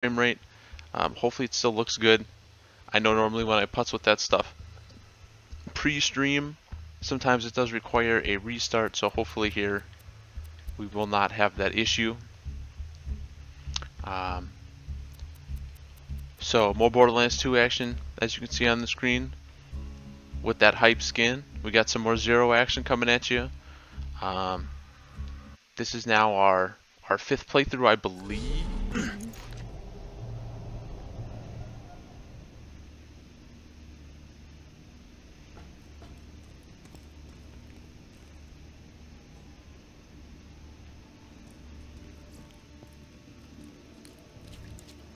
frame rate. Hopefully it still looks good. I know normally when I putz with that stuff pre-stream, sometimes it does require a restart, so hopefully here we will not have that issue. So more Borderlands 2 action, as you can see on the screen. With that hype skin, we got some more Zero action coming at you. This is now our 5th playthrough, I believe.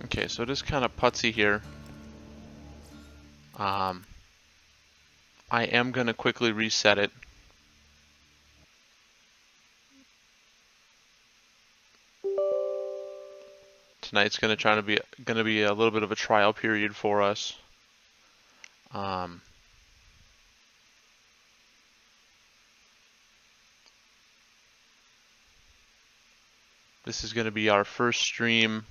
Okay, so it is kind of putsy here. I am going to quickly reset it. Tonight's going to be a little bit of a trial period for us. This is going to be our first stream.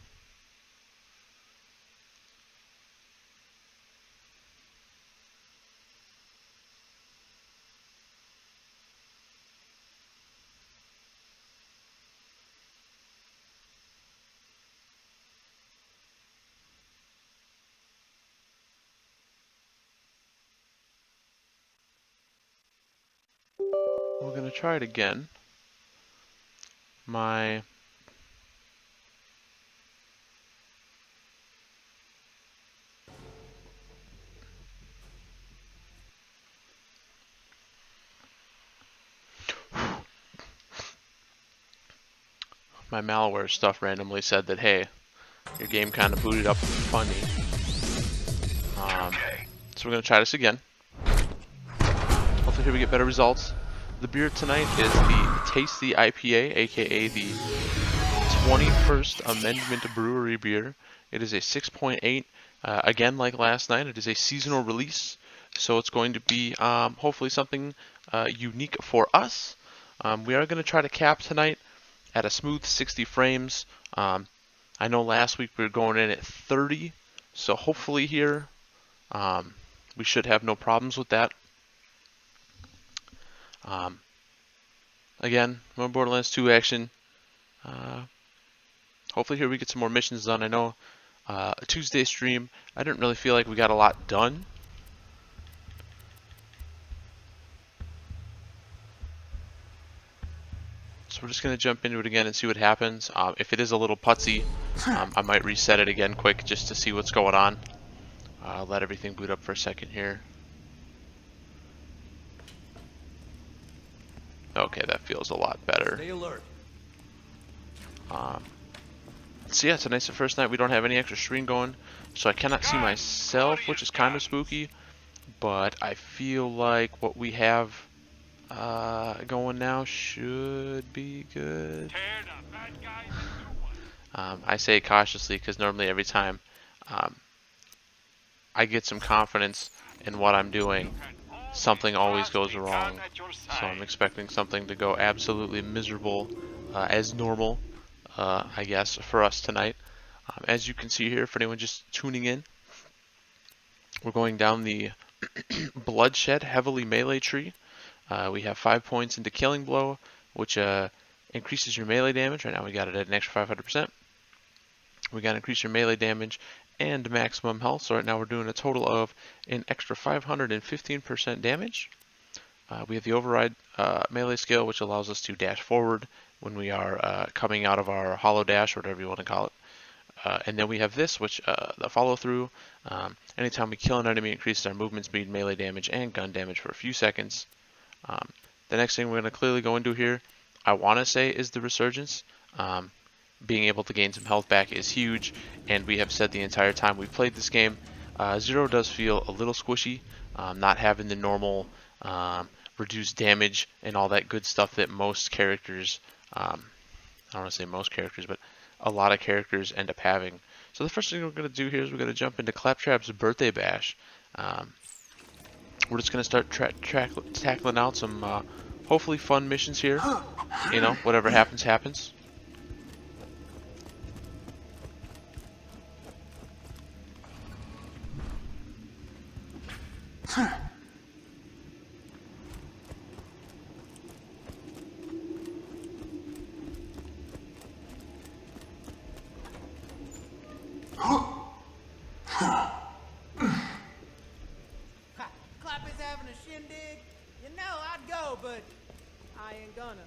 We're going to try it again. My malware stuff randomly said that, hey, your game kind of booted up funny. So we're going to try this again. Hopefully here we get better results. The beer tonight is the Tasty IPA, aka the 21st Amendment Brewery beer. It is a 6.8. Again, like last night, it is a seasonal release, so it's going to be hopefully something unique for us. We are going to try to cap tonight at a smooth 60 frames. I know last week we were going in at 30, so hopefully here we should have no problems with that. Again, more Borderlands 2 action. Hopefully here we get some more missions done. I know a Tuesday stream, I didn't really feel like we got a lot done. So we're just going to jump into it again and see what happens. If it is a little putsy, I might reset it again quick just to see what's going on. Let everything boot up for a second here. Okay, that feels a lot better. Stay alert. So yeah, tonight's the first night we don't have any extra stream going, so I cannot see myself, which is kind of spooky. But I feel like what we have going now should be good. I say it cautiously because normally every time I get some confidence in what I'm doing, something always goes wrong. So I'm expecting something to go absolutely miserable as normal, I guess, for us tonight. As you can see here, for anyone just tuning in, we're going down the Bloodshed heavily melee tree. We have 5 points into Killing Blow, which increases your melee damage. Right now we got it at an extra 500%. We got to increase your melee damage and maximum health. So right now we're doing a total of an extra 515% damage. We have the override melee skill, which allows us to dash forward when we are coming out of our hollow dash, or whatever you want to call it. And then we have this, which the follow through. Anytime we kill an enemy, increases our movement speed, melee damage, and gun damage for a few seconds. The next thing we're going to clearly go into here, I want to say, is the resurgence. Being able to gain some health back is huge, and we have said the entire time we played this game, Zero does feel a little squishy, not having the normal reduced damage and all that good stuff that most characters, I don't want to say most characters, but a lot of characters end up having. So the first thing we're going to do here is we're going to jump into Claptrap's birthday bash. We're just going to start tackling out some hopefully fun missions here. You know, whatever happens, happens. Clap is having a shindig. You know, I'd go, but I ain't gonna.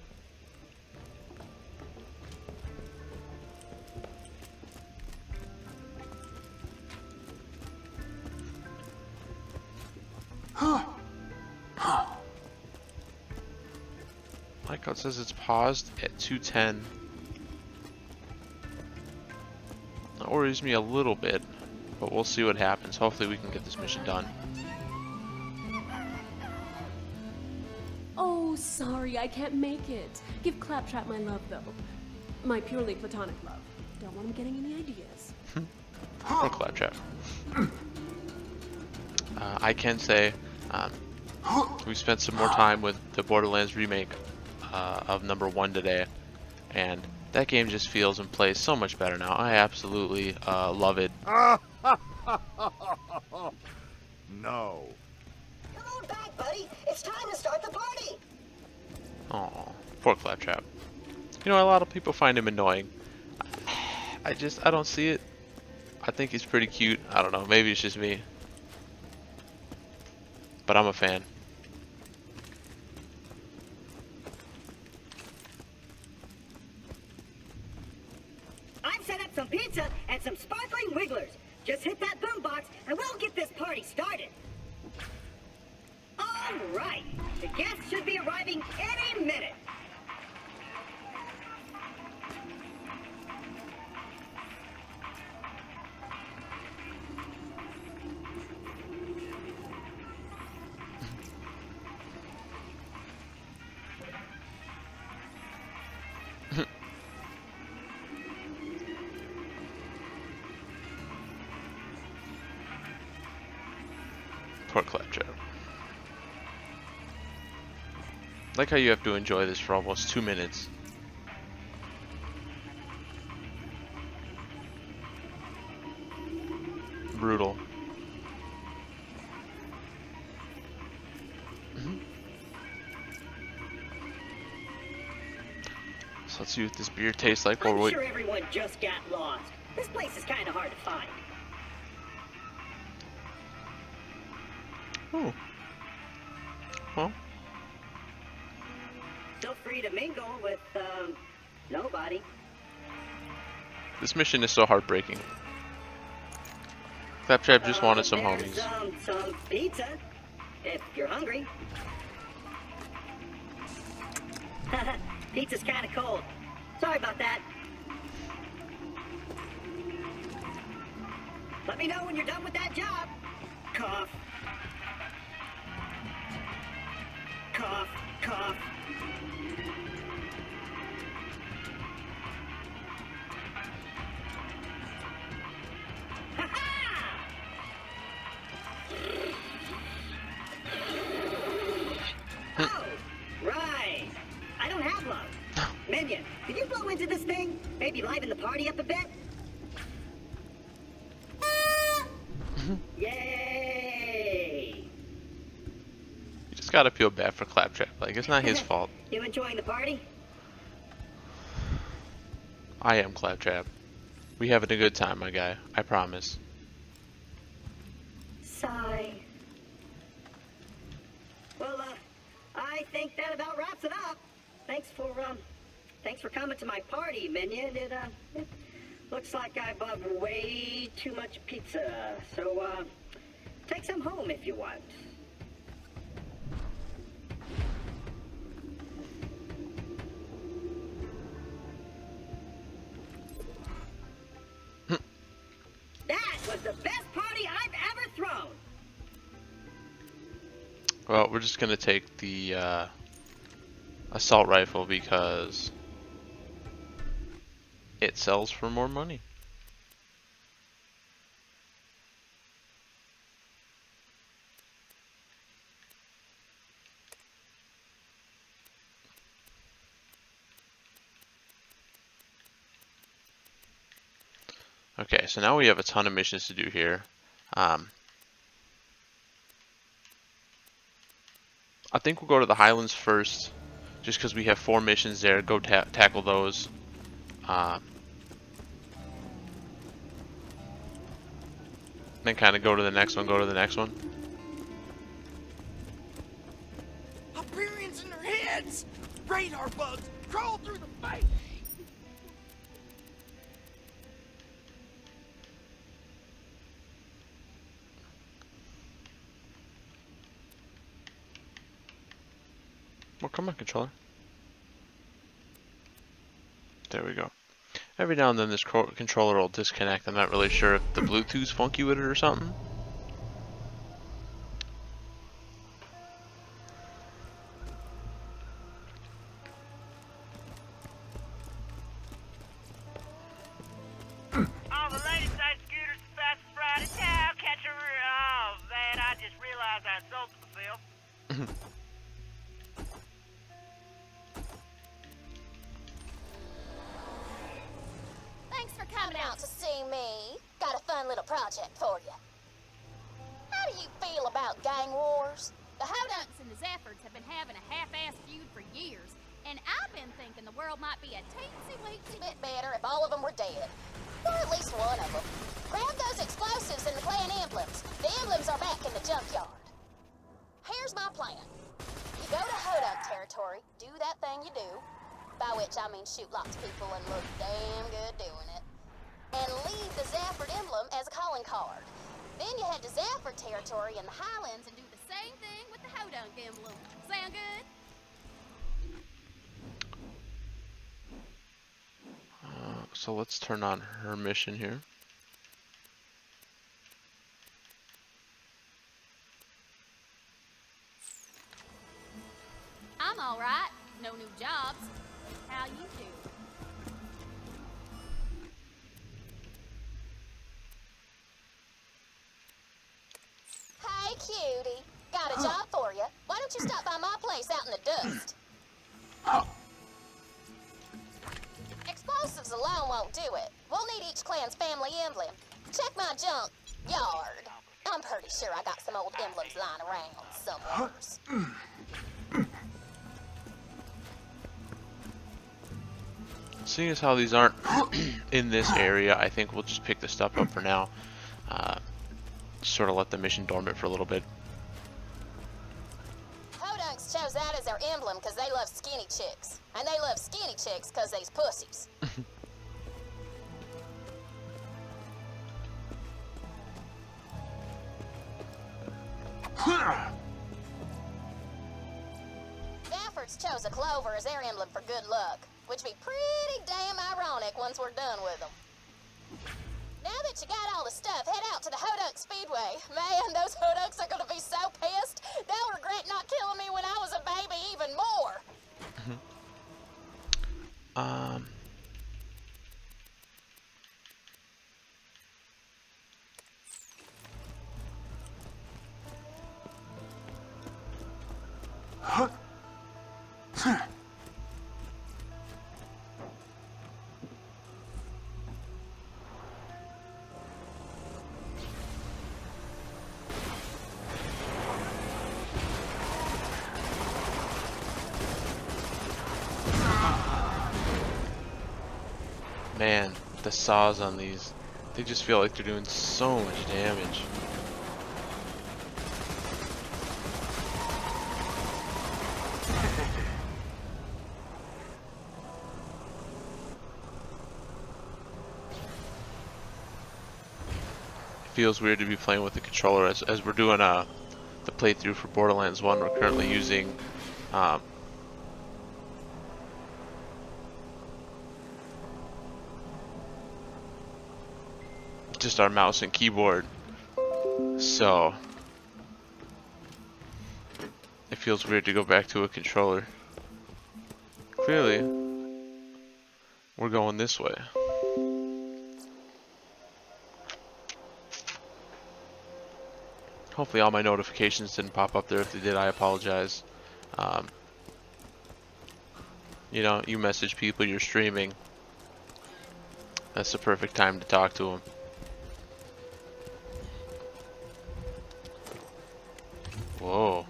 Michael says it's paused at 2:10. That worries me a little bit, but we'll see what happens. Hopefully we can get this mission done. Oh, sorry, I can't make it. Give Claptrap my love, though. My purely platonic love. Don't want him getting any ideas. Or Claptrap. I can say we spent some more time with the Borderlands remake of #1 today, and that game just feels and plays so much better now. I absolutely love it. No. Come on back, buddy. It's time to start the party. Oh, poor Claptrap. You know, a lot of people find him annoying. I don't see it. I think he's pretty cute. I don't know. Maybe it's just me. But I'm a fan. I've set up some pizza and some sparkling wigglers. Just hit that boombox and we'll get this party started. All right. The guests should be arriving any minute. Poor Claptrap. Like how you have to enjoy this for almost 2 minutes. Brutal. So let's see what this beer tastes like while I'm we're sure everyone just got lost. This place is kind of hard to find. Oh. Well, Feel free to mingle with, nobody. this mission is so heartbreaking. Claptrap just wanted some There's, homies. some pizza, if you're hungry. Pizza's kind of cold. Sorry about that. Let me know when you're done with that job. Cough. Cough, cough. Ha-ha! Oh, right. I don't have love. Minion, could you blow into this thing? Maybe liven the party up a bit? Yay! You just gotta feel bad for Claptrap. Like, it's not his fault. You enjoying the party? I am Claptrap. We having a good time, my guy. I promise. Sigh. Well, I think that about wraps it up. Thanks for coming to my party, Minion. It looks like I bought way too much pizza. So, take some home if you want. That was the best party I've ever thrown. Well, we're just gonna take the assault rifle because it sells for more money. Okay, so now we have a ton of missions to do here. I think we'll go to the Highlands first, just because we have 4 missions there. Go tackle those. Then kind of go to the next one. Go to the next one. Hyperions in their heads! Radar bugs crawl through the face! Well, come on, controller. There we go. Every now and then this controller will disconnect. I'm not really sure if the Bluetooth's funky with it or something. All the ladies say Scooter's the fastest ride in town. Catch a oh man, I just realized I insulted myself. Thanks for coming out to see me. Got a fun little project for you. How do you feel about gang wars? The Hodunks and the Zephyrs have been having a half-assed feud for years, and I've been thinking the world might be a teensy-weensy bit better if all of them were dead. Or at least one of them. Grab those explosives and the clan emblems. The emblems are back in the junkyard. Here's my plan. You go to Hodunk territory, do that thing you do, by which I mean shoot lots of people and look damn good doing it, and leave the Zephyr emblem as a calling card. Then you head to Zephyr territory in the Highlands and do the same thing with the Hodunk emblem. Sound good? So let's turn on her mission here. I'm all right. No new jobs. How you do? Hey, cutie. Got a job for you. Why don't you stop by my place out in the dust? Explosives alone won't do it. We'll need each clan's family emblem. Check my junk yard. I'm pretty sure I got some old emblems lying around somewhere. Seeing as how these aren't in this area, I think we'll just pick this stuff up for now. Sort of let the mission dormant for a little bit. Hodunks chose that as their emblem because they love skinny chicks. And they love skinny chicks because they's pussies. Staffords chose a clover as their emblem for good luck, which be pretty damn ironic once we're done with them. Now that you got all the stuff, head out to the Hodunk Speedway. Man, those Hodunks are gonna be so pissed. They'll regret not killing me when I was a baby even more. Man, the saws on these, they just feel like they're doing so much damage. It feels weird to be playing with the controller as we're doing the playthrough for Borderlands 1. We're currently using just our mouse and keyboard, so it feels weird to go back to a controller. Clearly we're going this way. Hopefully all my notifications didn't pop up there. If they did, I apologize. You know, you message people, you're streaming, that's the perfect time to talk to them. Whoa.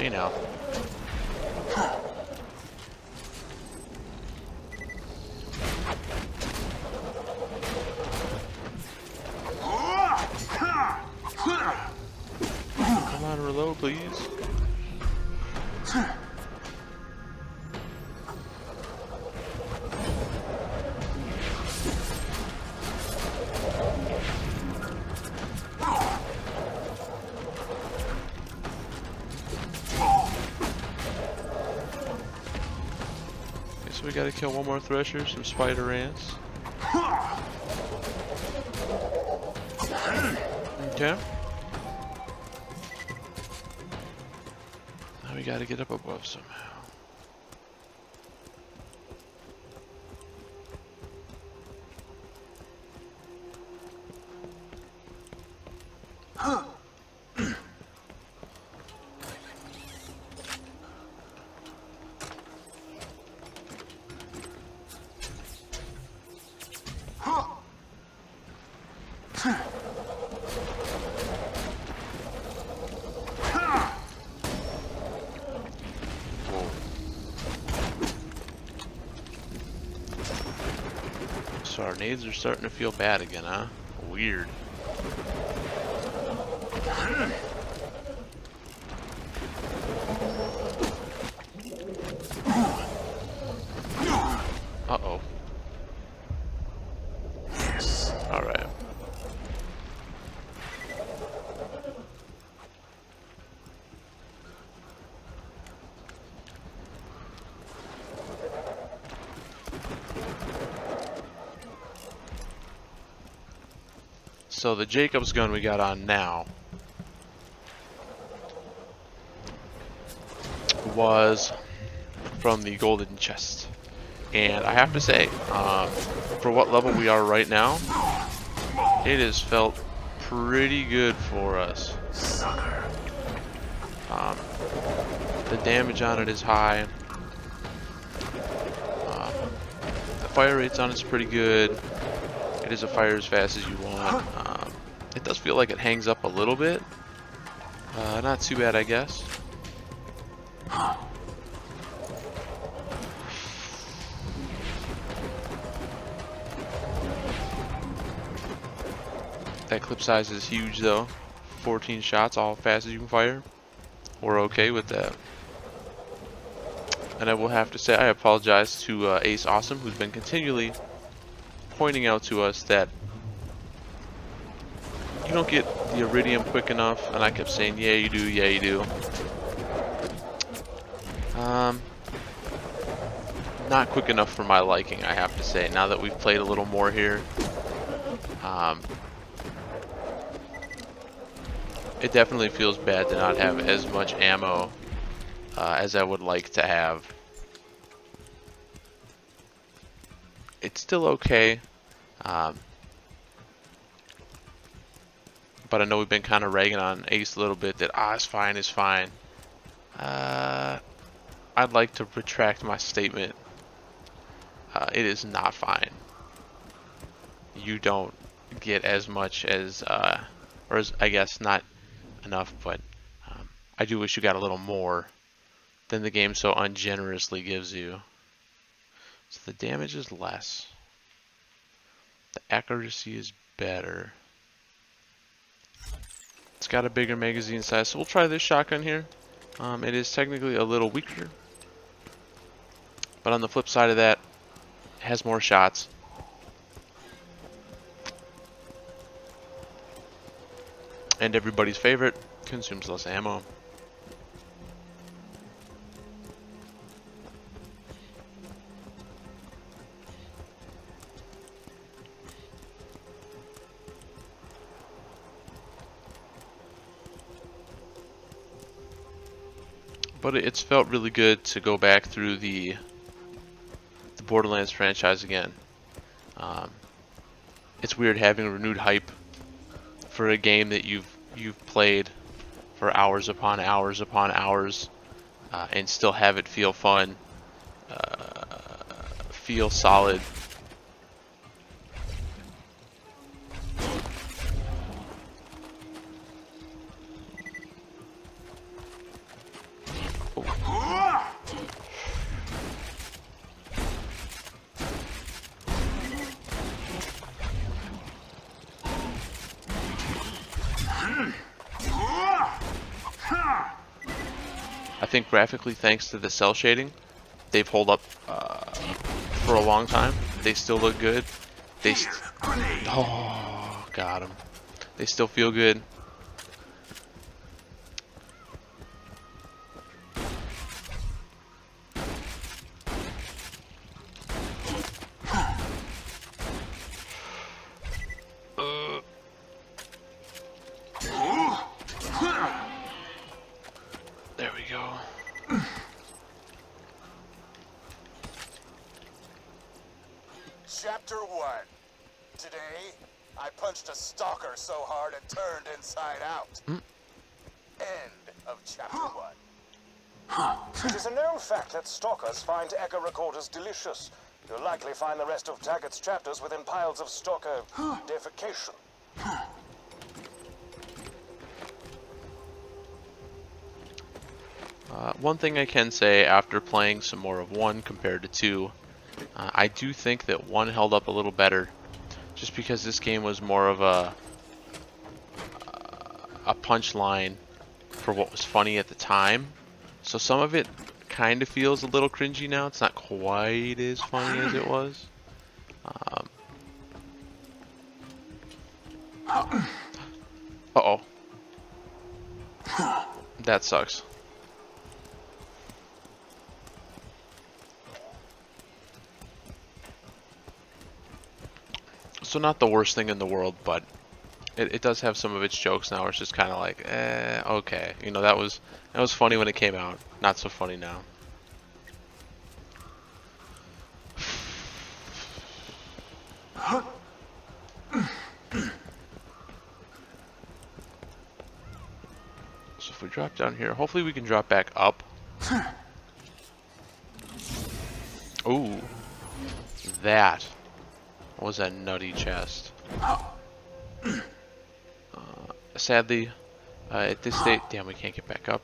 Hey now. Come on, reload, please. Okay, so we gotta kill one more thresher, some spider ants. Okay. Now we gotta get up above somehow. So our nades are starting to feel bad again, huh? Weird. Uh-oh. Yes. Alright. So the Jacob's gun we got on now was from the golden chest, and I have to say, for what level we are right now, it has felt pretty good for us. Sucker. The damage on it is high. The fire rate's on it's pretty good. It is a fire as fast as you want. It does feel like it hangs up a little bit. Not too bad, I guess. That clip size is huge though. 14 shots, all fast as you can fire. We're okay with that. And I will have to say I apologize to Ace Awesome, who's been continually pointing out to us that you don't get the iridium quick enough, and I kept saying, yeah you do, yeah you do. Not quick enough for my liking, I have to say, now that we've played a little more here. It definitely feels bad to not have as much ammo as I would like to have. It's still okay. But I know we've been kind of ragging on Ace a little bit that it's fine, it's fine. I'd like to retract my statement. It is not fine. You don't get as much as, or as, I guess not enough, but I do wish you got a little more than the game so ungenerously gives you. So the damage is less. The accuracy is better. It's got a bigger magazine size, so we'll try this shotgun here. It is technically a little weaker, but on the flip side of that, it has more shots. And everybody's favorite, consumes less ammo. But it's felt really good to go back through the Borderlands franchise again. It's weird having a renewed hype for a game that you've played for hours upon hours upon hours, and still have it feel fun, feel solid. think graphically, thanks to the cell shading, they've held up for a long time. They still look good. Oh, got him. They still feel good. There we go. Chapter 1. Today, I punched a stalker so hard it turned inside out. End of Chapter 1. It is a known fact that stalkers find echo recorders delicious. You'll likely find the rest of Taggart's chapters within piles of stalker defecation. One thing I can say after playing some more of 1 compared to 2, I do think that 1 held up a little better, just because this game was more of a punchline for what was funny at the time. So some of it kind of feels a little cringy now. It's not quite as funny as it was. Uh-oh. That sucks. So not the worst thing in the world, but it does have some of its jokes now where it's just kind of like, okay. You know, that was funny when it came out. Not so funny now. So if we drop down here, hopefully we can drop back up. Ooh. That was a nutty chest. Sadly, at this stage, damn, we can't get back up.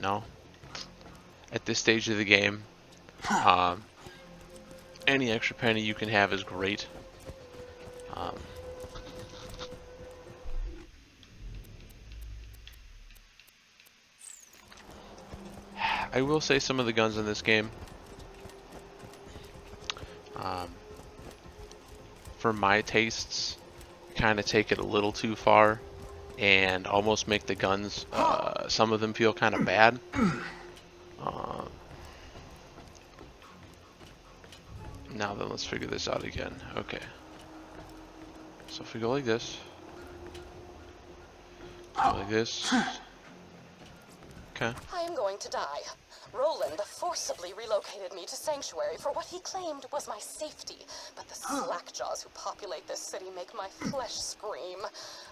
No. At this stage of the game, any extra penny you can have is great. I will say some of the guns in this game, for my tastes, kind of take it a little too far and almost make the guns, some of them feel kind of bad. Now then, let's figure this out again. Okay. So if we go like this, go like this. Okay. I am going to die. Roland forcibly relocated me to Sanctuary for what he claimed was my safety, but the slackjaws who populate this city make my flesh scream.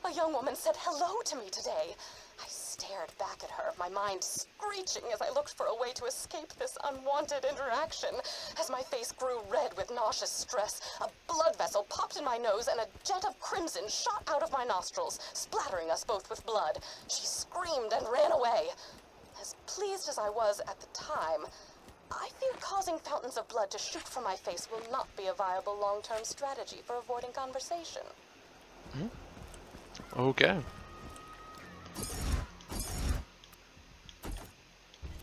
A young woman said hello to me today. I stared back at her, my mind screeching as I looked for a way to escape this unwanted interaction. As my face grew red with nauseous stress, a blood vessel popped in my nose and a jet of crimson shot out of my nostrils, splattering us both with blood. She screamed and ran away. As pleased as I was at the time, I fear causing fountains of blood to shoot from my face will not be a viable long-term strategy for avoiding conversation. Okay.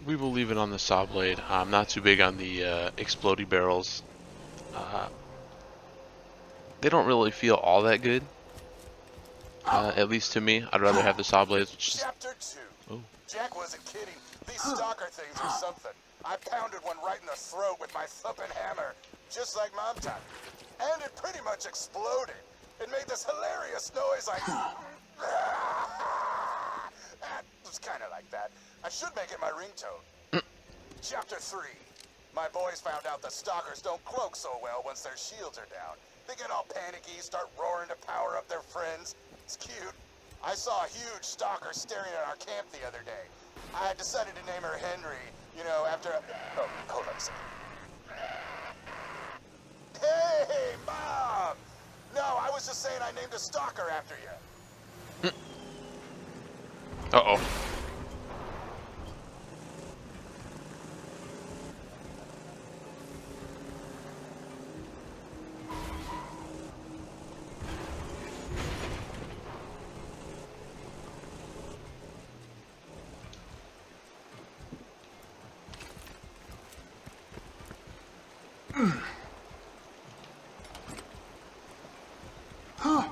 We will leave it on the saw blade. I'm not too big on the explodey barrels. They don't really feel all that good. At least to me. I'd rather have the saw blades. Chapter 2. Ooh. Jack wasn't kidding. These stalker things are something. I pounded one right in the throat with my thumping hammer, just like Mom taught me. And it pretty much exploded. It made this hilarious noise like... It was kind of like that. I should make it my ringtone. Chapter 3. My boys found out the stalkers don't cloak so well once their shields are down. They get all panicky, start roaring to power up their friends. It's cute. I saw a huge stalker staring at our camp the other day. I decided to name her Henry, you know, after a... Oh, hold on a second. Hey, Mom! No, I was just saying I named a stalker after you. Uh-oh. I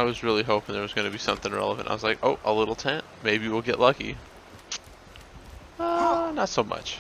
was really hoping there was going to be something relevant. I was like, oh, a little tent. Maybe we'll get lucky. Not so much.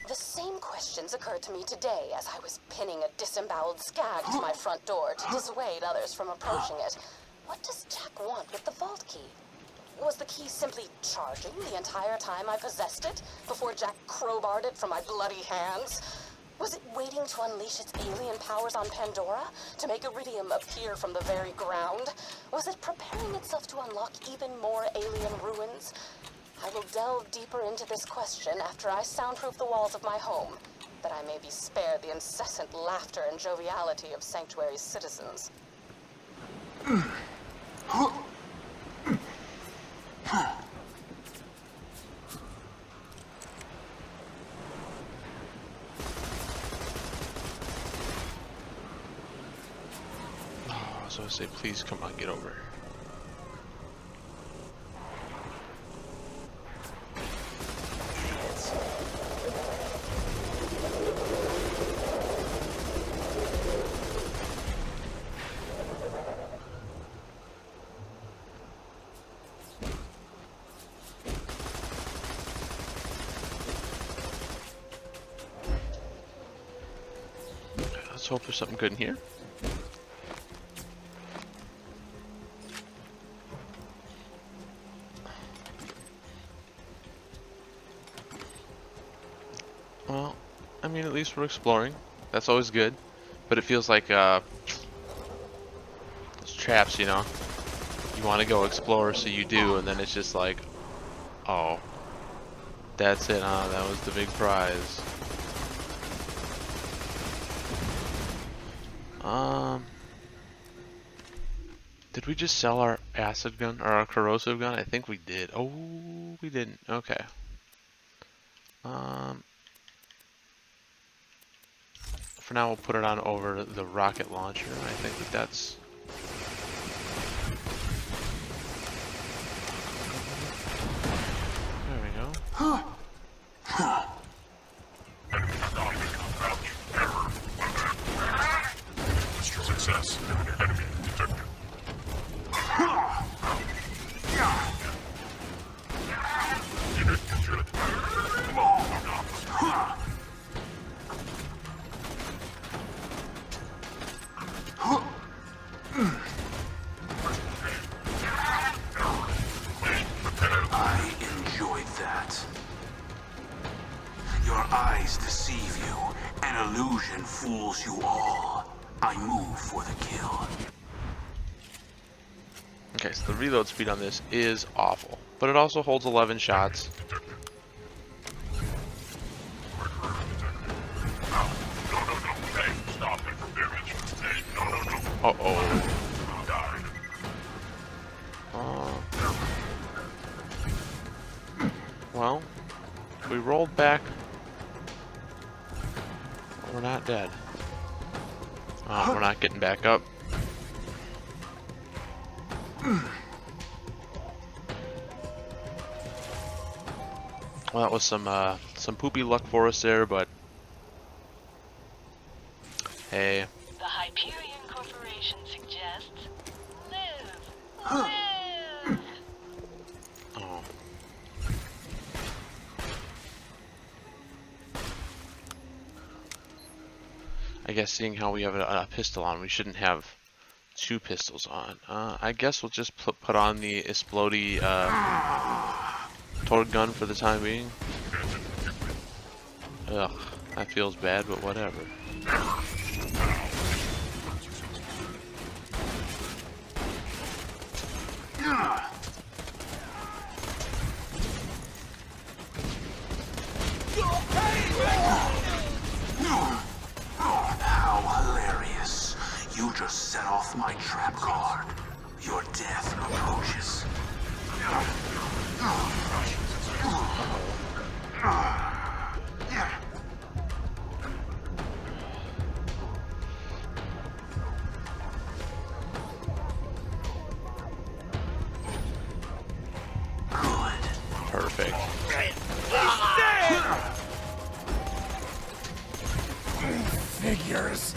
The same questions occurred to me today as I was pinning a disemboweled skag to my front door to dissuade others from approaching it. What does Jack want with the vault key? Was the key simply charging the entire time I possessed it before Jack crowbarred it from my bloody hands? Was it waiting to unleash its alien powers on Pandora to make Iridium appear from the very ground? Was it preparing itself to unlock even more alien ruins? I will delve deeper into this question after I soundproof the walls of my home, that I may be spared the incessant laughter and joviality of Sanctuary's citizens. So I say, please come on, get over. Let's hope there's something good in here. Well, I mean, at least we're exploring. That's always good. But it feels like those traps, you know. You want to go explore, so you do, and then it's just like, oh, that's it, huh? That was the big prize. Did we just sell our acid gun or our corrosive gun? I think we did. Oh, we didn't. Okay. For now, we'll put it on over the rocket launcher. I think that that's. There we go. Success. Enemy detected. Unit injured. I enjoyed that. Your eyes deceive you. An illusion fools you all. I move for the kill. Okay, so the reload speed on this is awful, but it also holds 11 shots. Uh-oh. Well, we rolled back. We're not dead. We're not getting back up. Well, that was some poopy luck for us there, but hey. The Hyperion Corporation suggests live. Live. Oh. I guess seeing how we have a pistol on, we shouldn't have 2 pistols on. I guess we'll just put on the explodey Torgue gun for the time being. Ugh, that feels bad, but whatever. How hilarious. You just set off my trap card. Your death approaches. Perfect. Figures.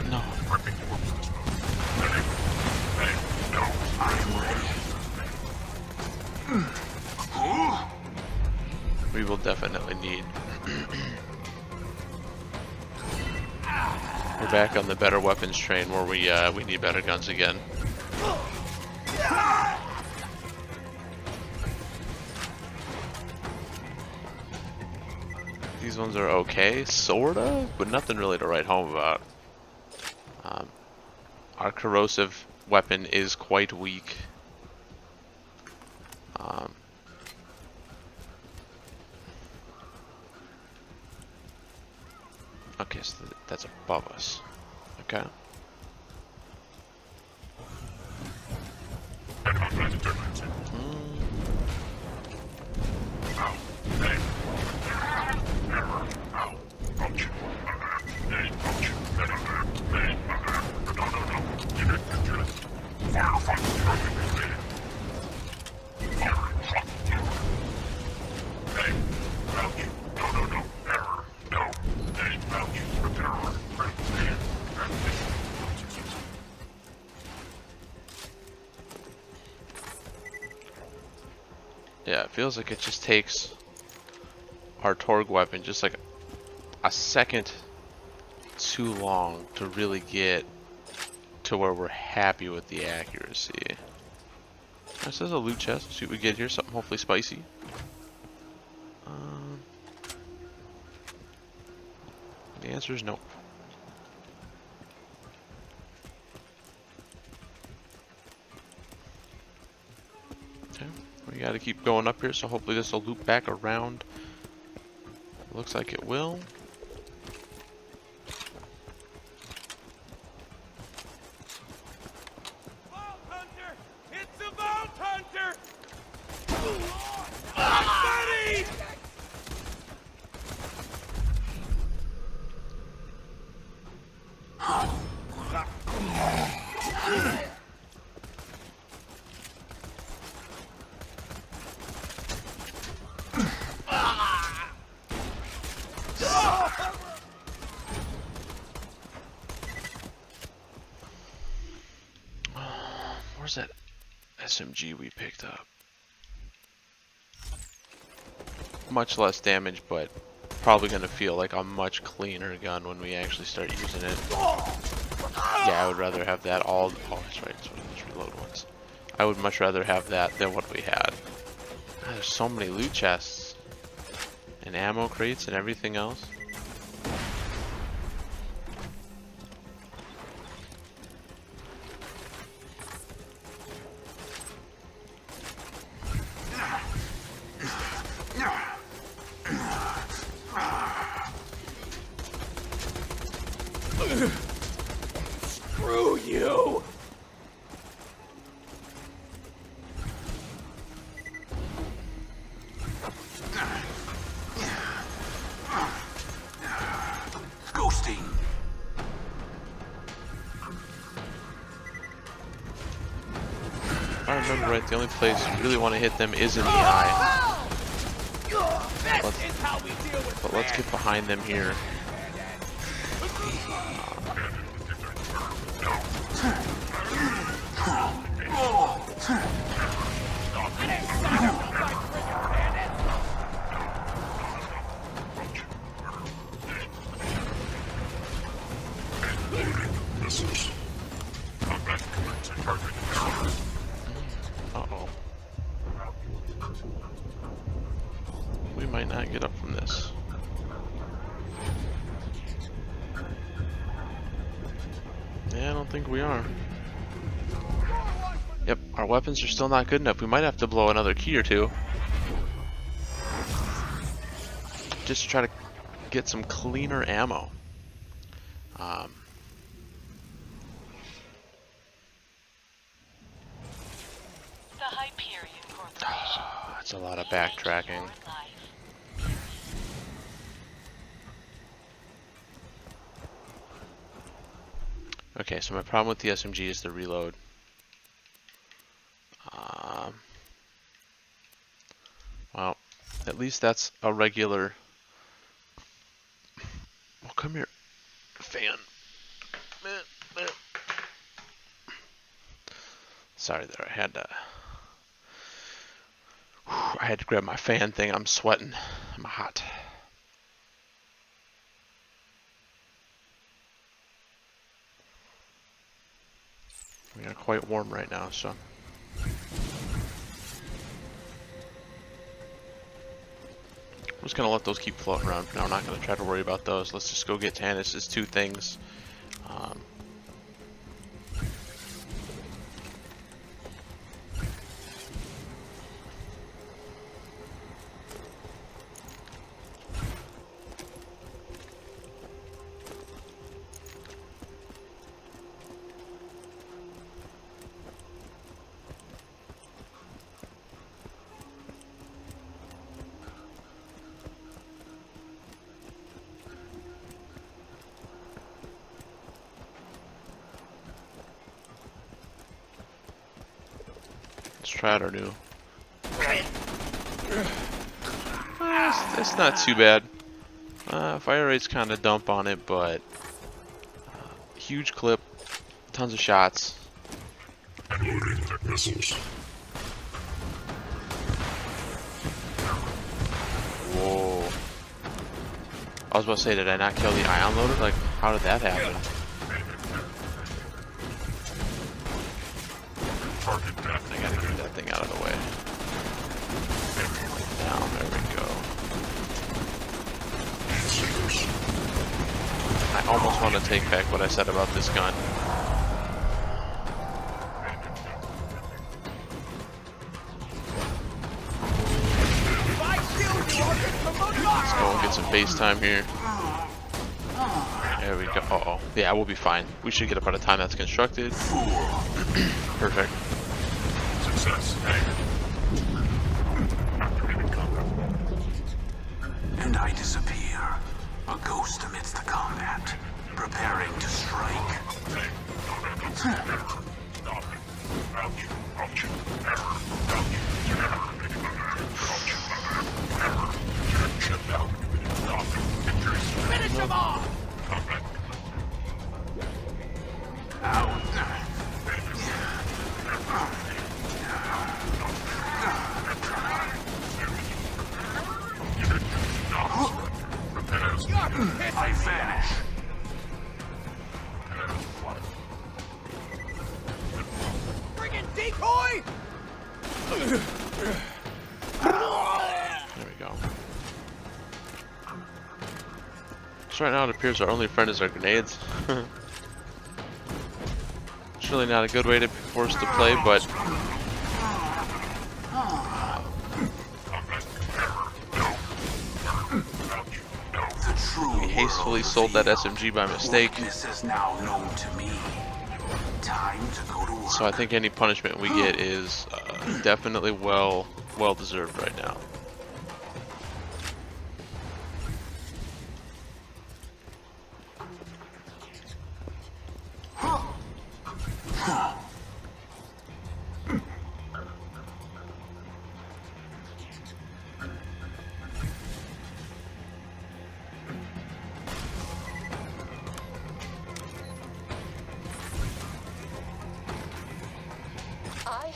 No. We will definitely need. We're back on the better weapons train where we need better guns again. These ones are okay, sorta, but nothing really to write home about. Our corrosive weapon is quite weak. Okay, so that's above us. Okay. Yeah, it feels like it just takes our Torgue weapon just like a second too long to really get to where we're happy with the accuracy. This is a loot chest. Let's see what we get here. Something hopefully spicy. The answer is no. Okay, we gotta keep going up here, so hopefully this will loop back around. Looks like it will. Vault Hunter! It's a Vault Hunter! Buddy! Where's that SMG we picked up? Much less damage, but probably gonna feel like a much cleaner gun when we actually start using it. Yeah, I would rather have that all. Oh, that's right. It's one of those reload ones. I would much rather have that than what we had. God, there's so many loot chests and ammo crates and everything else. Screw you! Ghosting. If I remember right, the only place you really want to hit them is in the eye. This is how we deal with but let's get behind them here. Uh-oh. We might not get up from this. Yeah, I don't think we are. Yep, our weapons are still not good enough. We might have to blow another key or two. Just to try to get some cleaner ammo. The Hyperion Corporation. That's a lot of backtracking. Okay, so my problem with the SMG is the reload. Well, at least that's a regular... Well, come here, fan. Sorry there, I had to grab my fan thing. I'm sweating. I'm hot. We are quite warm right now, so. I'm just gonna let those keep floating around for now. I'm not gonna try to worry about those. Let's just go get Tannis's 2 things. Let's try out our new. It's not too bad. Fire rate's kind of dump on it, but huge clip, tons of shots. Whoa! I was about to say, did I not kill the ion loader? Like, how did that happen? I gotta get that thing out of the way. Now, there we go. I almost want to take back what I said about this gun. Let's go and get some FaceTime here. There we go. Uh-oh. Yeah, we'll be fine. We should get up at a time that's constructed. Perfect. Success. And I disappear, a ghost amidst the combat, preparing to strike. Finish him off! I vanish. Friggin' decoy! There we go. So right now it appears our only friend is our grenades. It's really not a good way to be forced to play, but we hastily sold that SMG by mistake. This is now known to me. Time to go to work. So I think any punishment we get is definitely well deserved right now.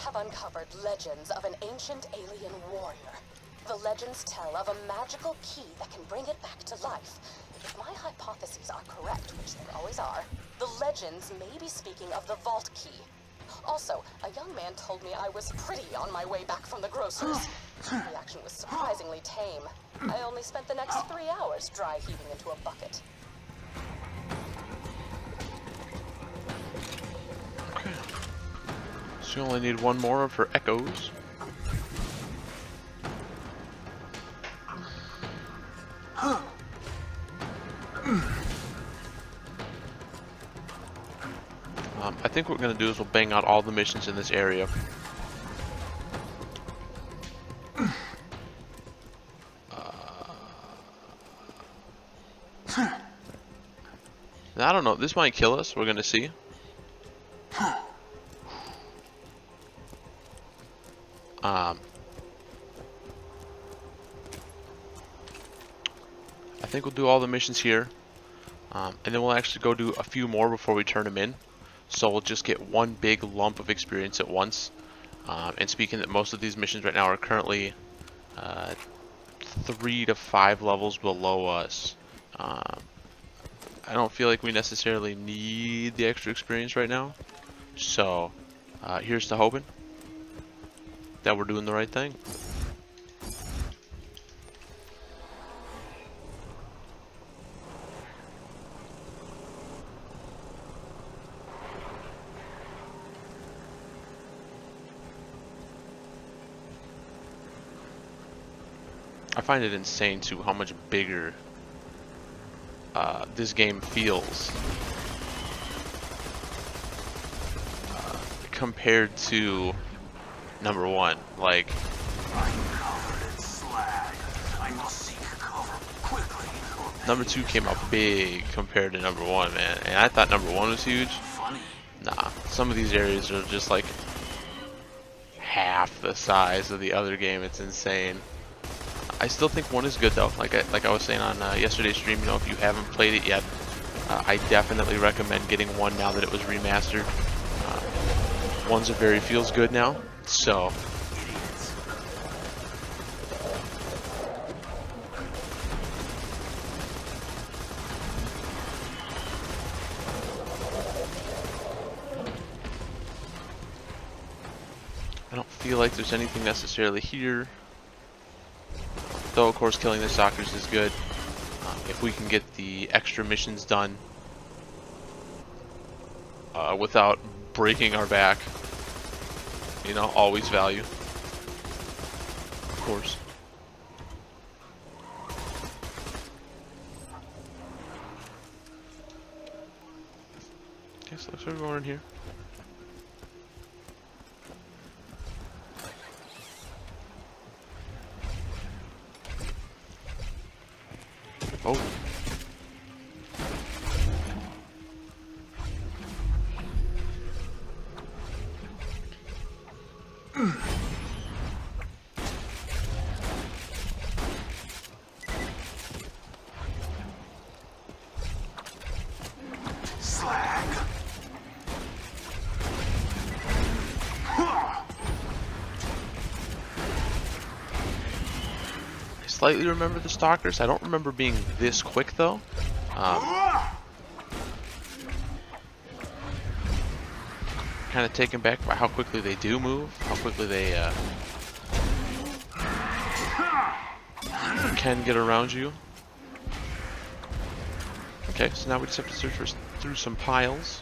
have uncovered legends of an ancient alien warrior. The legends tell of a magical key that can bring it back to life. If my hypotheses are correct, which they always are, the legends may be speaking of the vault key. Also, a young man told me I was pretty on my way back from the grocer's. The reaction was surprisingly tame. I only spent the next 3 hours dry heaving into a bucket. Okay. So you only need one more of her echoes. I think what we're going to do is we'll bang out all the missions in this area. Now, I don't know. This might kill us. We're going to see. I think we'll do all the missions here. And then we'll actually go do a few more before we turn them in. So we'll just get one big lump of experience at once. And speaking that most of these missions right now are currently 3 to 5 levels below us. I don't feel like we necessarily need the extra experience right now. So here's to hoping that we're doing the right thing. I find it insane too how much bigger this game feels compared to number 1. Like, number 2 came out big compared to number 1, man, and I thought number 1 was huge. Nah, some of these areas are just like half the size of the other game. It's insane. I still think 1 is good though. Like I was saying on yesterday's stream, you know, if you haven't played it yet, I definitely recommend getting 1 now that it was remastered. 1's a very feels good now, so. I don't feel like there's anything necessarily here. Though, of course, killing the stalkers is good. If we can get the extra missions done without breaking our back, you know, always value. Of course. Okay, so looks like we're going in here. Oh. Slag. I slightly remember the stalkers. I don't remember being this quick though. Kind of taken back by how quickly they do move, how quickly they can get around you. Okay, so now we just have to search through some piles.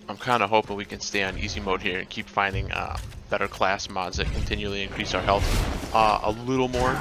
I'm kind of hoping we can stay on easy mode here and keep finding better class mods that continually increase our health a little more.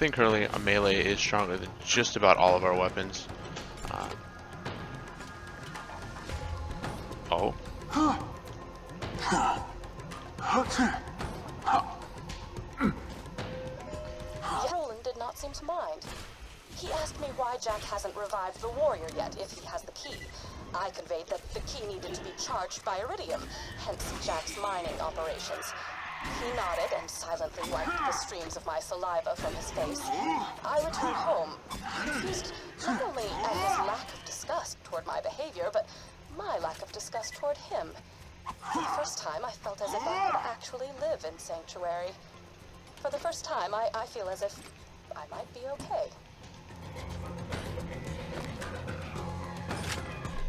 think currently a melee is stronger than just about all of our weapons. Oh. Roland did not seem to mind. He asked me why Jack hasn't revived the warrior yet if he has the key. I conveyed that the key needed to be charged by iridium, hence Jack's mining operations. He nodded and silently wiped the streams of my saliva from his face. I returned home, confused not only at his lack of disgust toward my behavior, but my lack of disgust toward him. For the first time, I felt as if I could actually live in Sanctuary. For the first time, I feel as if I might be okay.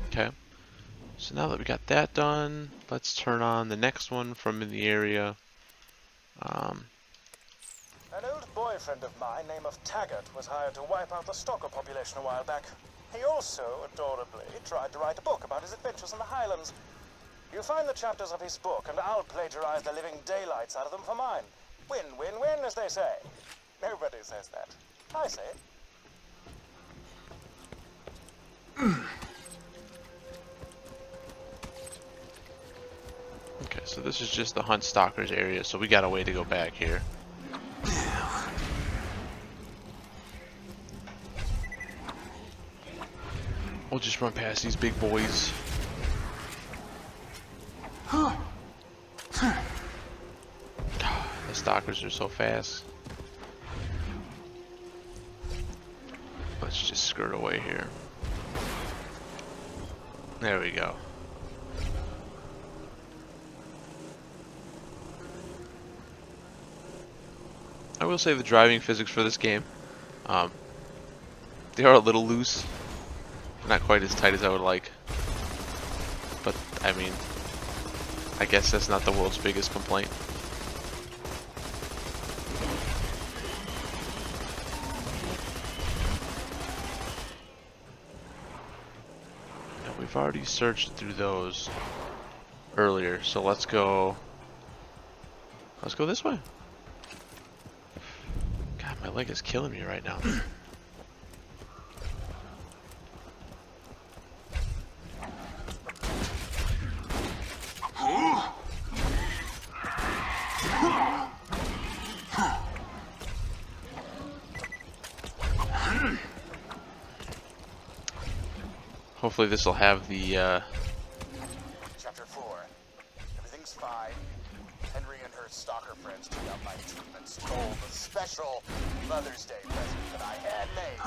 Okay. So now that we got that done, let's turn on the next one from in the area. An old boyfriend of mine, named Taggart, was hired to wipe out the stalker population a while back. He also, adorably, tried to write a book about his adventures in the Highlands. You find the chapters of his book, and I'll plagiarize the living daylights out of them for mine. Win, win, win, as they say. Nobody says that. I say it. Okay, so this is just the Hunt Stalkers area, so we got a way to go back here. We'll just run past these big boys. The stalkers are so fast. Let's just skirt away here. There we go. I will say the driving physics for this game, they are a little loose. Not quite as tight as I would like. But, I mean, I guess that's not the world's biggest complaint. Now, we've already searched through those earlier, so let's go this way. God, my leg is killing me right now. Hopefully this will have the Chapter 4. Everything's fine. Henry and her stalker friends took out my treatment stole the special Mother's Day present that I had made.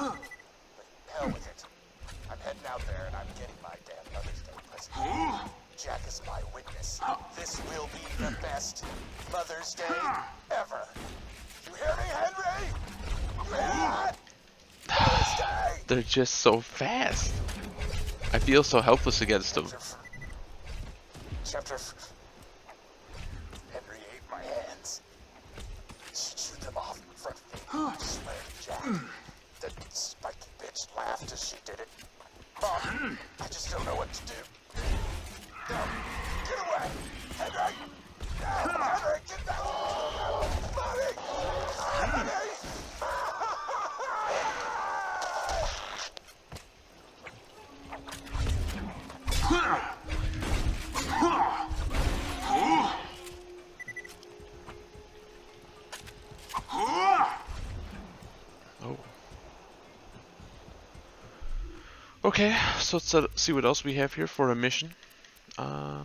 But hell with it. I'm heading out there and I'm getting my damn Mother's Day present. Jack is my witness. This will be the best Mother's Day ever. You hear me, Henry? You hear that? Mother's Day! they're just so fast. I feel so helpless against them. Henry ate my hands. She chewed them off in front of me. I swear to Jack. The spiky bitch laughed as she did it. Mom, I just don't know what to do. No, get away! Henry! No, Henry, get back! Mommy! Mommy! Oh. Okay, so let's see what else we have here for a mission. I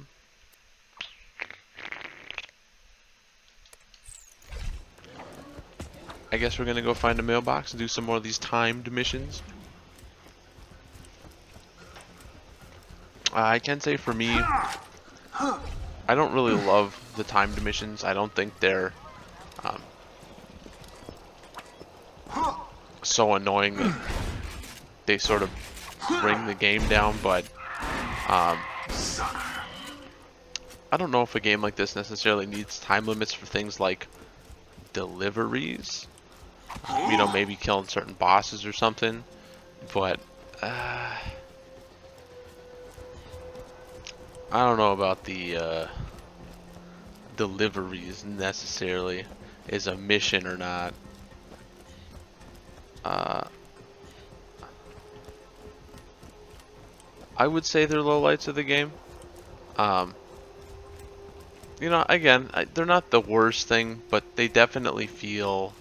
guess we're gonna go find a mailbox and do some more of these timed missions. I can say for me, I don't really love the timed missions. I don't think they're so annoying that they sort of bring the game down, but I don't know if a game like this necessarily needs time limits for things like deliveries. You know, maybe killing certain bosses or something, but I don't know about the deliveries necessarily is a mission or not. I would say they're lowlights of the game. You know, again, they're not the worst thing, but they definitely feel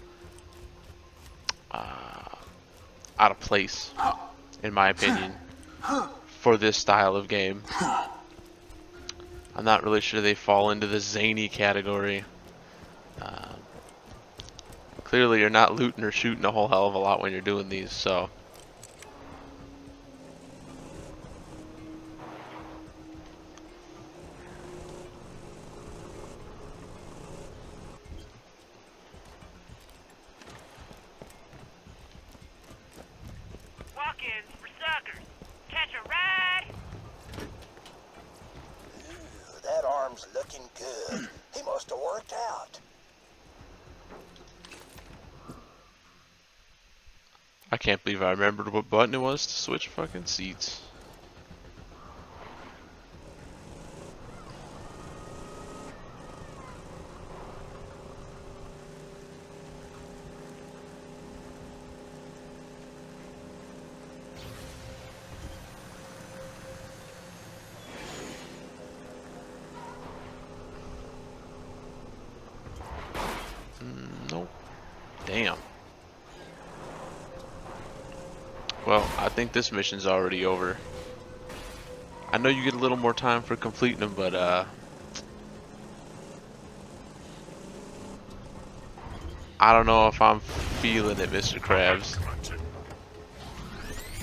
out of place, in my opinion, for this style of game. I'm not really sure they fall into the zany category. Clearly, you're not looting or shooting a whole hell of a lot when you're doing these, so. Walk-ins for suckers. Catch a ride? Ooh, that arm's looking good. He must have worked out. I can't believe I remembered what button it was to switch fucking seats. Nope. Damn. Well, I think this mission's already over. I know you get a little more time for completing them, but I don't know if I'm feeling it, Mr. Krabs.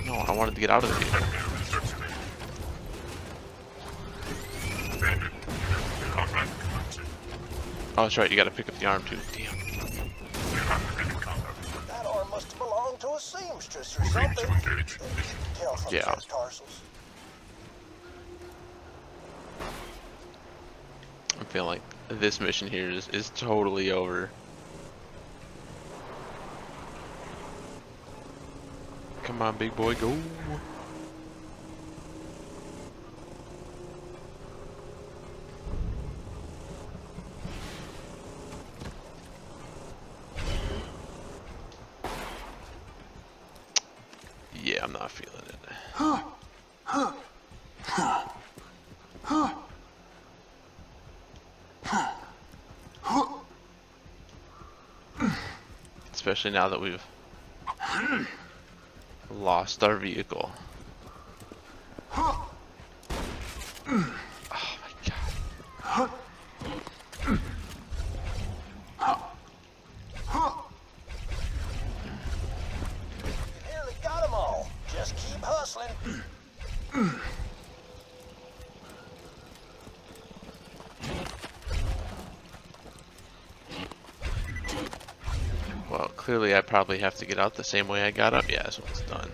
No, I wanted to get out of the vehicle. Oh, that's right, you gotta pick up the arm too. Damn. That arm must have belonged to a seamstress or something. Tell from Yeah. chest tarsals. I'm feeling like this mission here is totally over. Come on, big boy, go. Yeah, I'm not feeling it. Especially now that we've lost our vehicle. Oh my god. You nearly got them all. Just keep hustling. Well, clearly I probably have to get out the same way I got up. Yeah, this one's done.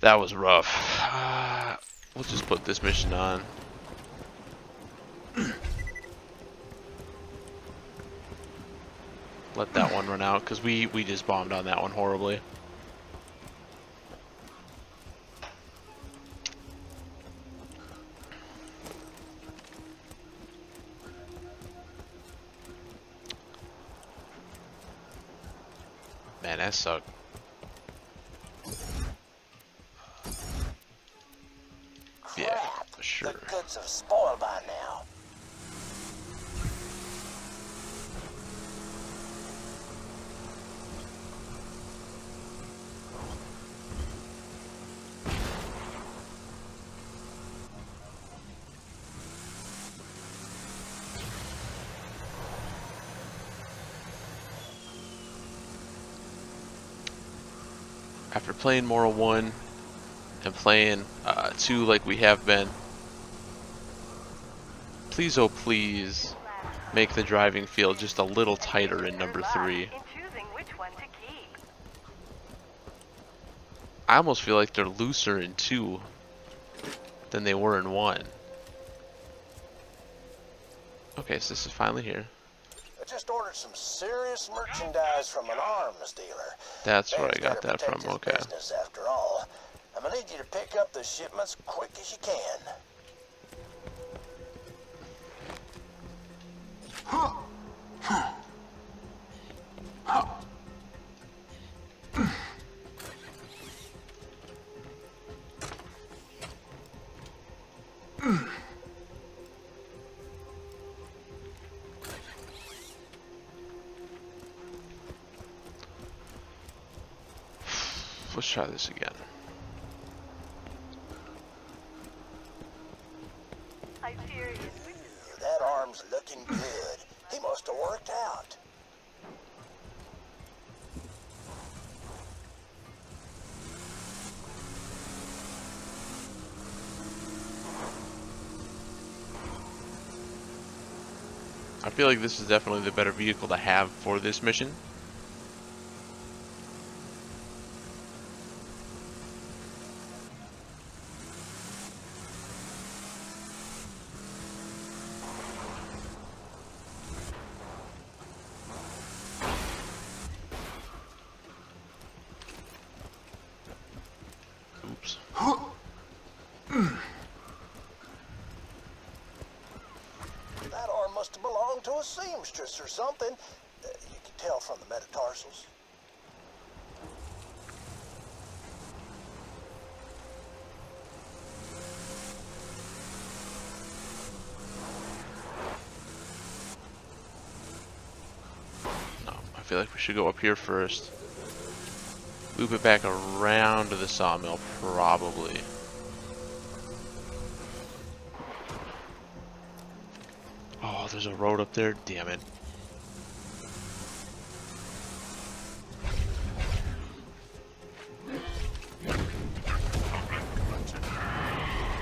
That was rough. We'll just put this mission on. Let that one run out, because we just bombed on that one horribly. Man, that sucked. Yeah, Crap. sure. The goods have spoiled by now. After playing Moral 1 and playing 2 like we have been, please, oh please, make the driving feel just a little tighter in number 3. I almost feel like they're looser in 2 than they were in 1. Okay, so this is finally here. I just ordered some serious merchandise from an arms dealer. That's where I Man's got gotta that from, protect his okay. business after all. gonna need you to pick up the shipments quick as you can. Let's try this again. That arm's looking good. He must have worked out. I feel like this is definitely the better vehicle to have for this mission. Oops. That arm must have belonged to a seamstress or something. You can tell from the metatarsals. No, I feel like we should go up here first. Loop it back around to the sawmill, probably. Oh, there's a road up there. Damn it.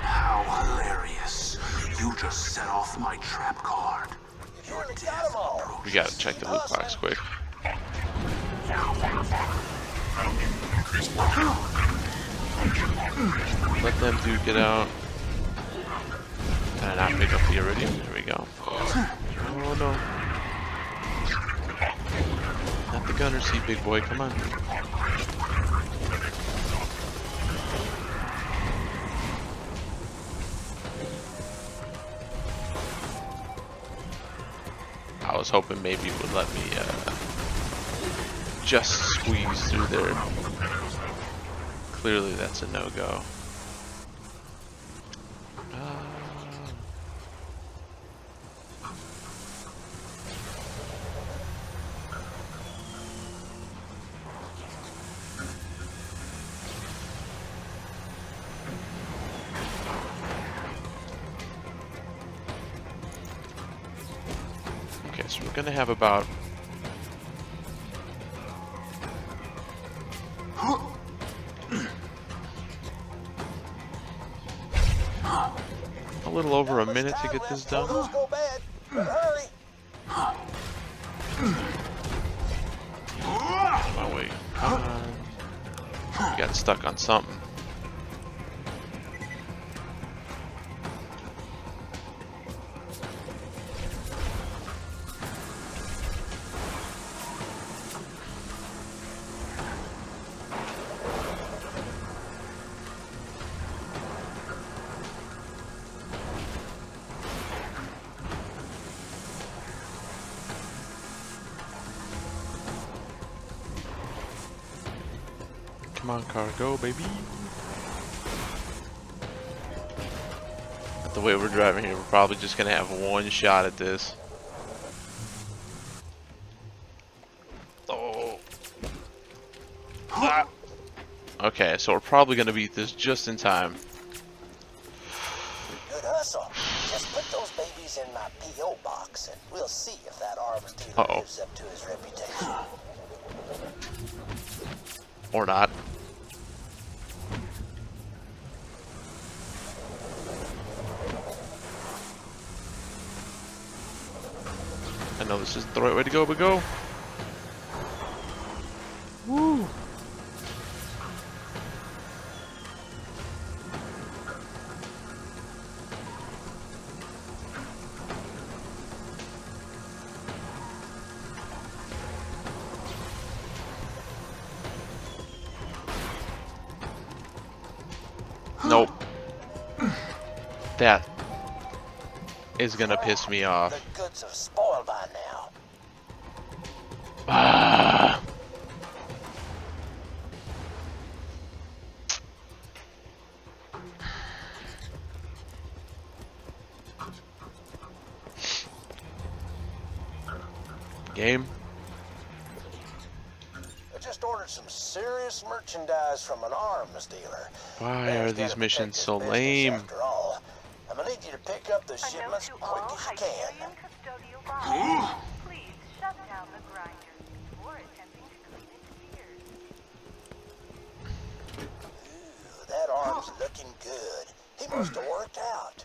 How hilarious. You just set off my trap card. Your death approaches. We gotta check the loot box quick. Let them dude get out. Can I not pick up the iridium? There we go. Oh no. Not the gunner seat, big boy. Come on. I was hoping maybe it would let me just squeeze through there. Clearly that's a no-go. Okay, so we're gonna have about a little over a minute to get this done. Go bad. Hurry. My way. Come on. We got stuck on something. Come on, car, go, baby. The way we're driving here, we're probably just gonna have one shot at this. Oh. Ah. Okay, so we're probably gonna beat this just in time. Good hustle. Just put those babies in my P.O. box and we'll see if that arms dealer Uh-oh. lives up to his reputation. Or not. I know this isn't the right way to go, but go. Woo. That is gonna piss me off. The goods have spoiled by now. Ah. Game. I just ordered some serious merchandise from an arms dealer. Why Man's are gotta these protect missions his so business lame? After all, I'm gonna need you to pick up the shipments quick as you can. Custodial box. Please shut down the grinder before attempting to clean its gears. Ooh, that arm's looking good. He must have worked out.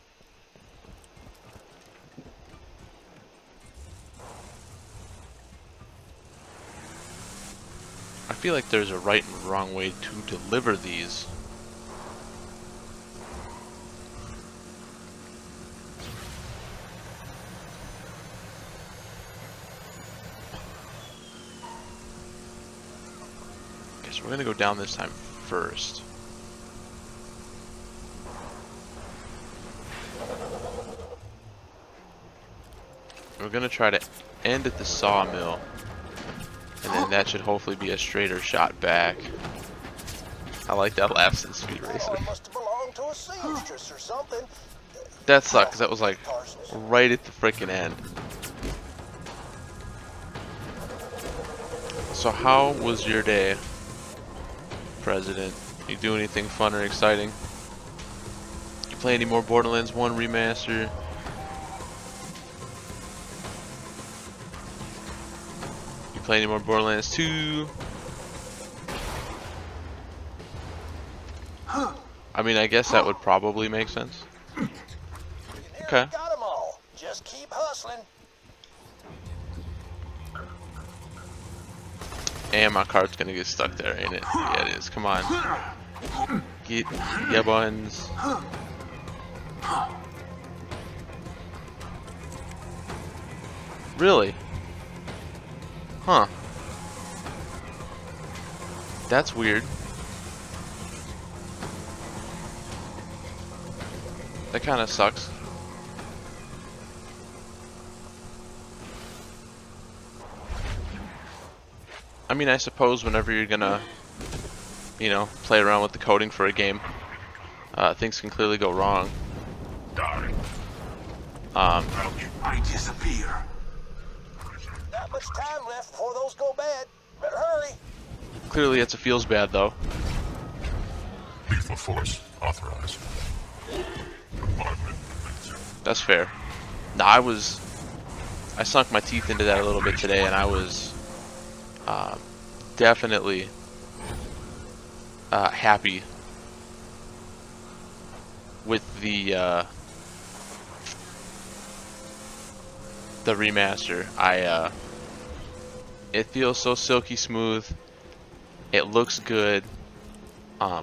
I feel like there's a right and wrong way to deliver these. Okay, so we're gonna go down this time first. We're gonna try to end at the sawmill. And then that should hopefully be a straighter shot back. I like that lapse in Speed Racer. Must have belonged to a seamstress or something. That sucked, because that was like right at the freaking end. So how was your day, President? You do anything fun or exciting? You play any more Borderlands 1 remaster? Play any more Borderlands 2? I mean, I guess that would probably make sense. Okay. Got 'em all. Just keep hustling. And my cart's gonna get stuck there, ain't it? Yeah, it is. Come on. Get ya buns. Really? Huh. That's weird. That kind of sucks. I mean, I suppose whenever you're gonna, you know, play around with the coding for a game, things can clearly go wrong. I disappear. Not much time left before those go bad. Better hurry. Clearly, it's a feels bad though. Lethal force authorized. 5 minutes. That's fair. No, I sunk my teeth into that a little bit today, and I was definitely happy with the remaster. It feels so silky smooth. It looks good.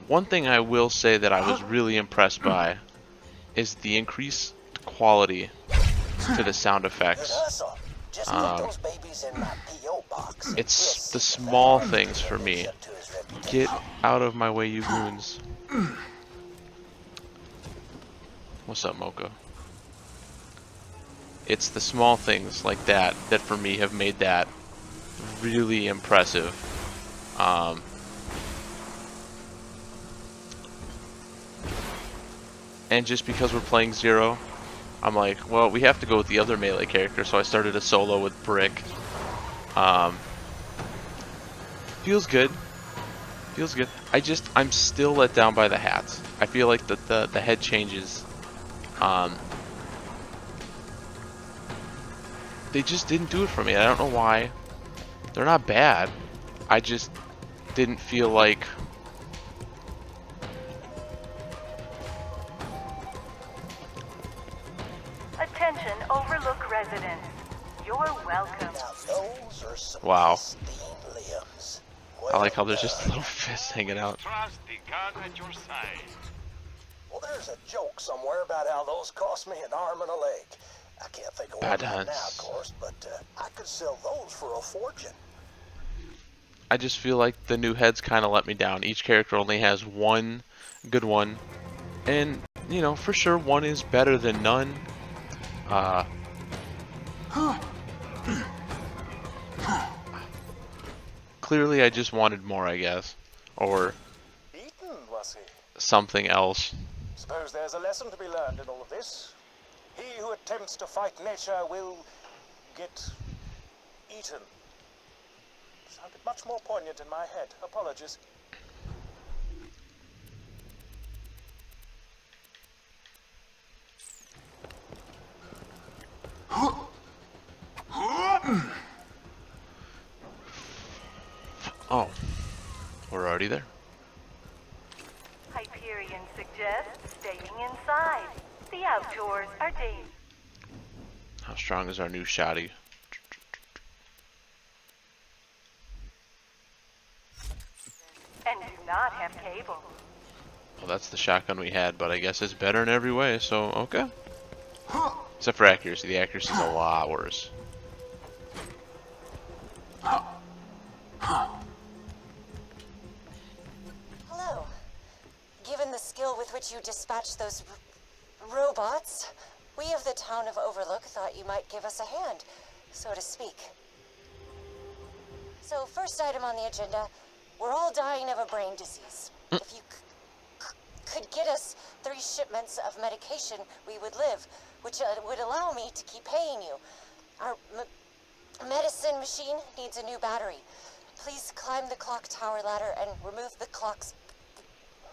One thing I will say that I was really impressed by is the increased quality to the sound effects. It's the small things for me. Get out of my way, you goons. What's up, Mocha? It's the small things like that that for me have made that really impressive. And just because we're playing Zero, I'm like, well, we have to go with the other melee character, so I started a solo with Brick. Feels good. Feels good. I'm still let down by the hats. I feel like the head changes, they just didn't do it for me. I don't know why. They're not bad. I just didn't feel like... Attention, Overlook residents. You're welcome. Wow. I like how there's just a little fist hanging out. Trust the gun at your side. Well, there's a joke somewhere about how those cost me an arm and a leg. I can't think of one right now, of course, but I could sell those for a fortune. I just feel like the new heads kind of let me down. Each character only has one good one, and you know, for sure one is better than none. Clearly I just wanted more, I guess. Or Eaten, was he? something else. Suppose there's a lesson to be learned in all of this. He who attempts to fight nature will get eaten. Sounded much more poignant in my head. Apologies. Oh, we're already there. Hyperion suggests staying inside. The outdoors are dangerous. How strong is our new shotty? And do not have cable. Well, that's the shotgun we had, but I guess it's better in every way, so okay. Except for accuracy. The accuracy's a lot worse. Hello. Given the skill with which you dispatched those robots, we of the town of Overlook thought you might give us a hand, so to speak. So, first item on the agenda, we're all dying of a brain disease. If you could get us 3 shipments of medication, we would live, which would allow me to keep paying you. Our medicine machine needs a new battery. Please climb the clock tower ladder and remove the clock's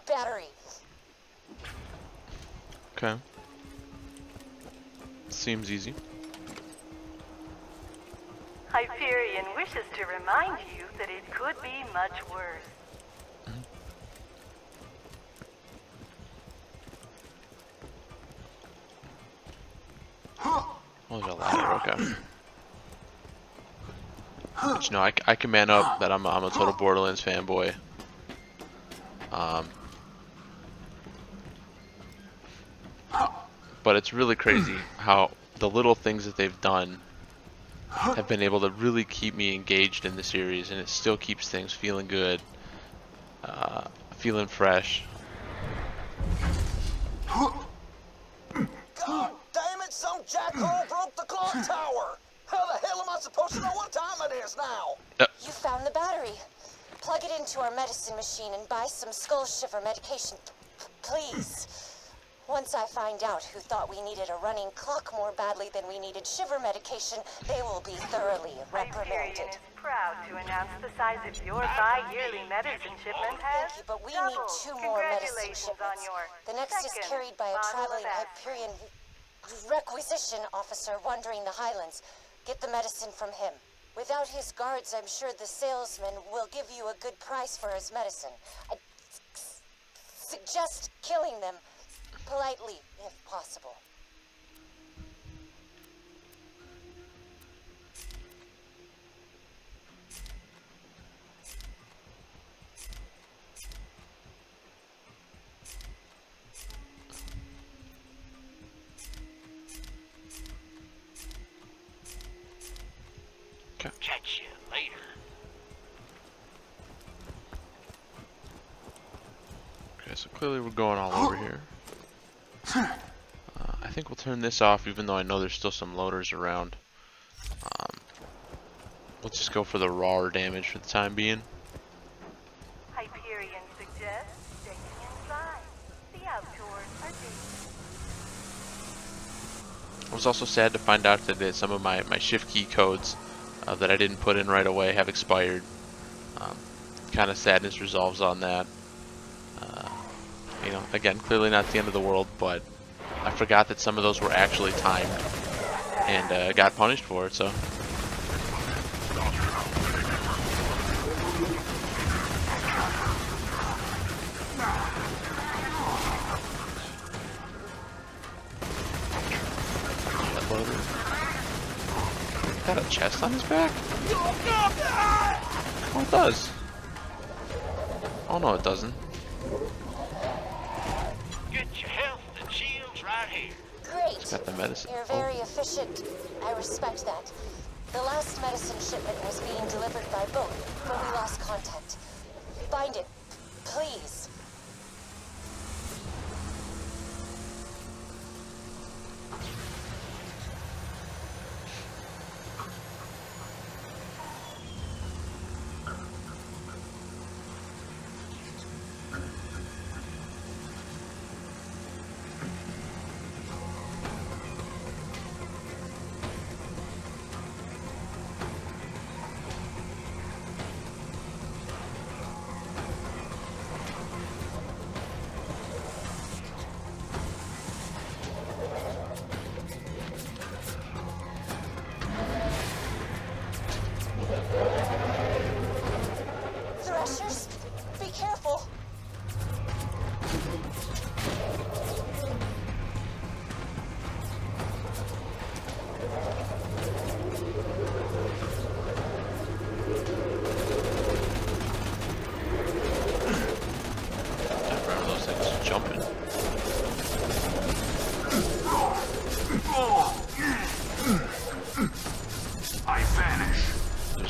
battery. Okay. Seems easy. Hyperion wishes to remind you that it could be much worse. Oh, there's a ladder, okay. But you know, I can man up that I'm a total Borderlands fanboy. But it's really crazy how the little things that they've done have been able to really keep me engaged in the series, and it still keeps things feeling good, feeling fresh. God damn it, some jackhole broke the clock tower! How the hell am I supposed to know what time it is now? You found the battery. Plug it into our medicine machine and buy some skull shiver medication, please. Once I find out who thought we needed a running clock more badly than we needed shiver medication, they will be thoroughly reprimanded. Hyperion is proud to announce the size of your bi-yearly medicine shipment has Thank you, but we need 2 more medicine shipments. The next is carried by a traveling Hyperion requisition officer wandering the Highlands. Get the medicine from him. Without his guards, I'm sure the salesman will give you a good price for his medicine. I suggest killing them. Politely, if possible. Okay. Catch you later. Okay, so clearly we're going all over here. I think we'll turn this off, even though I know there's still some loaders around. Let's just go for the raw damage for the time being. Hyperion suggests staying inside. The outdoors are dangerous. I was also sad to find out that some of my shift key codes that I didn't put in right away have expired. Kind of sadness resolves on that. You know, again, clearly not the end of the world, but I forgot that some of those were actually timed and got punished for it, so. Got a chest on his back? Oh, it does. Oh, no, it doesn't. Get your health and shields right here. Great. It's got the medicine. You're very efficient. I respect that. The last medicine shipment was being delivered by boat, but we lost contact. Find it, please.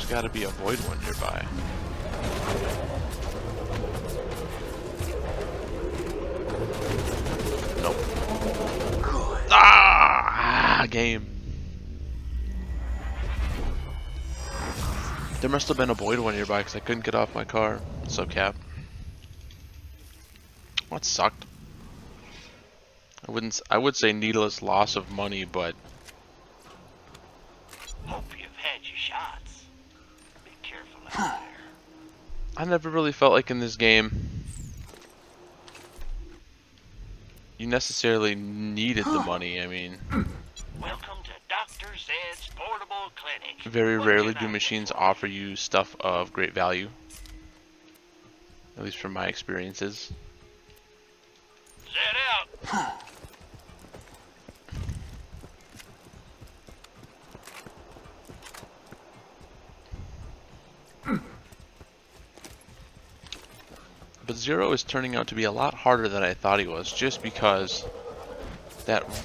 There's got to be a void one nearby. Nope. Ah, game. There must have been a void one nearby because I couldn't get off my car. What's up, Cap? What sucked? I would say needless loss of money, but Hope you've had your shots. Be careful out there. I never really felt like in this game you necessarily needed the money. I mean, Welcome to Dr. Zed's Portable Clinic. very rarely do machines offer you stuff of great value. At least from my experiences. Zed out. But Zero is turning out to be a lot harder than I thought he was, just because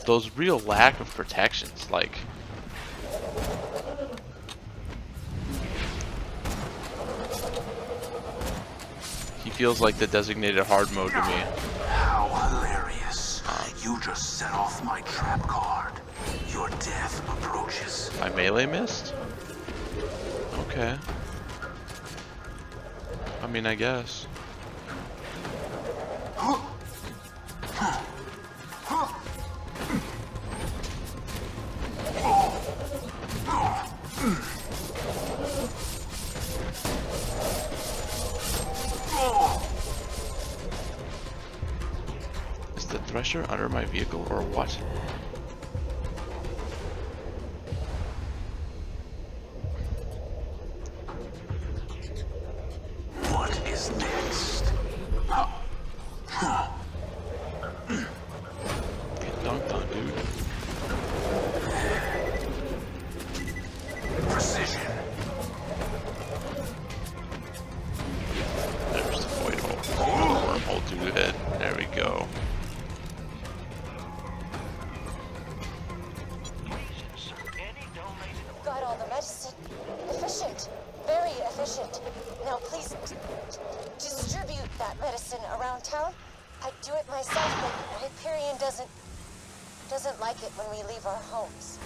those real lack of protections, like he feels like the designated hard mode to me. How hilarious. You just set off my trap card. Your death approaches. My melee missed? Okay. I mean, I guess. Is the thresher under my vehicle or what? What is next? Get dunked on, dude. Precision. There's the void hole. Wormhole to it. There we go. Got all the medicine. Efficient. Very efficient. Now please distribute that medicine around town. I'd do it myself, but Hyperion doesn't like it when we leave our homes.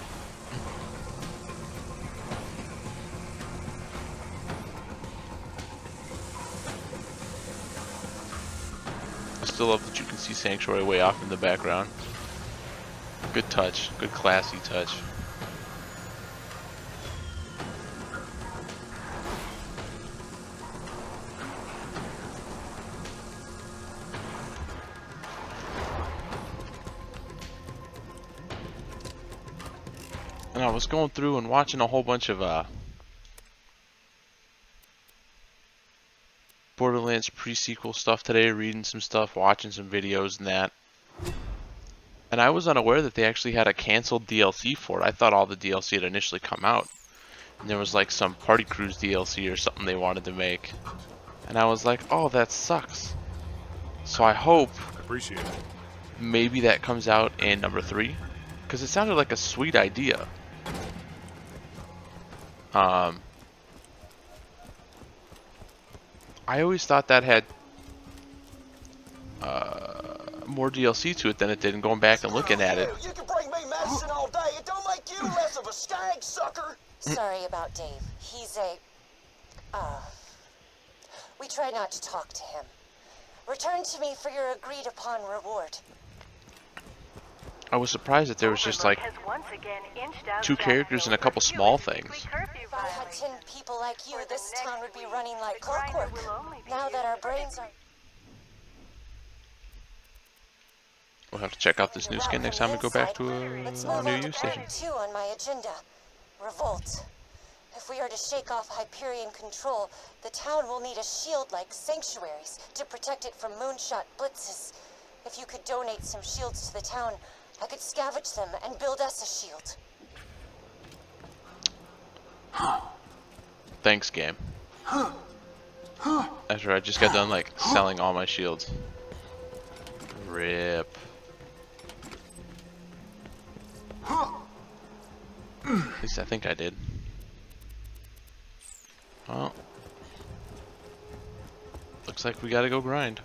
I still love that you can see Sanctuary way off in the background. Good touch. Good classy touch. And I was going through and watching a whole bunch of Borderlands pre-sequel stuff today, reading some stuff, watching some videos and that. And I was unaware that they actually had a canceled DLC for it. I thought all the DLC had initially come out. And there was like some Party Cruise DLC or something they wanted to make. And I was like, oh, that sucks. So I hope maybe that comes out in number 3. Because it sounded like a sweet idea. I always thought that had more DLC to it than it did, and going back and looking at it. You can bring me medicine all day. It don't make you less of a stag sucker. Sorry about Dave. He's a... we try not to talk to him. Return to me for your agreed upon reward. I was surprised that there was just like 2 characters and a couple small things. If I had 10 people like you, this town would be running like clockwork. Now that our brains are... We'll have to check out this new skin next time we go back to a new use station. Part 2 on my agenda. Revolt. If we are to shake off Hyperion control, the town will need a shield like sanctuaries to protect it from moonshot blitzes. If you could donate some shields to the town, I could scavenge them and build us a shield. Thanks, game. After I just got done like selling all my shields. Rip. At least I think I did. Well, looks like we gotta go grind.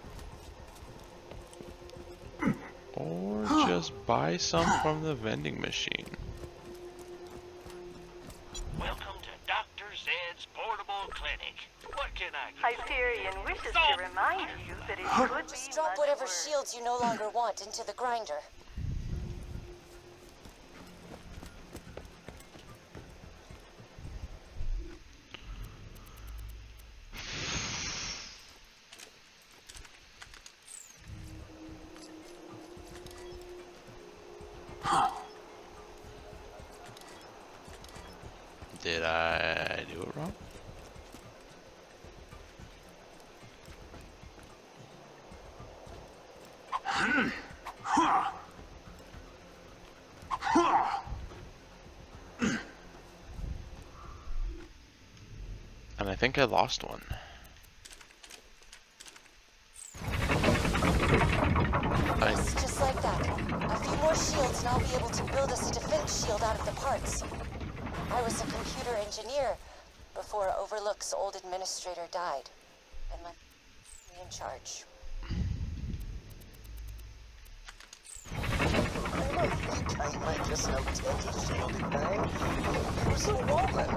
Or just buy some from the vending machine. Welcome to Dr. Zed's portable clinic. What can I get? Hyperion wishes to remind you that it could be Just drop much whatever worse. shields you no longer want into the grinder. Did I do it wrong? And I think I lost one. Yes, just like that. A few more shields and I'll be able to build us a defense shield out of the parts. I was a computer engineer before Overlook's old administrator died and left me in charge. You can't make us no techie shielded thing. You're a woman.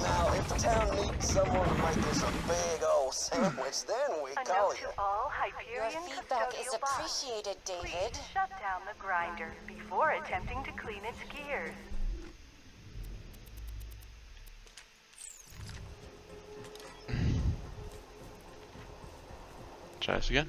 Now, if the town needs someone to make us a big old sandwich, then we A call note you. to all Your Hyperion feedback is custodial bots. appreciated, David. Please shut down the grinder before attempting to clean its gears. Try this again.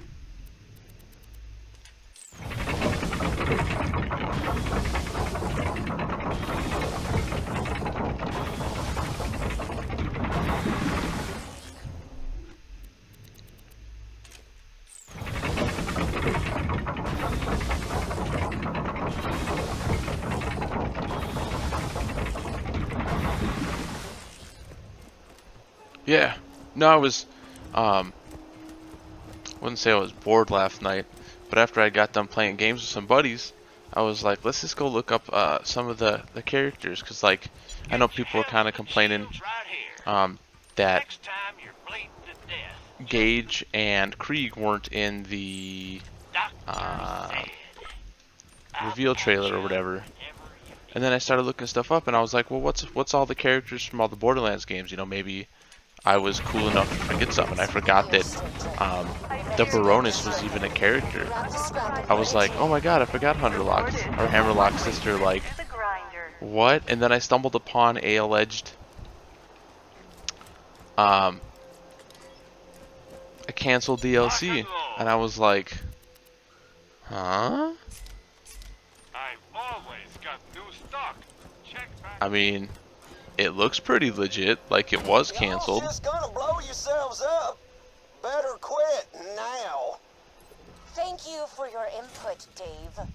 Yeah, no, I was, wouldn't say I was bored last night, but after I got done playing games with some buddies, I was like, let's just go look up some of the characters, because, like, I know people are kind of complaining that Gage and Krieg weren't in the reveal trailer or whatever. And then I started looking stuff up, and I was like, well, what's all the characters from all the Borderlands games? You know, maybe I was cool enough to forget something. I forgot that the Baroness was even a character. I was like, oh my god, I forgot Hammerlock's sister. Like, what? And then I stumbled upon a alleged a canceled DLC, and I was like, huh? I've always got new stock. Check back. I mean, it looks pretty legit, like it was canceled. Y'all just gonna blow yourselves up. Better quit now. Thank you for your input, Dave.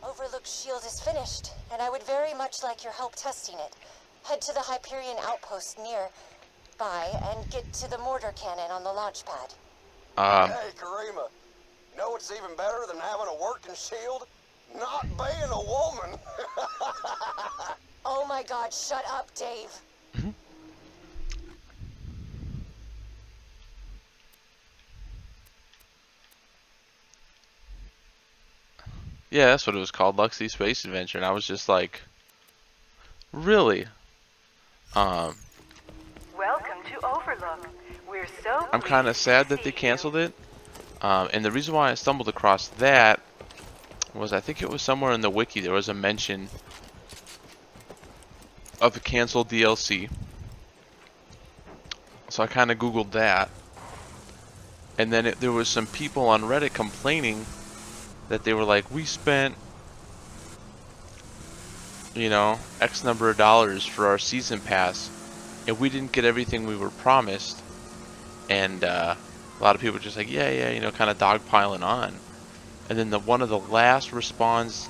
Overlook's shield is finished, and I would very much like your help testing it. Head to the Hyperion outpost nearby and get to the mortar cannon on the launch pad. Hey, Karima. Know what's even better than having a working shield? Not being a woman. Oh my god, shut up, Dave. Yeah, that's what it was called, Luxy Space Adventure, and I was just like, really? Welcome to Overlook. We're so I'm kind of sad that they canceled it, and the reason why I stumbled across that was I think it was somewhere in the wiki there was a mention of a canceled DLC. So I kind of googled that, and then there was some people on Reddit complaining that they were like, we spent, you know, X number of dollars for our season pass, and we didn't get everything we were promised. And a lot of people were just like, yeah, you know, kind of dogpiling on. And then one of the last response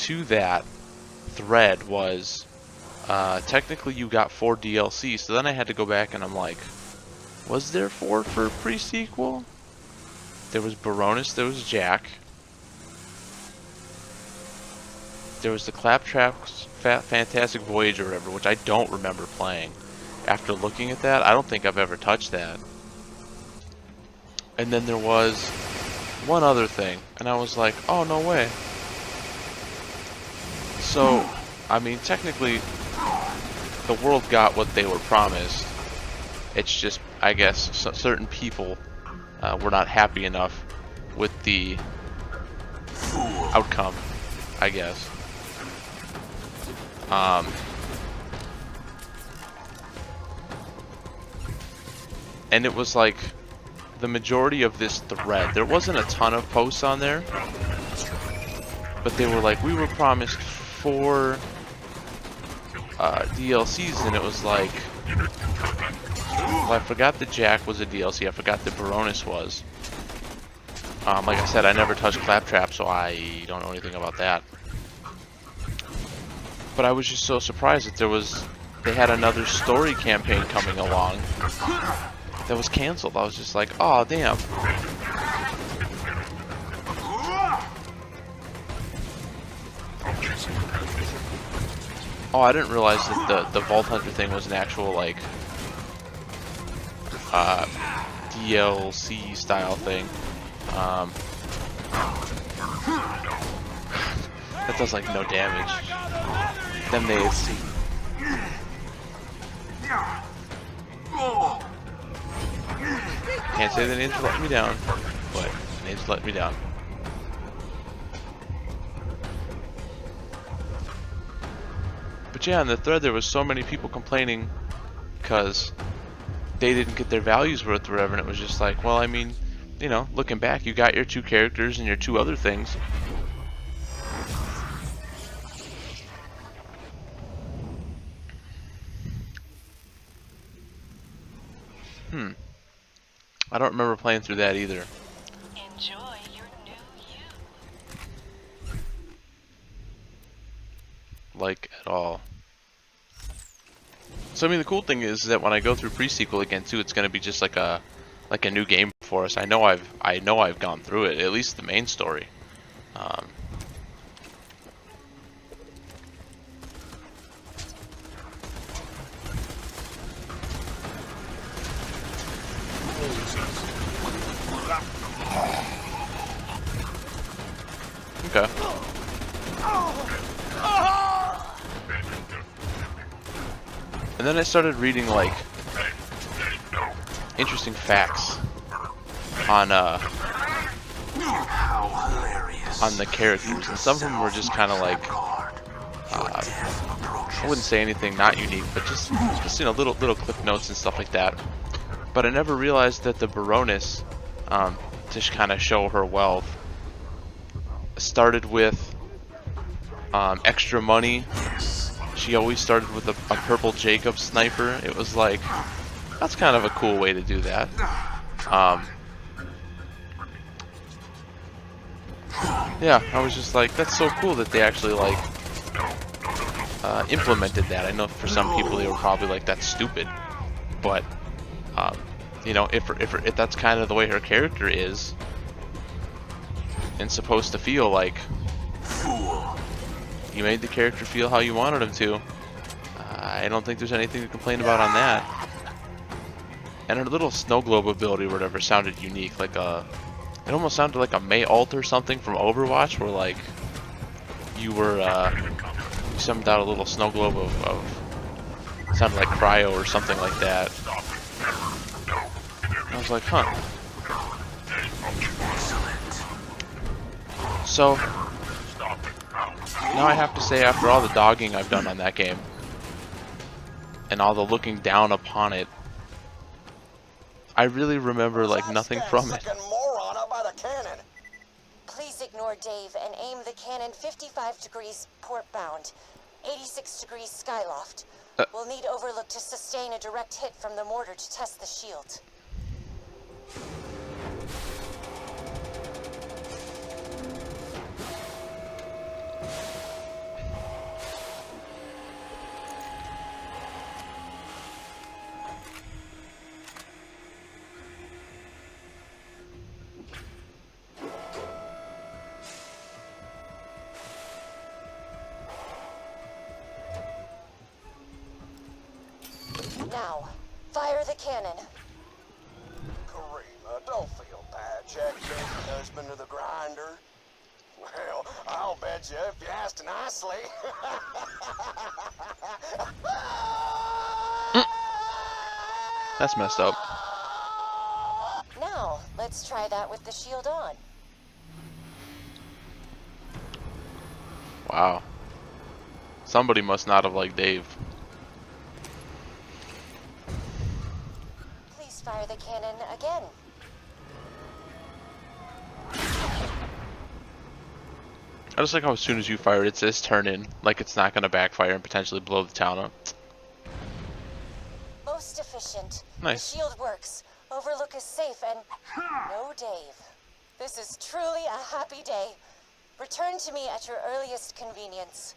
to that thread was, technically you got 4 DLC. So then I had to go back and I'm like, was there 4 for pre-sequel? There was Baroness, there was Jack. there was the Claptrap's Fantastic Voyage or whatever, which I don't remember playing. After looking at that, I don't think I've ever touched that. And then there was one other thing, and I was like, oh, no way. So, I mean, technically, the world got what they were promised. It's just, I guess, certain people were not happy enough with the outcome, I guess. And it was like the majority of this thread. There wasn't a ton of posts on there, but they were like, we were promised 4 DLCs, and it was like, well, I forgot that Jack was a DLC. I forgot that Baroness was. Like I said, I never touched Claptrap, so I don't know anything about that. But I was just so surprised that they had another story campaign coming along that was canceled. I was just like, oh, damn. Oh, I didn't realize that the Vault Hunter thing was an actual, like, DLC style thing. That does, like, no damage. Then they... Can't say the names let me down, but the names let me down. But yeah, in the thread there was so many people complaining because they didn't get their values worth or whatever, and it was just like, well, I mean, you know, looking back, you got your 2 characters and your 2 other things. I don't remember playing through that either. Enjoy your new you. Like, at all. So I mean, the cool thing is that when I go through pre-sequel again too, it's going to be just like a new game for us. I know I've gone through it, at least the main story. Okay. And then I started reading, like, interesting facts on the characters, and some of them were just kind of like, I wouldn't say anything not unique, but just you know, little clip notes and stuff like that. But I never realized that the Baroness, to kind of show her wealth, started with extra money. She always started with a purple Jacob sniper. It was like, that's kind of a cool way to do that. Yeah, I was just like, that's so cool that they actually like implemented that. I know for some people they were probably like, that's stupid, but you know, if that's kind of the way her character is and supposed to feel, like, you made the character feel how you wanted him to. I don't think there's anything to complain about on that. And her little snow globe ability or whatever sounded unique, like it almost sounded like a May Alt or something from Overwatch, where like you were you summoned out a little snow globe of sounded like Cryo or something like that. I was like, huh. So now I have to say, after all the dogging I've done on that game and all the looking down upon it, I really remember like nothing from it. Please ignore Dave and aim the cannon 55 degrees portbound, 86 degrees skyloft. We'll need Overlook to sustain a direct hit from the mortar to test the shield. Now, fire the cannon. Karima, don't feel bad. Jack gave your husband to the grinder. Well, I'll bet you if you asked nicely. That's messed up. Now, let's try that with the shield on. Wow. Somebody must not have liked Dave. Please fire the cannon again. I just like how as soon as you fire it, it says turn in. Like it's not going to backfire and potentially blow the town up. Most efficient. Nice. The shield works. Overlook is safe and... No, Dave. This is truly a happy day. Return to me at your earliest convenience.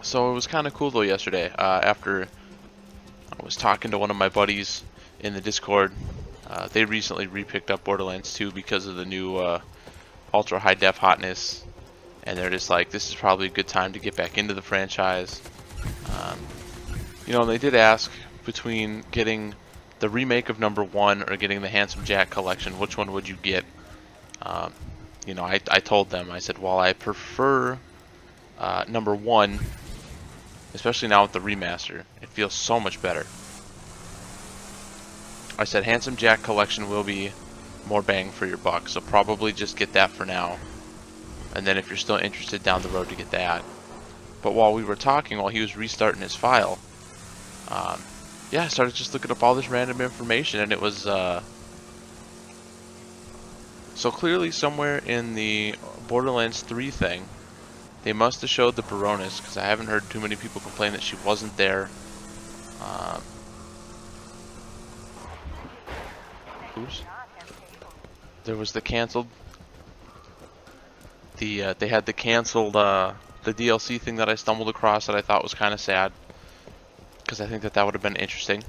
So it was kind of cool though yesterday. After I was talking to one of my buddies in the Discord, they recently repicked up Borderlands 2 because of the new ultra high def hotness, and they're just like, this is probably a good time to get back into the franchise. You know, and they did ask between getting the remake of #1 or getting the Handsome Jack collection, which one would you get? You know, I told them, I said, well, I prefer #1, especially now with the remaster. It feels so much better. I said Handsome Jack collection will be more bang for your buck, so probably just get that for now. And then if you're still interested down the road to get that. But while we were talking, while he was restarting his file, yeah, I started just looking up all this random information, and it was so clearly somewhere in the Borderlands 3 thing, they must have showed the Baroness, because I haven't heard too many people complain that she wasn't there. Oops. There was the canceled. They had the canceled the DLC thing that I stumbled across that I thought was kind of sad, because I think that would have been interesting.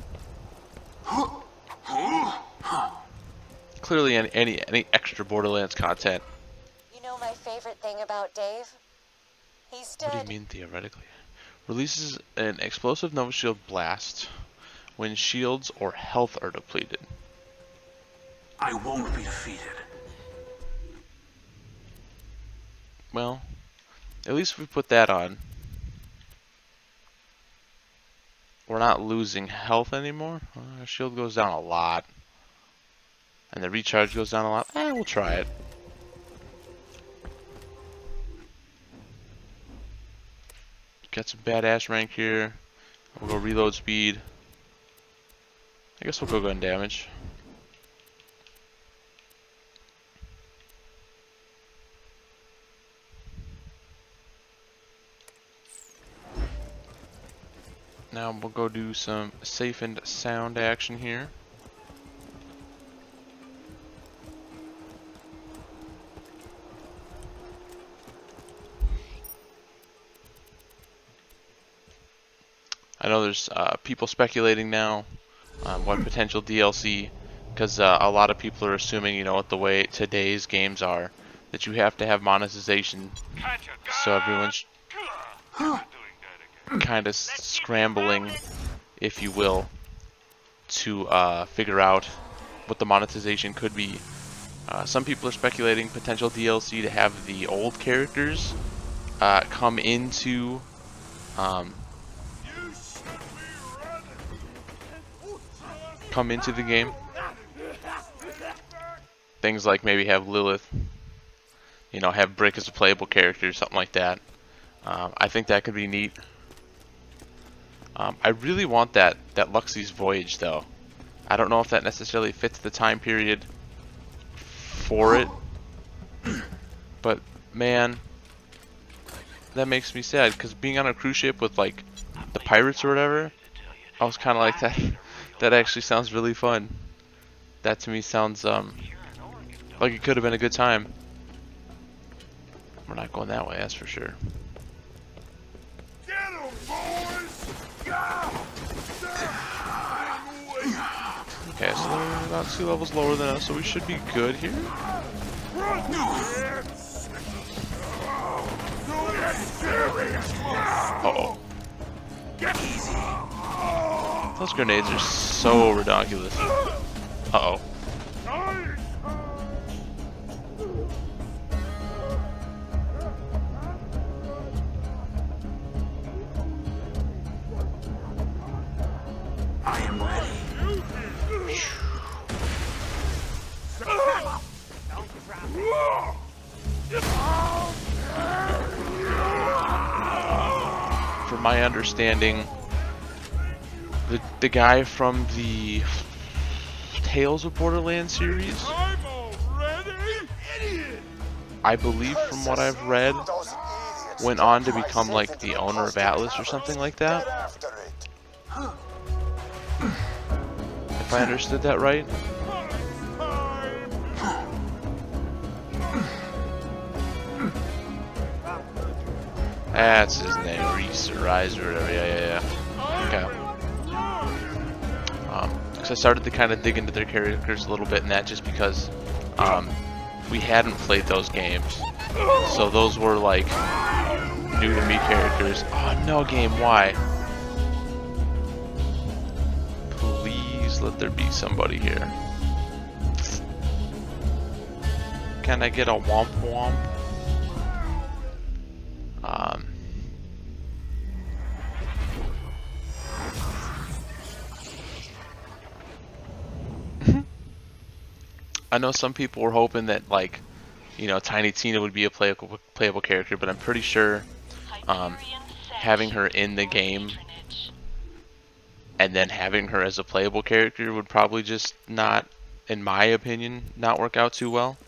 Clearly, any extra Borderlands content. You know my favorite thing about Dave? He's dead. What do you mean theoretically? Releases an explosive Nova Shield blast when shields or health are depleted. I won't be defeated. Well, at least if we put that on, we're not losing health anymore. Our shield goes down a lot, and the recharge goes down a lot. We'll try it. Got some badass rank here. We'll go reload speed. I guess we'll go gun damage. Now we'll go do some safe and sound action here. I know there's people speculating now on what potential DLC, because a lot of people are assuming, you know, what the way today's games are, that you have to have monetization. So everyone's kind of scrambling, if you will, to figure out what the monetization could be. Some people are speculating potential DLC to have the old characters come into the game. Things like maybe have Lilith, you know, have Brick as a playable character, something like that. I think that could be neat. I really want that Luxie's Voyage, though. I don't know if that necessarily fits the time period for it, but man, that makes me sad, because being on a cruise ship with like the pirates or whatever, I was kind of like that. That actually sounds really fun. That to me sounds like it could have been a good time. We're not going that way, that's for sure. Get 'em, boys! Okay, so they're about 2 levels lower than us, so we should be good here. Uh-oh. Those grenades are so ridiculous. Uh-oh. I am ready. From my understanding, the guy from the Tales of Borderlands series, I believe from what I've read, went on to become like the owner of Atlas or something like that. If I understood that right. That's his name, Reese or Rise or whatever. Yeah. Okay. Because I started to kind of dig into their characters a little bit, and that just because we hadn't played those games, so those were like new to me characters. Oh no, game, why? Please let there be somebody here. Can I get a womp womp? I know some people were hoping that, like, you know, Tiny Tina would be a playable character, but I'm pretty sure having her in the game and then having her as a playable character would probably just not, in my opinion, not work out too well.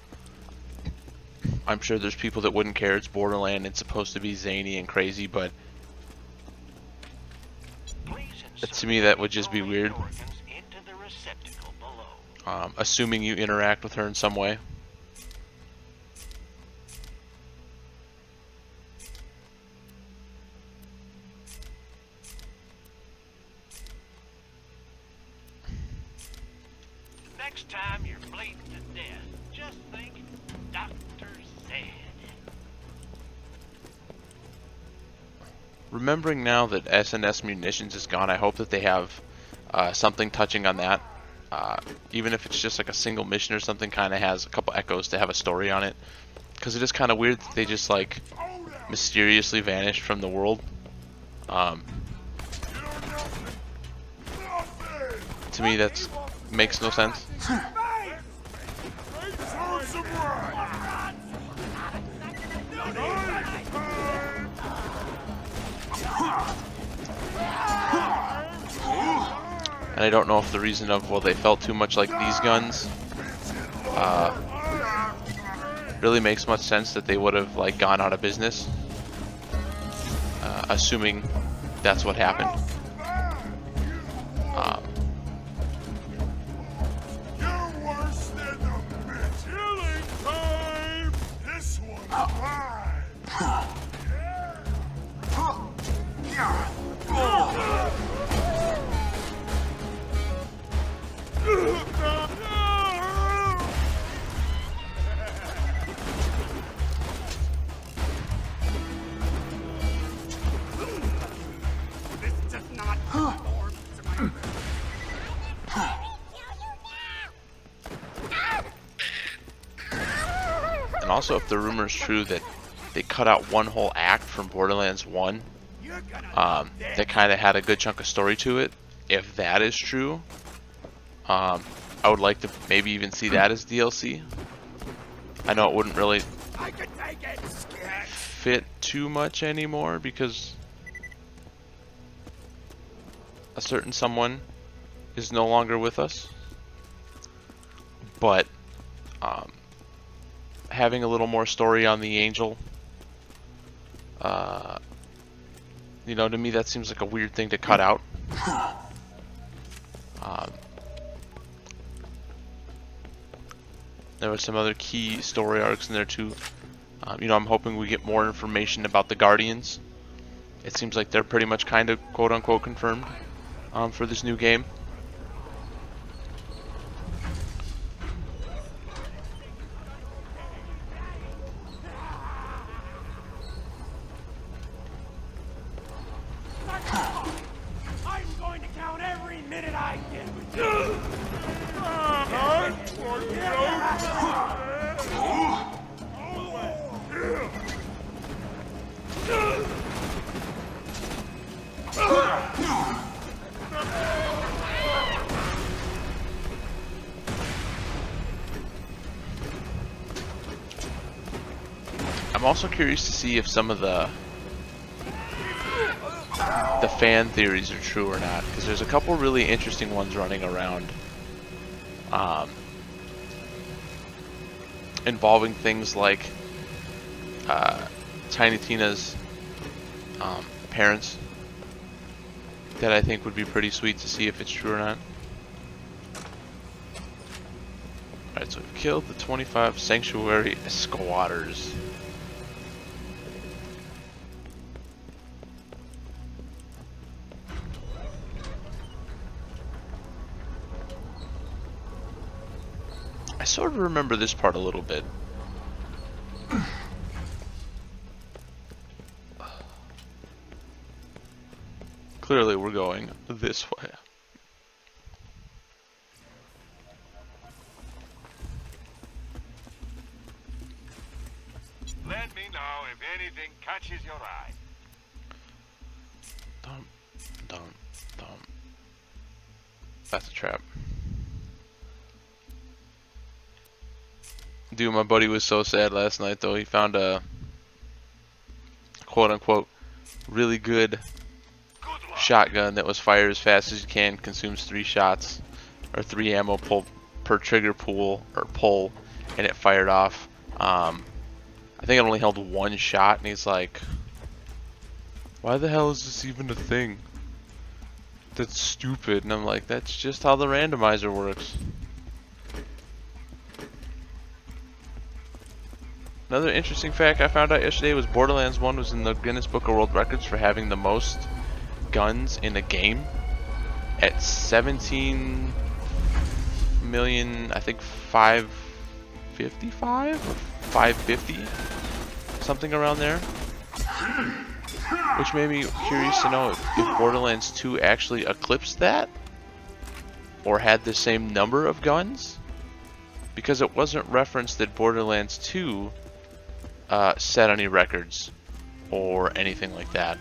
I'm sure there's people that wouldn't care. It's Borderlands. It's supposed to be zany and crazy, but to me that would just be weird. Assuming you interact with her in some way. Next time you're bleeding to death, just think, Dr. said. Remembering now that S&S Munitions is gone, I hope that they have something touching on that. Even if it's just like a single mission or something, kind of has a couple echoes to have a story on it. Because it is kind of weird that they just like mysteriously vanished from the world. To me that makes no sense. And I don't know if the reason of, well, they felt too much like these guns really makes much sense that they would have like gone out of business, assuming that's what happened. And also, if the rumor is true that they cut out one whole act from Borderlands 1 that kind of had a good chunk of story to it, if that is true, I would like to maybe even see that as DLC. I know it wouldn't really fit too much anymore because a certain someone is no longer with us, but having a little more story on the Angel, you know, to me that seems like a weird thing to cut out. There were some other key story arcs in there too. You know, I'm hoping we get more information about the Guardians. It seems like they're pretty much kind of quote-unquote confirmed for this new game. I'm also curious to see if some of the fan theories are true or not, because there's a couple really interesting ones running around involving things like Tiny Tina's parents that I think would be pretty sweet to see if it's true or not. Alright, so we've killed the 25 sanctuary squatters. I sort of remember this part a little bit. Clearly we're going this way. Let me know if anything catches your eye. Don't. That's a trap. Dude, my buddy was so sad last night though. He found a quote-unquote really good shotgun that was fired as fast as you can, consumes 3 shots or 3 ammo pull per trigger pull, and it fired off. I think it only held 1 shot, and he's like, why the hell is this even a thing? That's stupid. And I'm like, that's just how the randomizer works. Another interesting fact I found out yesterday was Borderlands 1 was in the Guinness Book of World Records for having the most guns in a game at 17 million, I think 555 or 550, something around there. Which made me curious to know if Borderlands 2 actually eclipsed that or had the same number of guns, because it wasn't referenced that Borderlands 2 set any records or anything like that.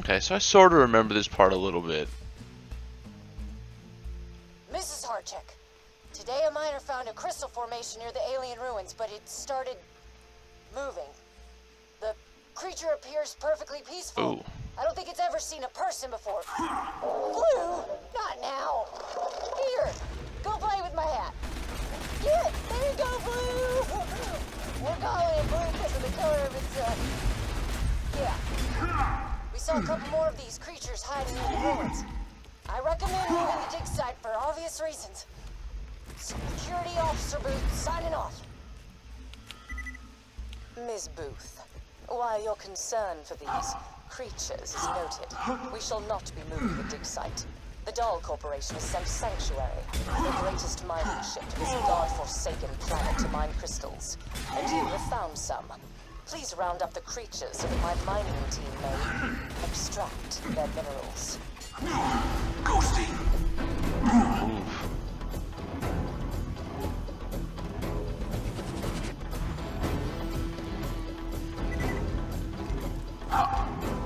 Okay, so I sort of remember this part a little bit. Mrs. Harcheck, today a miner found a crystal formation near the alien ruins, but it started moving. The creature appears perfectly peaceful. Ooh. I don't think it's ever seen a person before. Blue, not now. Here, go play with my hat. Get, there you go, Blue. We're calling it Blue because of the color of its, yeah. We saw a couple more of these creatures hiding in the ruins. I recommend moving the dig site for obvious reasons. Security Officer Booth signing off. Ms. Booth, while your concern for these creatures is noted, we shall not be moving the dig site. The Dahl Corporation has sent Sanctuary, the greatest mining ship, to this god-forsaken planet to mine crystals. And you have found some. Please round up the creatures so that my mining team may extract their minerals. Ghosty.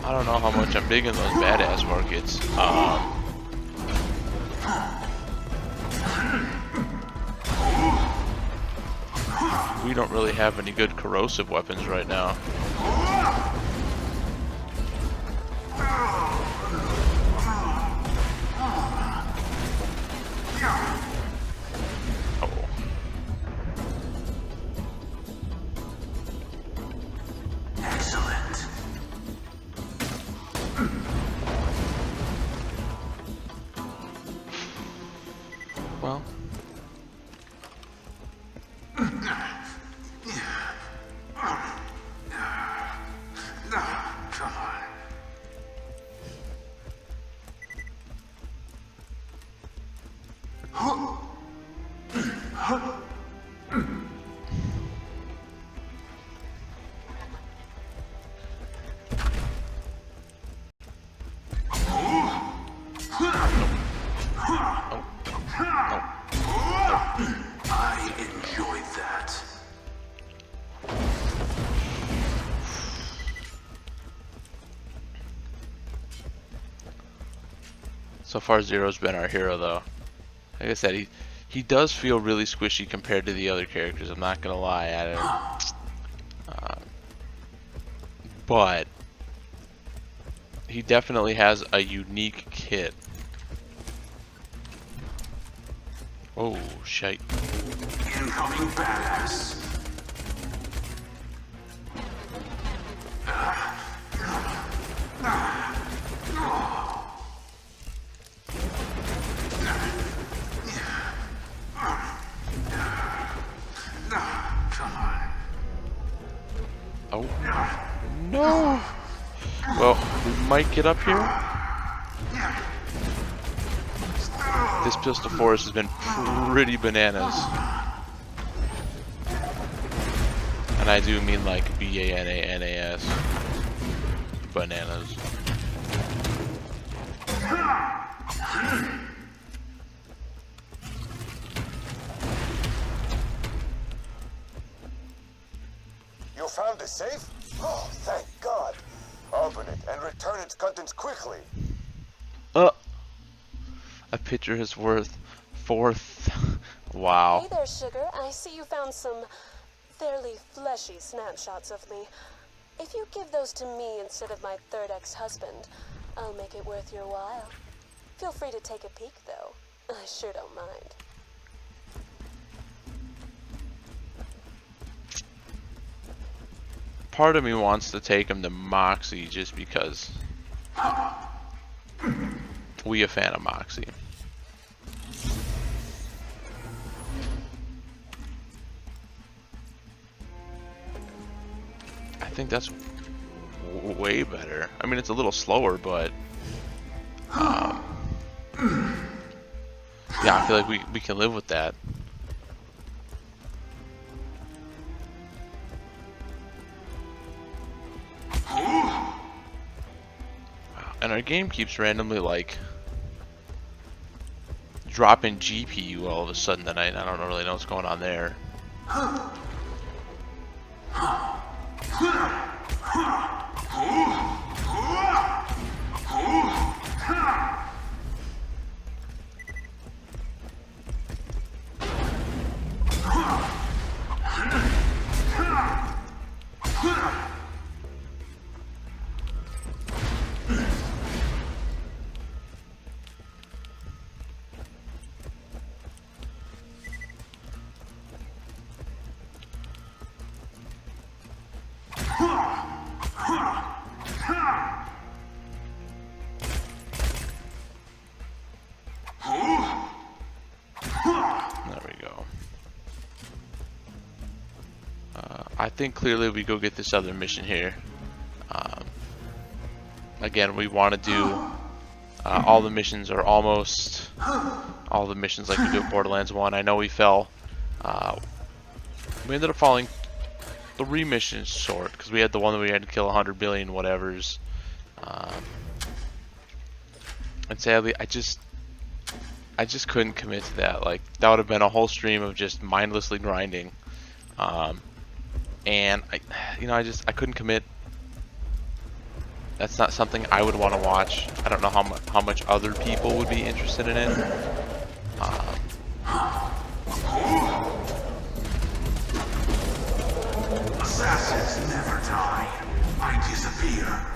I don't know how much I'm digging those badass markets. We don't really have any good corrosive weapons right now. Excellent. Well. So far, Zero's been our hero, though. Like I said, he does feel really squishy compared to the other characters. I'm not gonna lie at it. But he definitely has a unique kit. Oh, shite. Incoming badass. Oh. No! Well, we might get up here. This Pistol Forest has been pretty bananas. And I do mean like B-A-N-A-N-A-S. Bananas. You found the safe? Oh, thank God. Open it and return its contents quickly. A picture is worth 4th. Wow. Hey there, sugar. I see you found some fairly fleshy snapshots of me. If you give those to me instead of my third ex-husband, I'll make it worth your while. Feel free to take a peek, though. I sure don't mind. Part of me wants to take him to Moxie just because we a fan of Moxie. I think that's way better. I mean, it's a little slower, but yeah, I feel like we can live with that. And our game keeps randomly like dropping GPU all of a sudden tonight. I don't really know what's going on there. I think clearly we go get this other mission here. Again, we want to do all the missions, or almost all the missions like we do at Borderlands 1. I know we fell. We ended up falling 3 missions short, because we had the one that we had to kill 100 billion whatevers. And sadly, I just couldn't commit to that. Like, that would have been a whole stream of just mindlessly grinding. And I couldn't commit. That's not something I would want to watch. I don't know how much other people would be interested in it. Assassins never die. I disappear.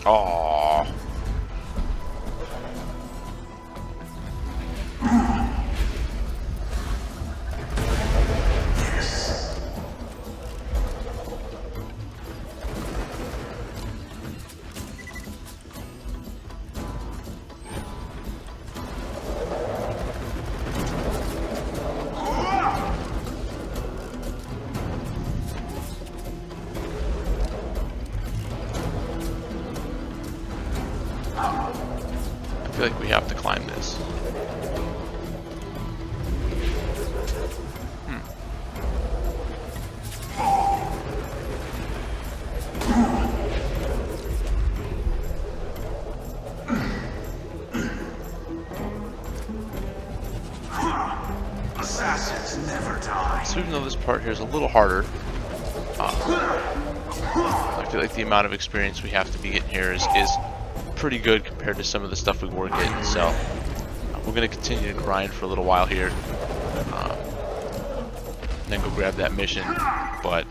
Aww. I feel like we have to climb this. Assassins never die. So even though this part here is a little harder, I feel like the amount of experience we have to be getting here is pretty good compared to some of the stuff we were getting. So we're going to continue to grind for a little while here, and then go grab that mission. But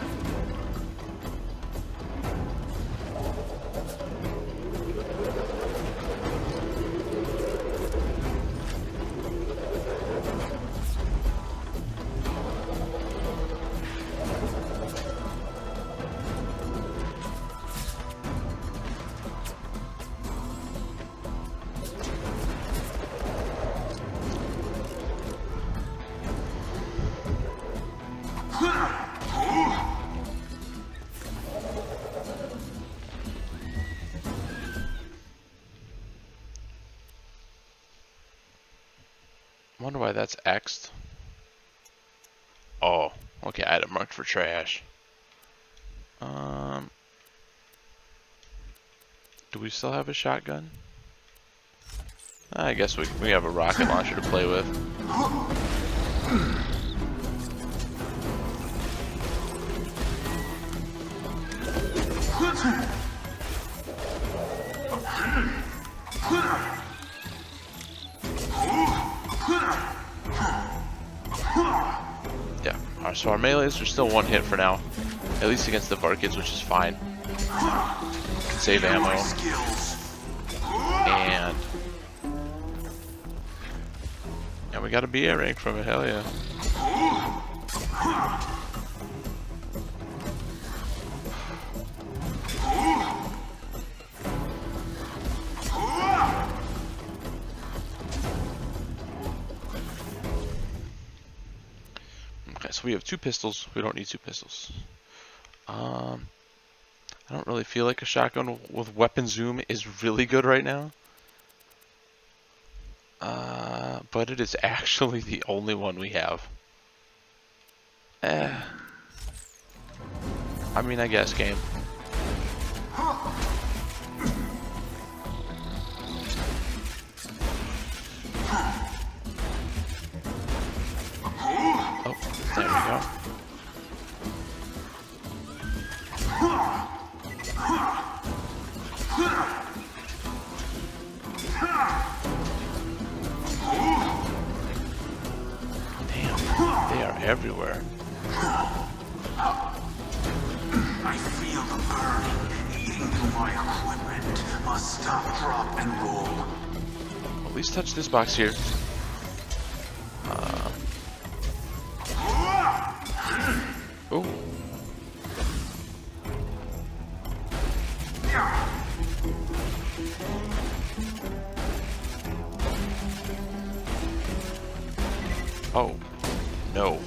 I wonder why that's X'd. Oh, okay, I had it marked for trash. Do we still have a shotgun? I guess we have a rocket launcher to play with. Yeah, alright, so our melees are still one hit for now. At least against the Varkids, which is fine. Can save ammo. And we got a BA rank from it, hell yeah. Okay, so we have 2 pistols. We don't need 2 pistols. I don't really feel like a shotgun with weapon zoom is really good right now. But it is actually the only one we have. I mean, I guess, game. Oh, there we go. Damn, they are everywhere. I feel the burning eating through my equipment. Must stop, drop, and roll. At least touch this box here. Oh. Oh, no.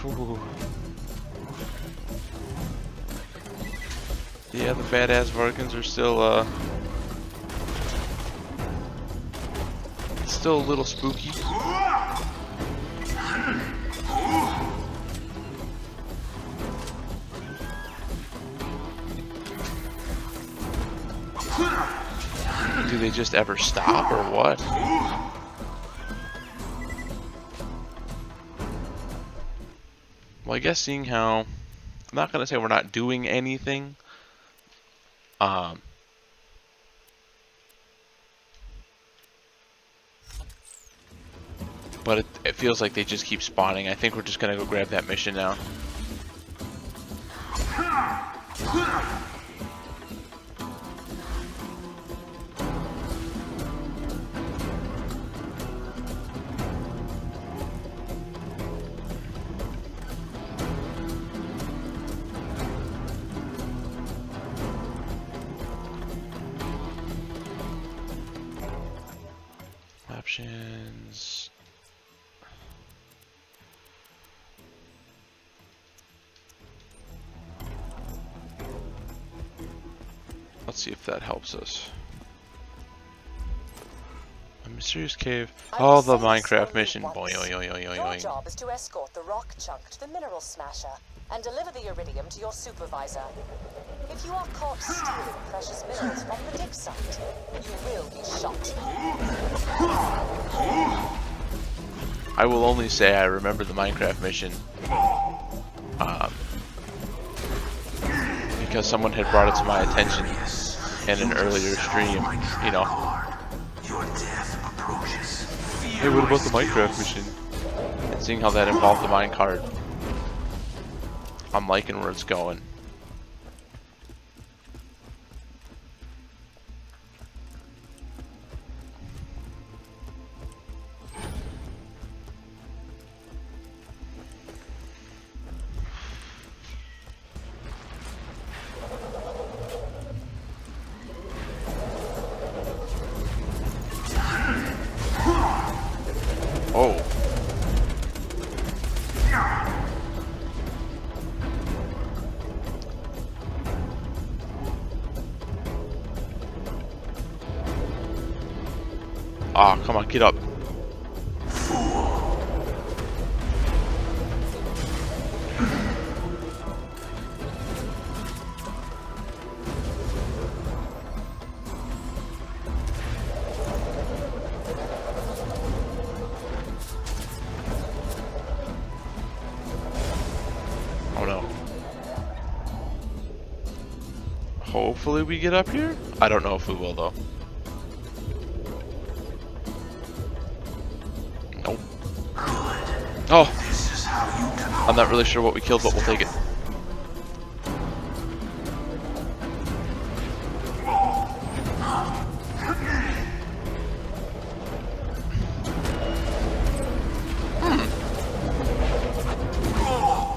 Ooh. Yeah, the badass Varkins are still a little spooky. Do they just ever stop or what? Well, I guess seeing how, I'm not gonna say we're not doing anything. But it feels like they just keep spawning. I think we're just gonna go grab that mission now. Options. Let's see if that helps us. Mysterious cave. I Oh, will the say this Minecraft only mission. once. Boing, oing, oing, oing, Your oing. job is to escort the rock chunk to the mineral smasher and deliver the iridium to your supervisor. If you are caught stealing precious minerals from the dig site, you will be shot. I will only say I remember the Minecraft mission because someone had brought it to my attention in an earlier stream, you know. Hey, what about the Minecraft mission? And seeing how that involved the minecart. I'm liking where it's going. Oh. Ah, come on, get up. Oh no. Hopefully we get up here? I don't know if we will though. Nope. Oh! I'm not really sure what we killed, but we'll take it.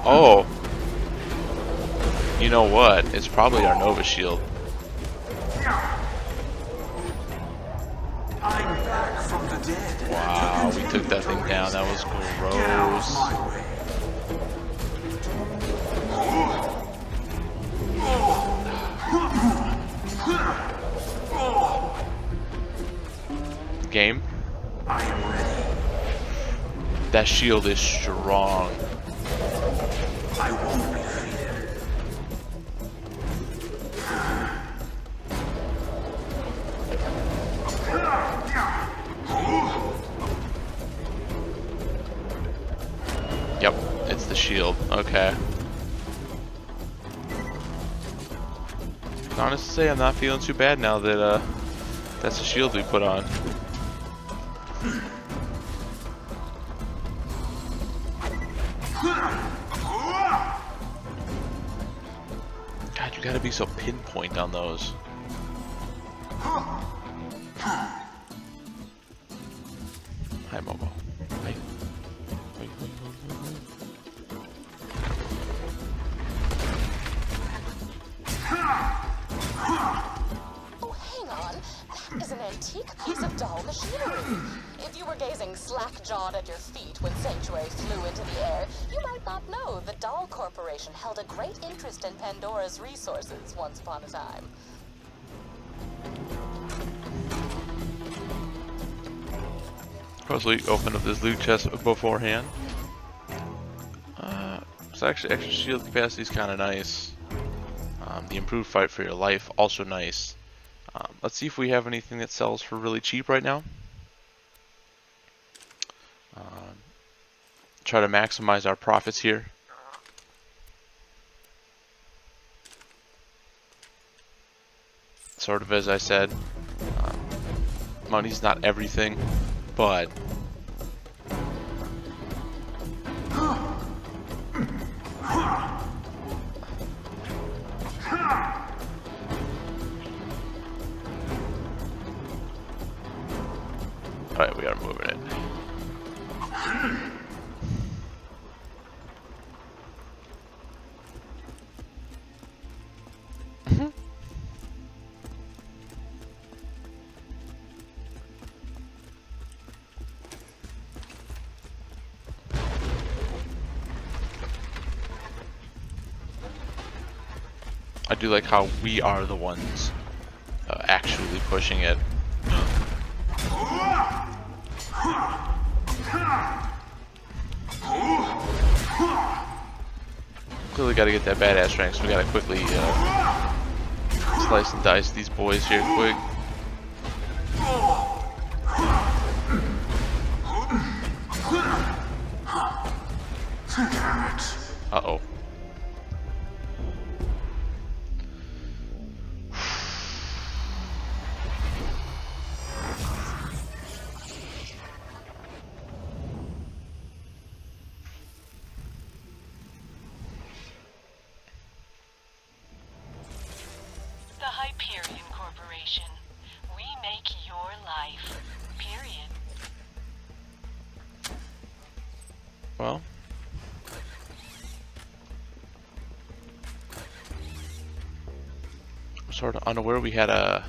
Oh. You know what? It's probably our Nova shield. Wow, we took that thing down. That was gross. Game. That shield is strong. I won't be defeated. Yep, it's the shield. Okay. Honest to say, I'm not feeling too bad now that that's the shield we put on. God, you gotta be so pinpoint on those. Hi, Momo. Hi. Oh, hang on. That is an antique piece of doll machinery. If you were gazing slack-jawed at your feet when Sanctuary flew into the air, you might not know the Doll Corporation held a great interest in Pandora's resources once upon a time. Supposedly open up this loot chest beforehand. So actually, extra shield capacity is kind of nice. The improved fight for your life, also nice. Let's see if we have anything that sells for really cheap right now. Try to maximize our profits here. Sort of as I said, money's not everything, but alright, we are moving it. I do like how we are the ones actually pushing it. Clearly got to get that badass strength, so we got to quickly slice and dice these boys here quick. Uh-oh. The Hyperion Corporation. We make your life. Period. Well. I'm sort of unaware we had a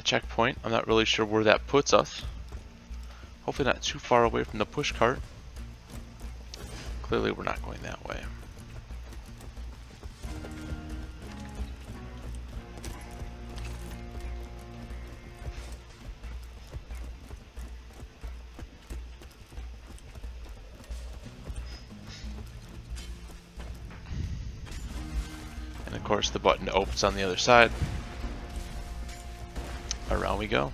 checkpoint. I'm not really sure where that puts us. Hopefully not too far away from the push cart. Clearly we're not going that way. And of course the button opens on the other side. Around we go.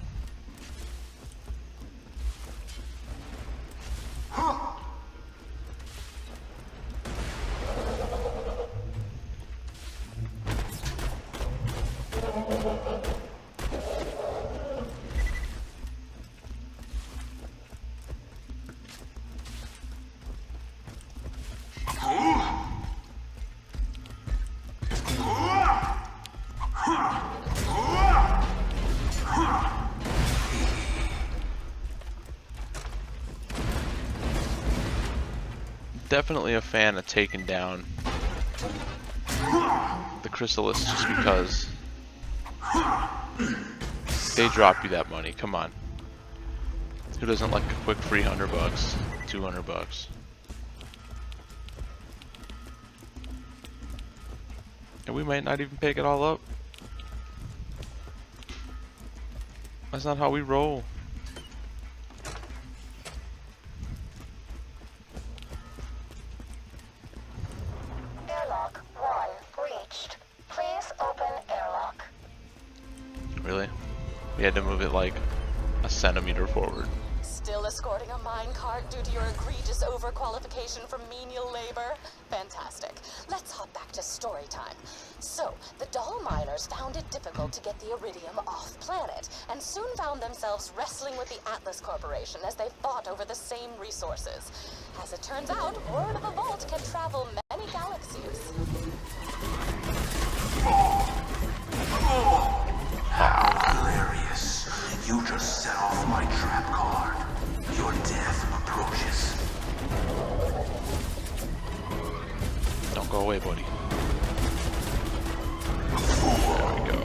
Definitely a fan of taking down the Chrysalists just because they drop you that money. Come on. Who doesn't like a quick free $100, $200? And we might not even pick it all up. That's not how we roll. Airlock 1 reached. Please open airlock. Really? We had to move it like a centimeter forward. Still escorting a minecart due to your egregious overqualification for menial labor? Fantastic. Let's hop back to story time. So, the doll miners found it difficult to get the iridium off planet, and soon found themselves wrestling with the Atlas Corporation as they fought over the same resources. As it turns out, word of a vault can travel many galaxies. How hilarious. You just set off my trap card. Your death approaches. Don't go away, buddy. There we go.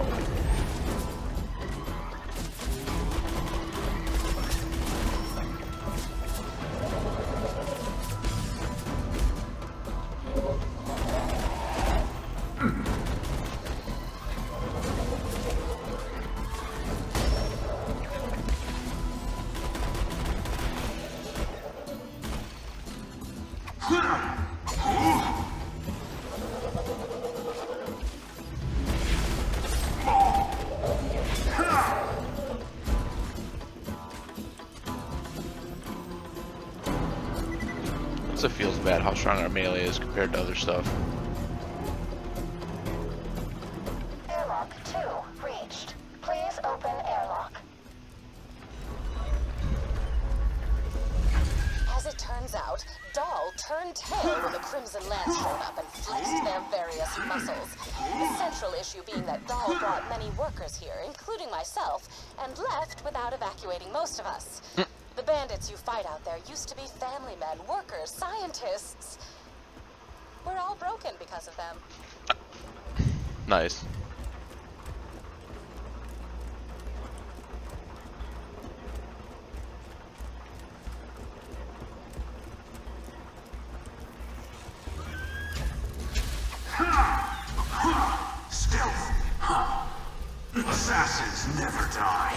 It feels bad how strong our melee is compared to other stuff. Airlock 2 reached. Please open airlock. As it turns out, Dahl turned tail when the Crimson Lance showed up and flexed their various muscles. The central issue being that Dahl brought many workers here, including myself, and left without evacuating most of us. The bandits you fight out there used to be family men, workers, scientists. We're all broken because of them. Nice. Stealth. Assassins never die.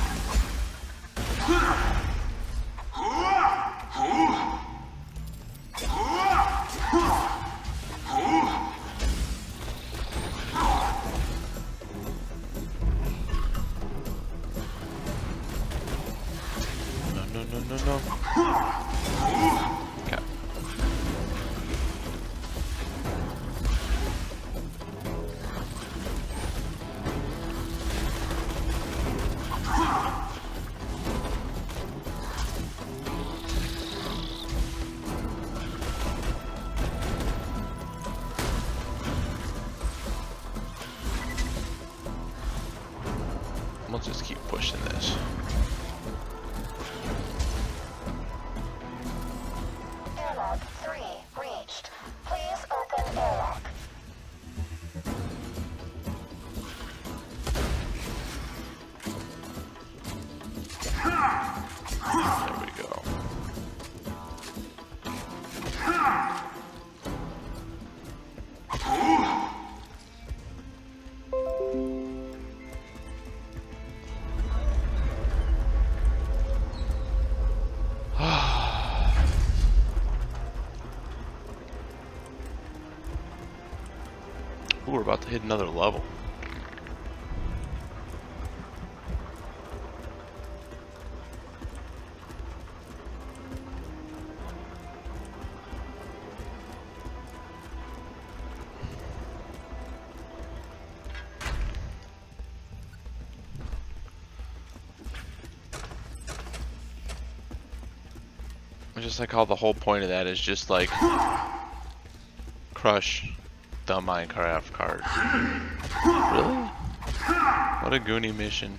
no. Okay. We'll just keep pushing this. Airlock 3 reached. Please open airlock. There we go. Ooh, we're about to hit another level. Just like how the whole point of that is just like crush the Minecraft card. Really? What a Goonie mission.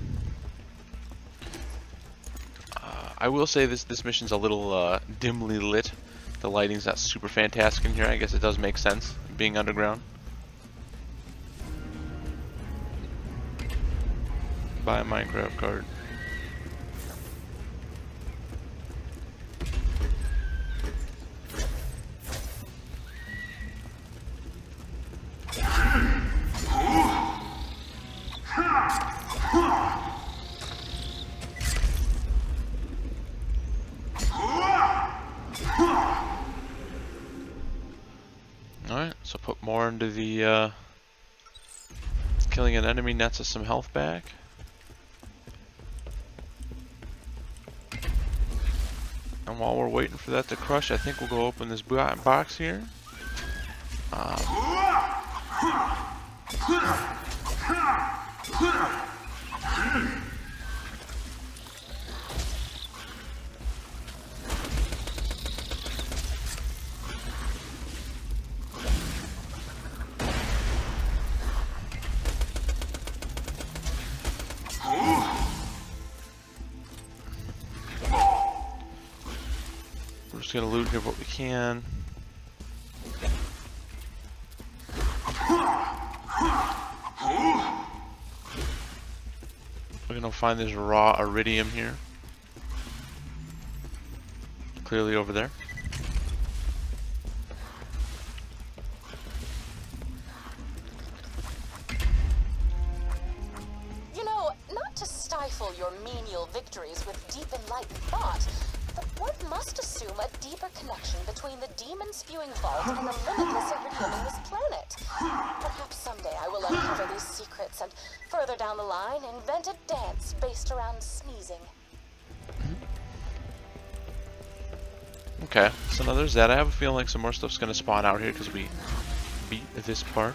I will say this mission's a little dimly lit. The lighting's not super fantastic in here. I guess it does make sense being underground. Buy a Minecraft card. Alright, so put more into the killing an enemy nets us some health back. And while we're waiting for that to crush, I think we'll go open this box here. We're just gonna loot here what we can. We're gonna find this raw iridium here. Clearly over there. You know, not to stifle your menial victories with deep enlightened thought, but one must assume a deeper connection between the demon-spewing vault and the limitless iridium in this planet. Perhaps someday I will uncover these secrets and, further down the line, invent a dance based around sneezing. Okay, so now there's that. I have a feeling like some more stuff's gonna spawn out here because we beat this part.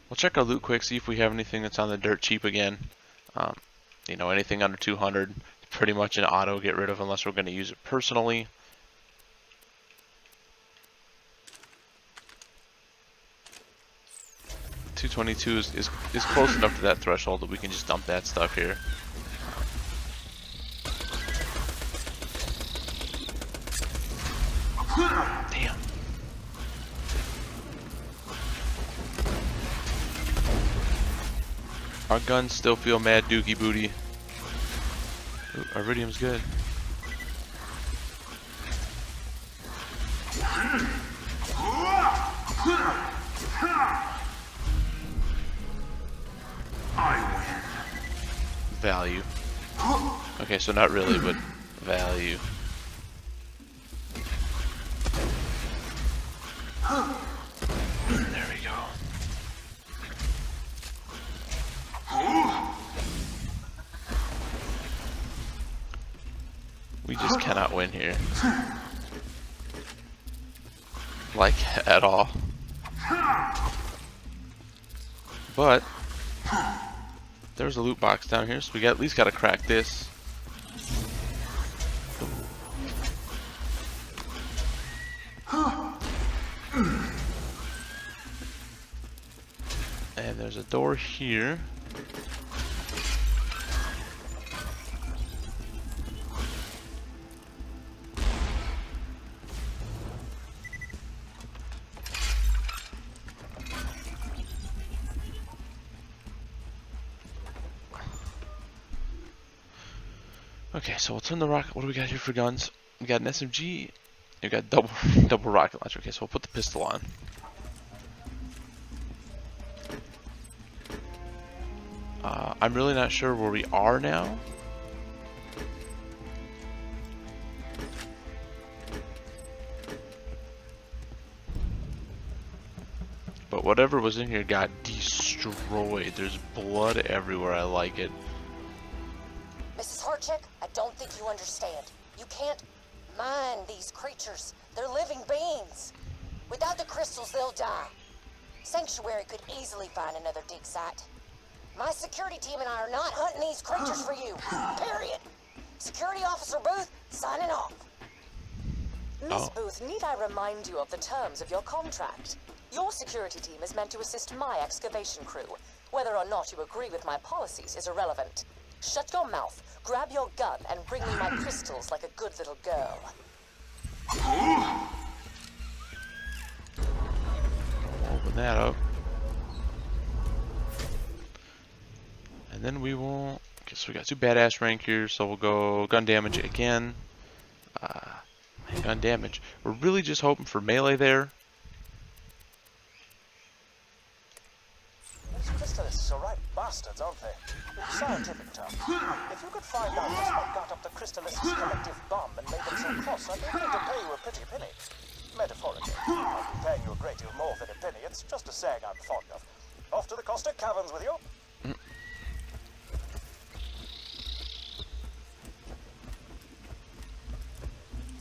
We'll check our loot quick, see if we have anything that's on the dirt cheap again. You know, anything under 200, pretty much an auto get rid of unless we're going to use it personally. $222 is close enough to that threshold that we can just dump that stuff here. Damn. Our guns still feel mad dookie booty. Ooh, iridium's good. I win. Value. Okay, so not really, but value. There we go. We just cannot win here. Like, at all. But there's a loot box down here, so we at least gotta crack this. And there's a door here. Okay, so we'll turn the rocket. What do we got here for guns? We got an SMG. We got double rocket launcher. Okay, so we'll put the pistol on. I'm really not sure where we are now. But whatever was in here got destroyed. There's blood everywhere. I like it. Mrs. Horchick, I don't think you understand. You can't mine these creatures. They're living beings. Without the crystals, they'll die. Sanctuary could easily find another dig site. My security team and I are not hunting these creatures for you. Period. Security Officer Booth, signing off. Miss Booth, need I remind you of the terms of your contract? Your security team is meant to assist my excavation crew. Whether or not you agree with my policies is irrelevant. Shut your mouth, grab your gun, and bring me my crystals like a good little girl. Open that up. And then we will... Okay, so we got 2 badass rank here, so we'll go gun damage again. Gun damage. We're really just hoping for melee there. These crystalists are right bastards, aren't they? In scientific terms. If you could find out just what got up the crystalists' collective bomb and made them so cross, I'd be willing to pay you a pretty penny. Metaphorically. I'd be paying you a great deal more than a penny. It's just a saying I'm fond of. Off to the caustic caverns with you.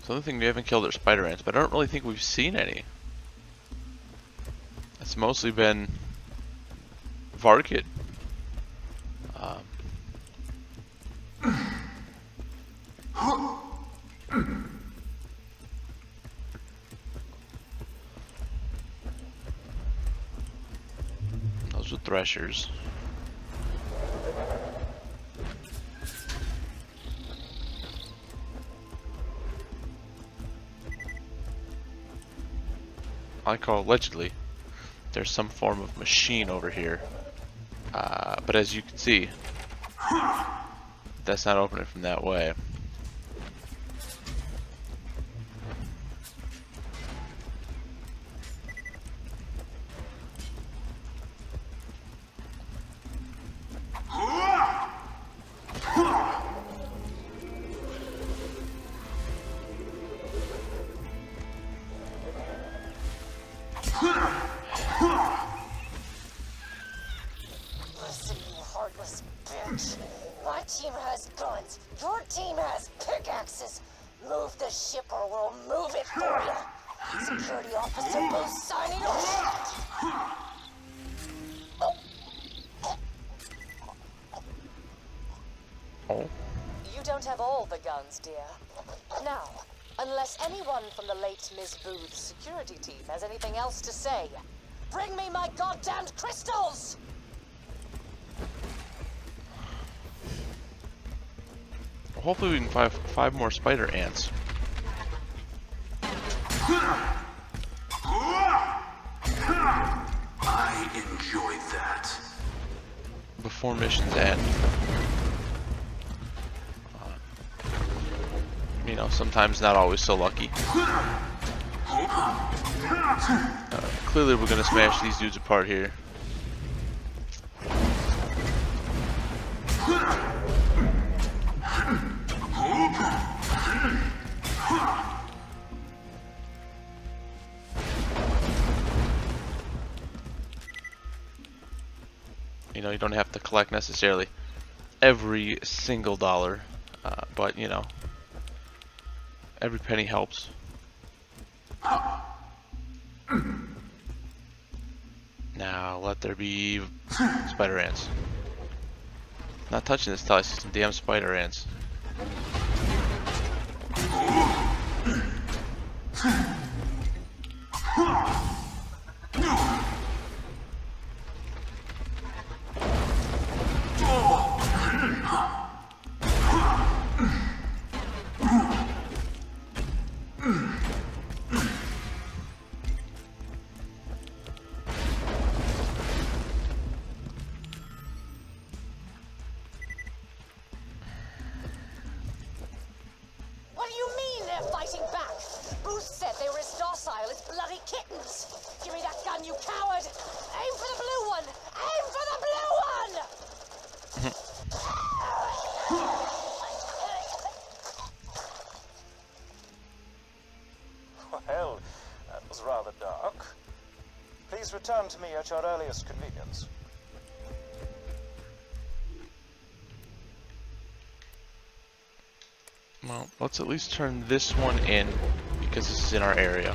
The only thing we haven't killed are spider ants, but I don't really think we've seen any. It's mostly been Varkid. Those are threshers. I call allegedly there's some form of machine over here, but as you can see, that's not opening from that way. Listen, you heartless bitch. My team has guns. Your team has pickaxes. Move the ship or we'll move it for you. Security Officer Booth signing off. You don't have all the guns, dear. Now, unless anyone from the late Miss Booth's security team has anything else to say, bring me my goddamned crystals! Hopefully we can find 5 more spider ants. I enjoyed that. Before missions end. You know, sometimes not always so lucky. Clearly we're gonna smash these dudes apart here. You know, you don't have to collect necessarily every single dollar, but you know, Every penny helps. Now let there be spider ants. Not touching this till I see some damn spider ants. What do you mean they're fighting back? Booth said they were as docile as bloody kittens. Give me that gun, you coward! Aim for the blue one! Aim for the blue one! Well, that was rather dark. Please return to me at your earliest convenience. Well, let's at least turn this one in, because this is in our area.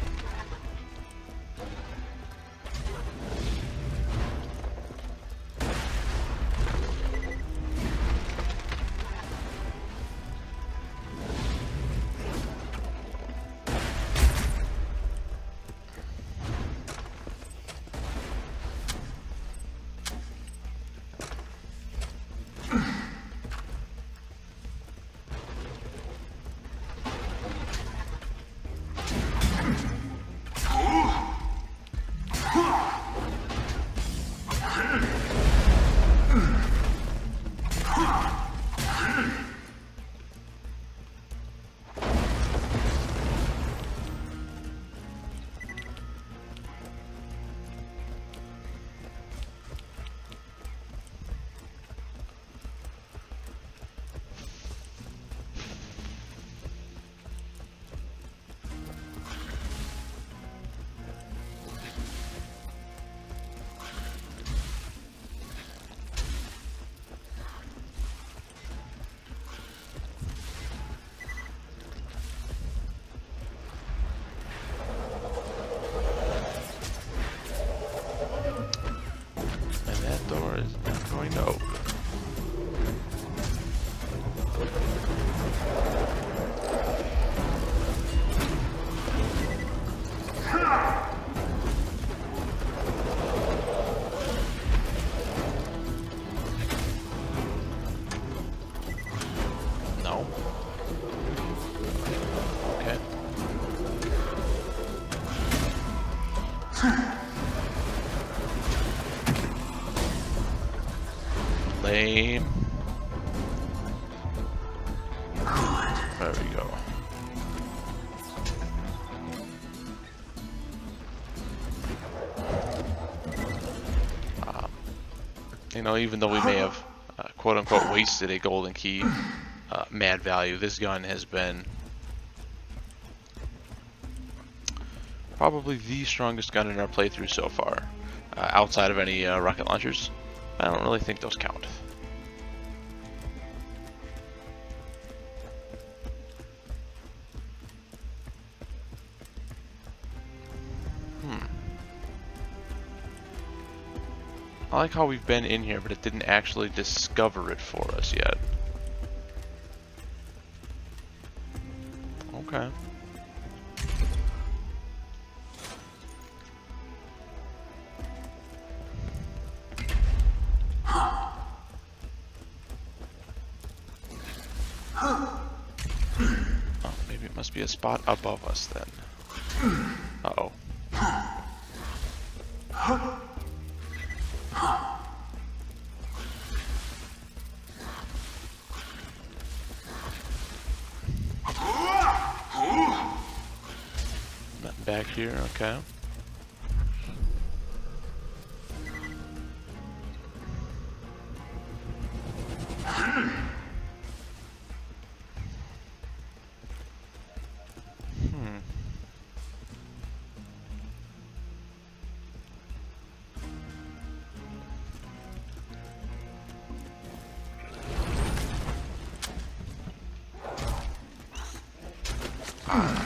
Door is not going to open. No. Okay. Lame. There we go. You know, even though we may have quote-unquote wasted a golden key, mad value, this gun has been probably the strongest gun in our playthrough so far, outside of any rocket launchers. I don't really think those count. I like how we've been in here, but it didn't actually discover it for us yet. Okay. Oh, maybe it must be a spot above us then. Uh-oh. Nothing back here, okay. And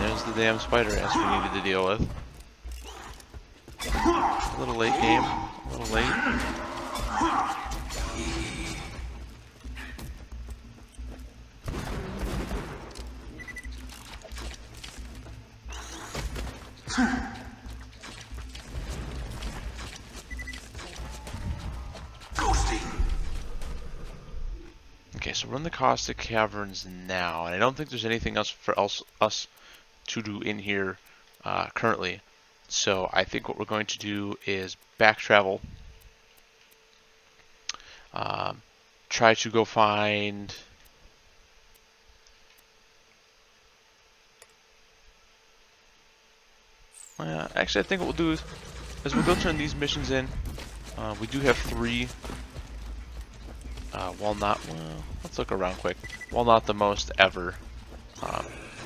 there's the damn spider ass we needed to deal with. A little late game. A little late. Okay, so we're in the Caustic Caverns now, and I don't think there's anything else for us to do in here currently. So I think what we're going to do is back travel, try to go find actually I think what we'll do is we'll go turn these missions in. We do have 3 well, let's look around quick. While not the most ever,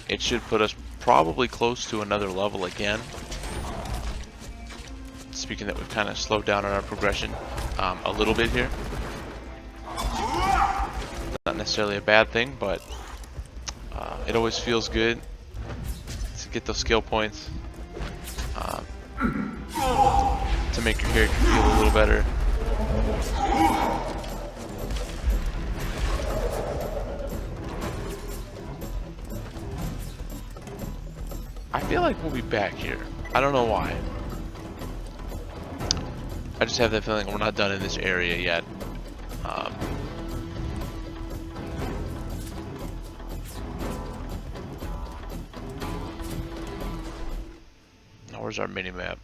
it should put us probably close to another level again. Speaking that, we've kind of slowed down on our progression a little bit here. Not necessarily a bad thing, but it always feels good to get those skill points to make your character feel a little better. I feel like we'll be back here. I don't know why. I just have that feeling we're not done in this area yet. Now where's our mini-map?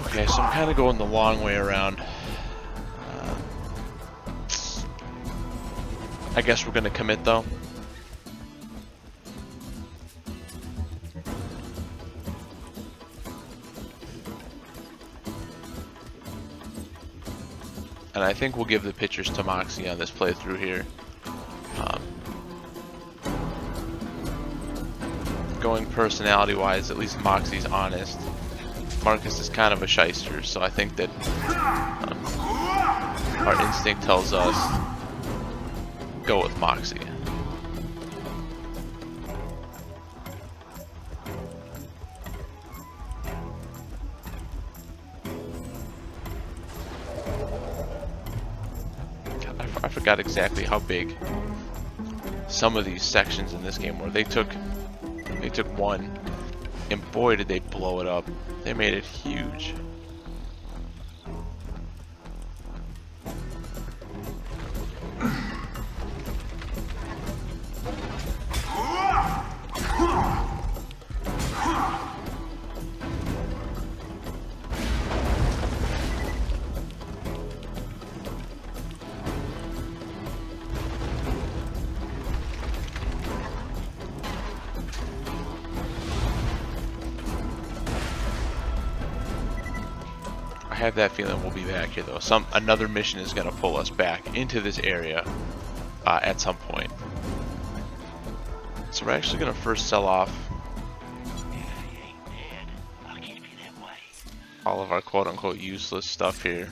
Okay, so I'm kind of going the long way around. I guess we're gonna commit though. And I think we'll give the pictures to Moxie on this playthrough here. Going personality-wise, at least Moxie's honest. Marcus is kind of a shyster, so I think that our instinct tells us go with Moxie. I forgot exactly how big some of these sections in this game were. They took one, and boy did they blow it up. They made it huge. I have that feeling we'll be back here though. Another mission is going to pull us back into this area at some point. So we're actually going to first sell off all of our quote-unquote useless stuff here.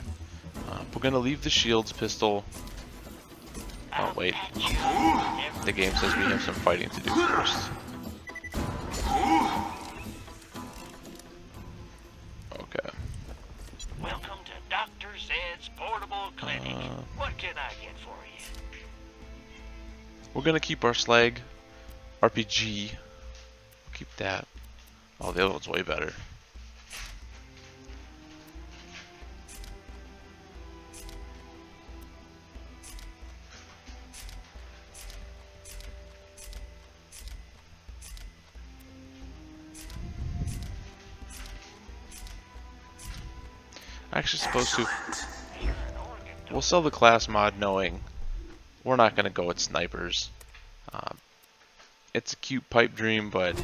We're going to leave the shields pistol. Oh wait, the game says we have some fighting to do first. Okay. Welcome to Dr. Zed's Portable Clinic. What can I get for you? We're gonna keep our slag RPG. We'll keep that. Oh, the other one's way better. Actually supposed to. We'll sell the class mod knowing we're not going to go with snipers. It's a cute pipe dream, but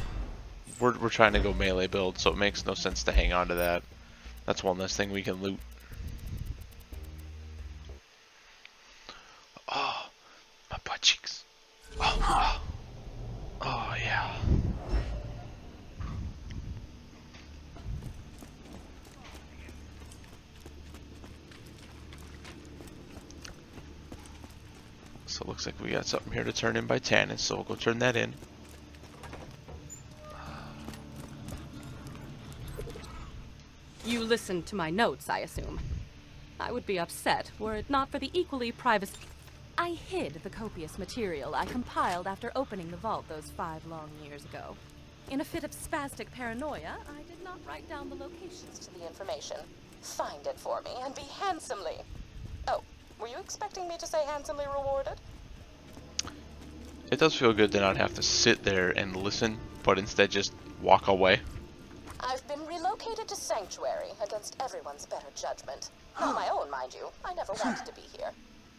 we're trying to go melee build, so it makes no sense to hang on to that. That's one less thing we can loot. Oh, my butt cheeks. Oh, yeah. So it looks like we got something here to turn in by Tanis, so we'll go turn that in. You listened to my notes, I assume. I would be upset were it not for the equally privacy. I hid the copious material I compiled after opening the vault those 5 long years ago. In a fit of spastic paranoia, I did not write down the locations To the information. Find it for me and be handsomely. Oh, were you expecting me to say handsomely rewarded? It does feel good to not have to sit there and listen, but instead just walk away. I've been relocated to Sanctuary against everyone's better judgment. Not my own, mind you. I never wanted to be here.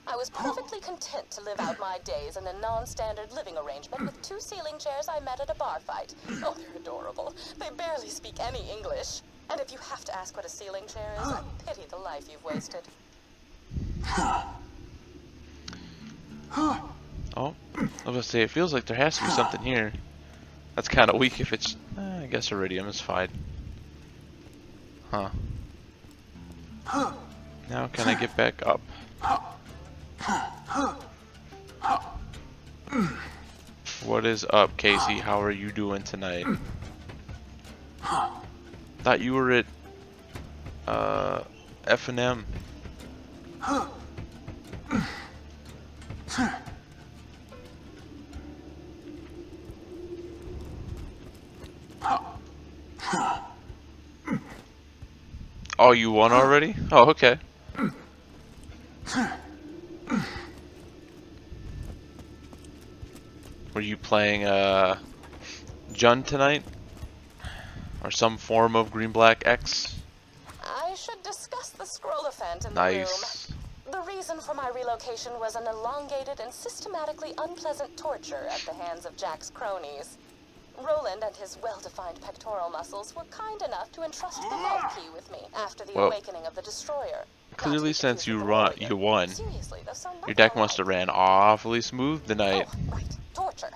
I was perfectly content to live out my days in a non-standard living arrangement with 2 ceiling chairs I met at a bar fight. Oh, they're adorable. They barely speak any English. And if you have to ask what a ceiling chair is, I pity the life you've wasted. Oh, I was gonna say, it feels like there has to be something here. That's kind of weak if it's... I guess iridium is fine. Huh. Now can I get back up? What is up, Casey? How are you doing tonight? Thought you were at F&M. Oh, you won already? Oh, okay. Were you playing Jun tonight? Or some form of Green-Black X? I should discuss the scroll event in Nice. the room. The reason for my relocation was an elongated and systematically unpleasant torture at the hands of Jack's cronies. Roland and his well-defined pectoral muscles were kind enough to entrust the vault key with me after the awakening of the destroyer. Clearly, since you won, Seriously, though, so your deck must have ran awfully smooth tonight. torture.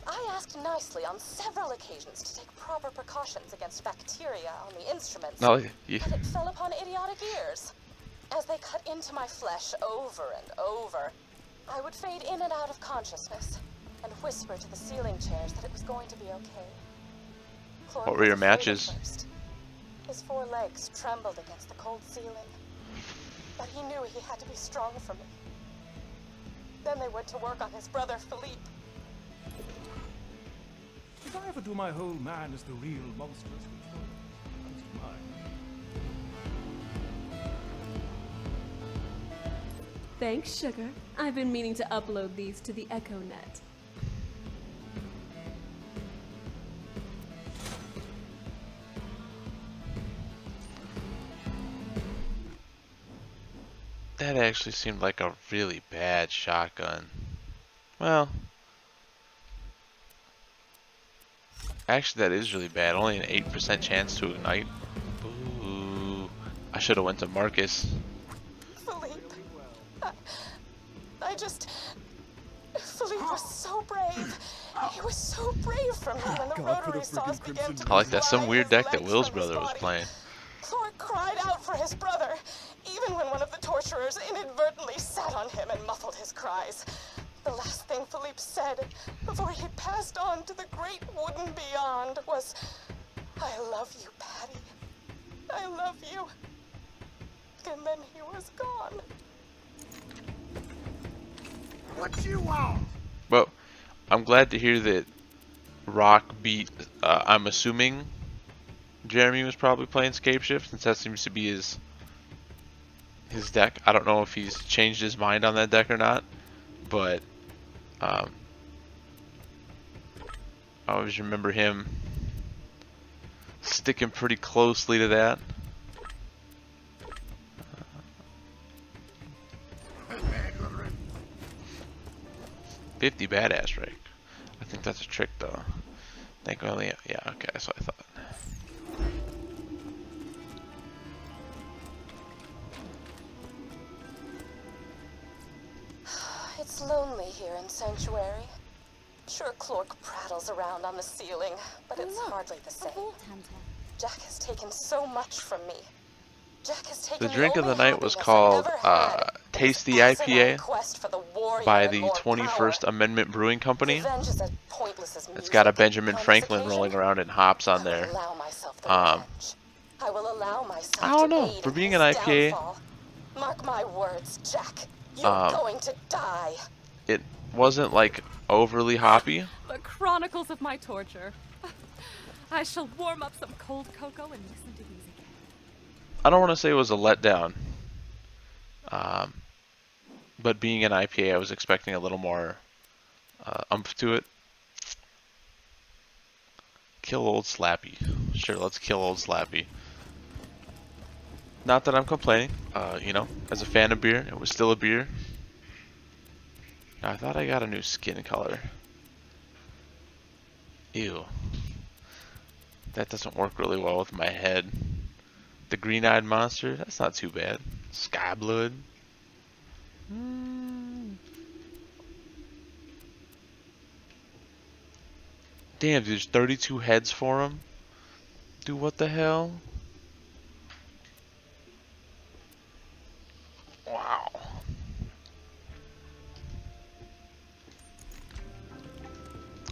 I asked nicely on several occasions to take proper precautions against bacteria on the instruments, No, but it fell upon idiotic ears. As they cut into my flesh over and over, I would fade in and out of consciousness and whisper to the ceiling chairs that it was going to be okay. Clark What were your was afraid at matches? first. His 4 legs trembled against the cold ceiling, but he knew he had to be strong for me. Then they went to work on his brother, Philippe. If I ever do my whole man as the real monstrous control, comes to mind. Thanks, sugar. I've been meaning to upload these to the EchoNet. That actually seemed like a really bad shotgun. Well, actually that is really bad. Only an 8% chance to ignite. Ooh, I should have went to Marcus. Philippe. Philippe was so brave. He was so brave for me when the rotary saws began to I like that. Some fly weird his deck that legs Will's from his brother was body. playing. Clark cried out for his brother, even when one of the torturers inadvertently sat on him and muffled his cries. The last thing Philippe said before he passed on to the great wooden beyond was, "I love you, Patty. I love you." And then he was gone. What you want? Well, I'm glad to hear that Rock beat, I'm assuming Jeremy was probably playing Scapeshift, since that seems to be his deck. I don't know if he's changed his mind on that deck or not, but I always remember him sticking pretty closely to that. 50 badass rake. I think that's a trick though. I think only, yeah, okay, that's what I thought. It's lonely here in Sanctuary. Sure, Clark prattles around on the ceiling, but it's hardly the same. Jack has taken so much from me. Jack has taken The drink of the only night was happiness I called ever had. Tasty Asinine IPA. quest for the warrior by and the more 21st power. Amendment Brewing Company. Revenge is as pointless as It's music. got a Benjamin On this Franklin occasion, rolling around in hops on there. allow myself the revenge. I will allow myself I don't to know. aid For in being his an IPA, downfall. Mark my words, Jack. You're going to die. it wasn't like overly hoppy. The chronicles of my torture. I shall warm up some cold cocoa and listen to music. I don't want to say it was a letdown. But being an IPA, I was expecting a little more oomph to it. Kill old Slappy. Sure, let's kill old Slappy. Not that I'm complaining. You know, as a fan of beer, it was still a beer. I thought I got a new skin color. Ew. That doesn't work really well with my head. The green-eyed monster, that's not too bad. Sky blood. Damn, there's 32 heads for him? Dude, what the hell? Wow.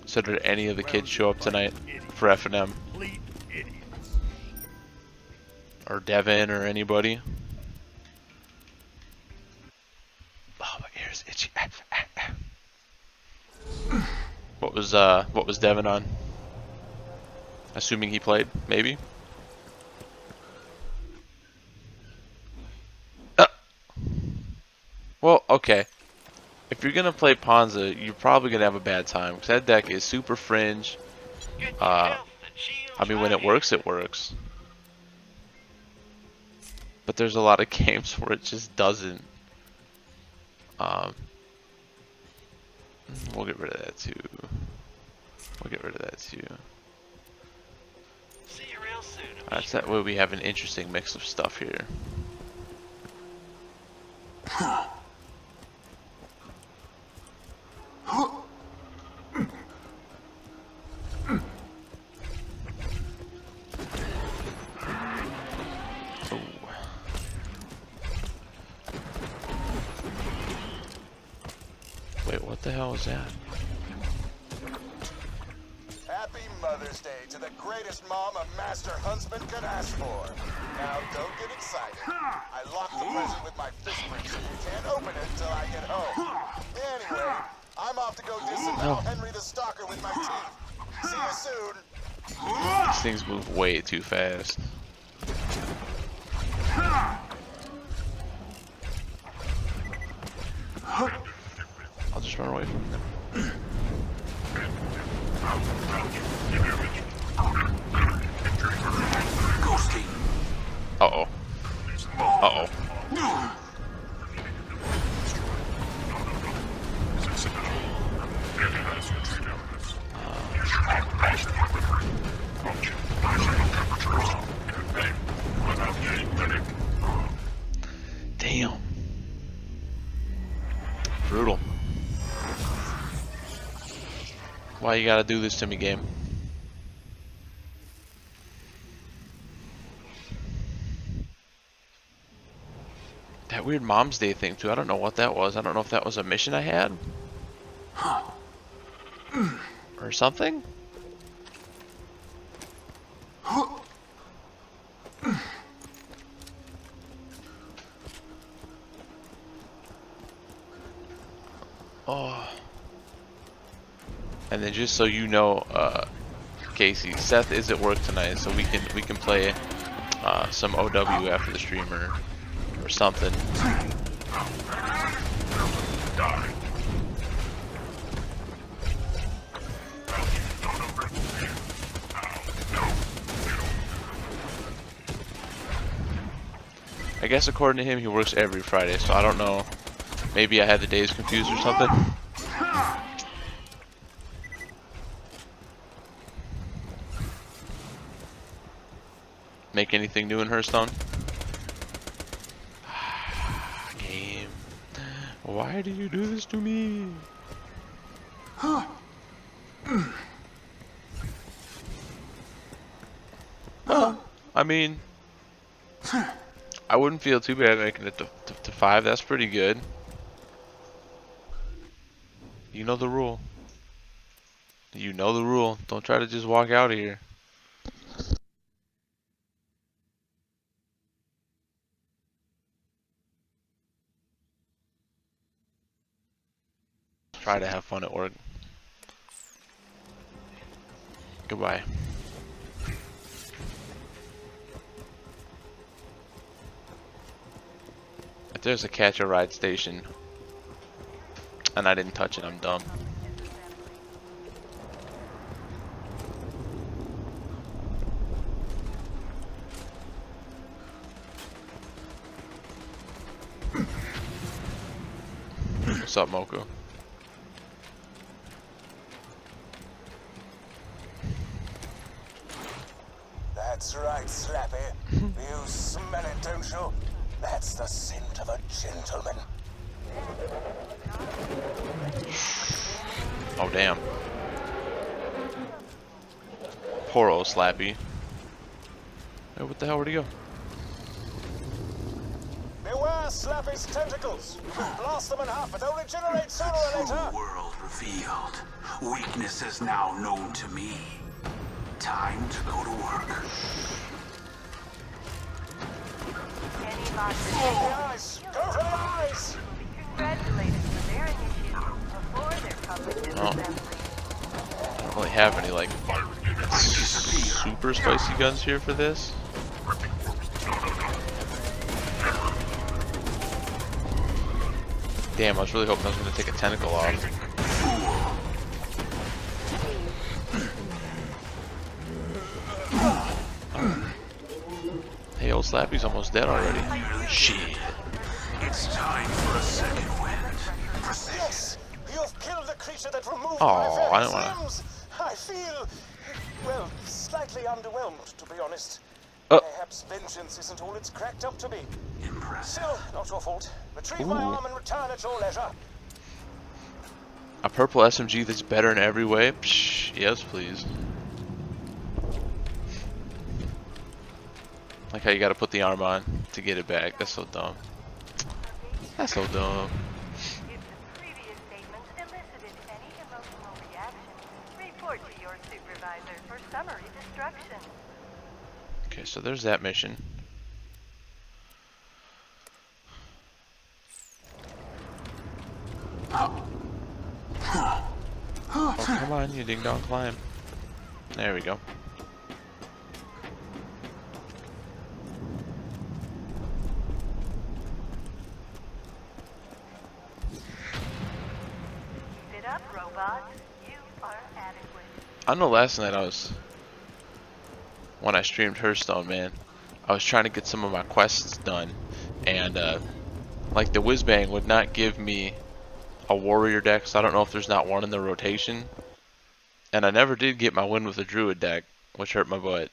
So did any of the kids show up tonight for F&M? Or Devin or anybody? Oh, my ear's itchy. What was Devin on? Assuming he played, maybe? Well, okay. If you're gonna play Ponza, you're probably gonna have a bad time, because that deck is super fringe. I mean, when it works, it works. But there's a lot of games where it just doesn't. We'll get rid of that too. We'll get rid of that too. See you real soon. That's that way we have an interesting mix of stuff here. Wait, what the hell was that? Happy Mother's Day to the greatest mom a master huntsman could ask for. Now, don't get excited. I locked the present with my fistprint, so you can't open it until I get home. Anyway, I'm off to go disembowel Henry the Stalker with my teeth. See you soon. These things move way too fast. I'll just run away from them. Ghosty. Uh-oh. Uh-oh. Damn. Brutal. Why you gotta do this to me, game? That weird Mom's Day thing too. I don't know what that was. I don't know if that was a mission I had. Or something? Oh. And then just so you know, Casey, Seth is at work tonight, so we can play some OW after the stream or something. I guess according to him, he works every Friday, so I don't know. Maybe I had the days confused or something. Make anything new in Hearthstone? Game. Why do you do this to me? I mean, I wouldn't feel too bad making it to 5. That's pretty good. You know the rule. You know the rule. Don't try to just walk out of here. Try to have fun at work. Goodbye. If there's a catch a ride station and I didn't touch it, I'm dumb. What's up, Moko? That's right, Slappy. You smell it, don't you? That's the scent of a gentleman. Oh, damn. Poor old Slappy. Hey, what the hell, where'd he go? Beware Slappy's tentacles. You can blast them in half, but they'll regenerate sooner or later. True world revealed. Weakness is now known to me. Time to go to work. The eyes! Go for the eyes! Congratulated for their initiative before their public I don't really have any like super spicy guns here for this. Damn, I was really hoping I was going to take a tentacle off. Hey, old Slappy's almost dead already. Shit. It's time for a second wind. Yes! You've killed the creature that removed Oh, my very I don't wanna- limbs. I feel, well, slightly underwhelmed, to be honest. Oh. Perhaps vengeance isn't all it's cracked up to be. Still, not your fault. Retrieve my arm and return at your leisure. A purple SMG that's better in every way? Psh, yes, please. Like how you gotta put the arm on to get it back. That's so dumb. That's so dumb. previous statements elicited any emotional reaction, report to your supervisor for summary destruction. Okay, so there's that mission. Oh, come on, you ding dong climb. There we go. Keep it up, robot. You are adequate. I know last night when I streamed Hearthstone, man, I was trying to get some of my quests done, and like the Whizbang would not give me a warrior deck, so I don't know if there's not one in the rotation. And I never did get my win with a druid deck, which hurt my butt.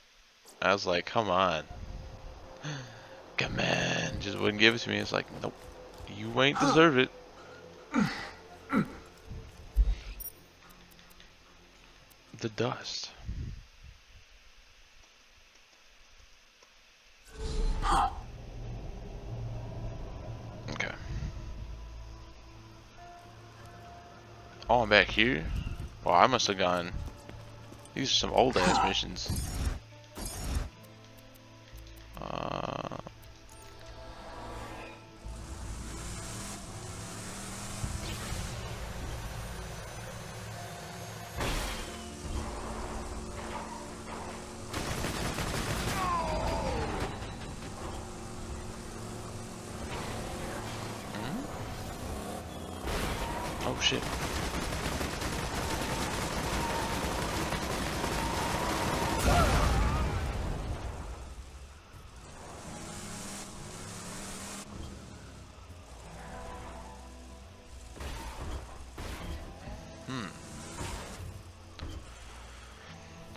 I was like, come on. Come on. Just wouldn't give it to me. It's like, nope. You ain't deserve it. The dust. Okay. Oh, I'm back here? Well, I must have gone... These are some old ass missions. Oh shit.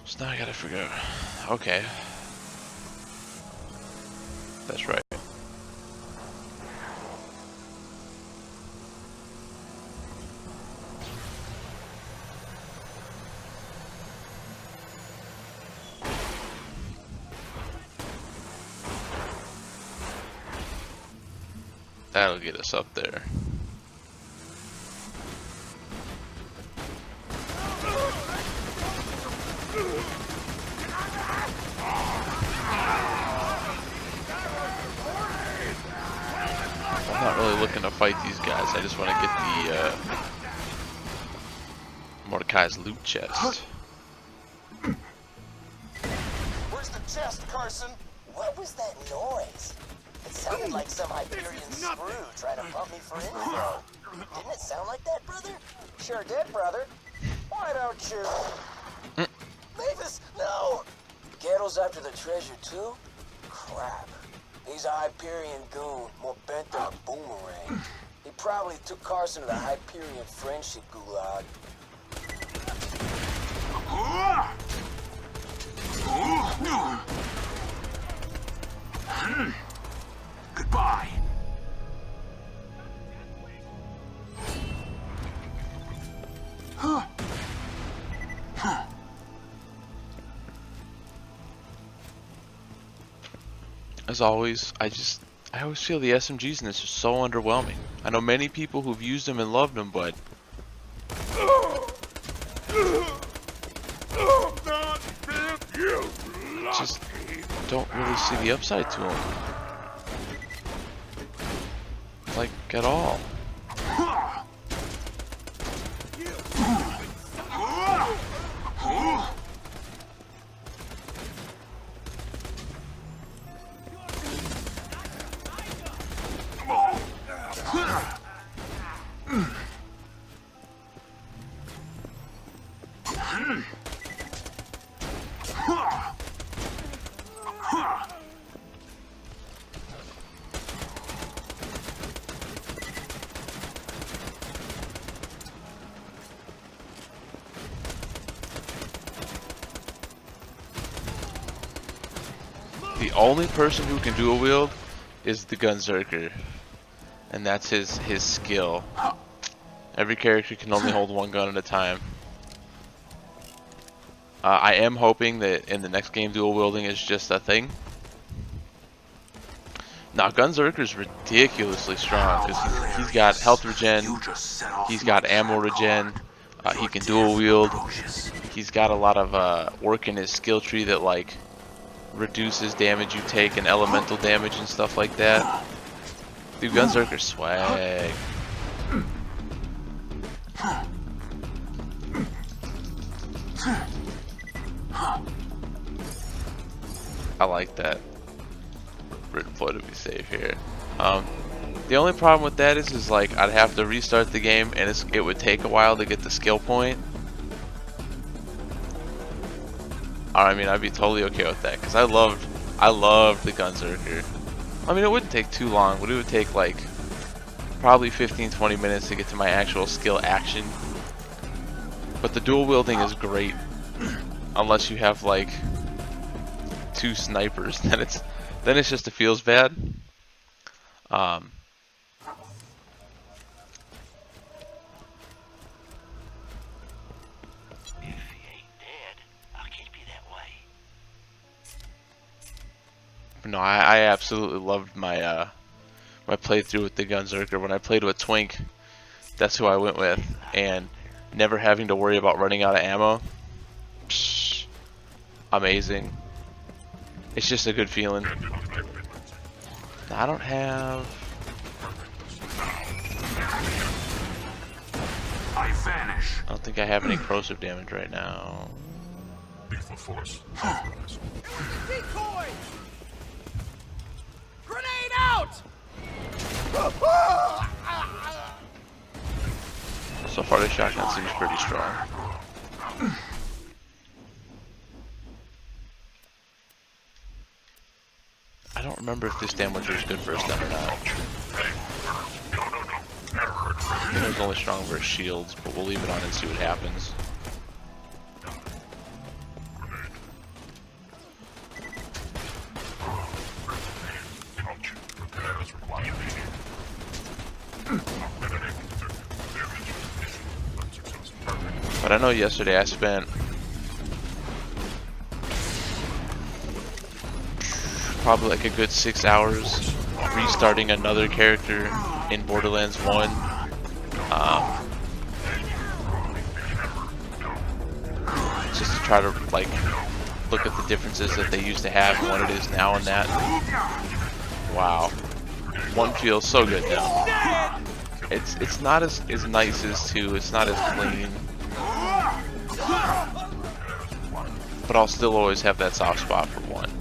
So now I gotta figure out. Okay. That's right. That'll get us up there. gonna fight these guys. I just want to get the Mordecai's loot chest. Where's the chest, Carson? What was that noise? It sounded like some Hyperion screw trying to pump me for info. Didn't it sound like that, brother? Sure did, brother. Why don't you... Mavis, no! Kettle's after the treasure, too? Crap. He's a Hyperion goon, more bent than a boomerang. He probably took Carson to the Hyperion friendship gulag. Goodbye. As always, I always feel the SMGs in this are so underwhelming. I know many people who've used them and loved them, but just don't really see the upside to them. Like, at all. The only person who can dual wield is the Gunzerker, and that's his skill. Every character can only hold one gun at a time. I am hoping that in the next game dual wielding is just a thing. Now Gunzerker's ridiculously strong because he's got health regen, he's got ammo regen, he can dual wield, he's got a lot of work in his skill tree that like reduces damage you take and elemental damage and stuff like that. Dude, Gunzerker swag. I like that. Written ploy to be safe here. The only problem with that is like I'd have to restart the game and it would take a while to get the skill point. I mean, I'd be totally okay with that because I loved the Gunzerker. I mean, it wouldn't take too long, but it would take like probably 15-20 minutes to get to my actual skill action. But the dual wielding is great unless you have like 2 snipers. Then it's just it feels bad. No, I absolutely loved my my playthrough with the Gunzerker. When I played with Twink, that's who I went with, and never having to worry about running out of ammo. Psh, amazing. It's just a good feeling. I don't have. I vanish. I don't think I have any corrosive damage right now. Lethal force. Decoy! Grenade out! So far, the shotgun seems pretty strong. I don't remember if this damager is good for a stun or not. I think it's only strong versus shields, but we'll leave it on and see what happens. But I know yesterday I spent probably like a good 6 hours restarting another character in Borderlands 1. Just to try to like look at the differences that they used to have and what it is now and that. Wow. 1 feels so good now. It's not as nice as 2. It's not as clean. But I'll still always have that soft spot for 1.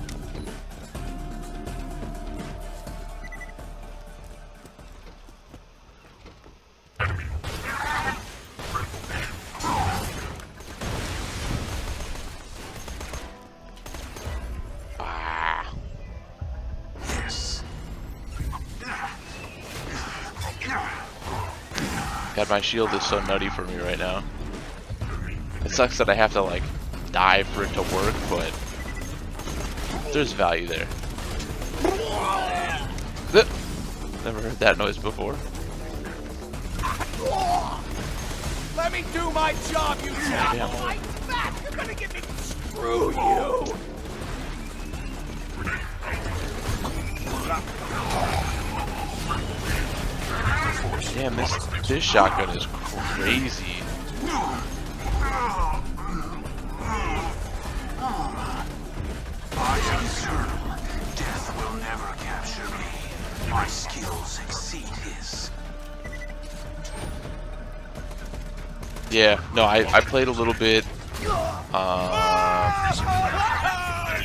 God, my shield is so nutty for me right now. It sucks that I have to like die for it to work, but there's value there. Never heard that noise before. Let me do my job, you jackal! Fight back! You're gonna get me. Screw you! Damn, this shotgun is crazy. I am eternal. Death will never capture me. My skills exceed his. Yeah, no, I played a little bit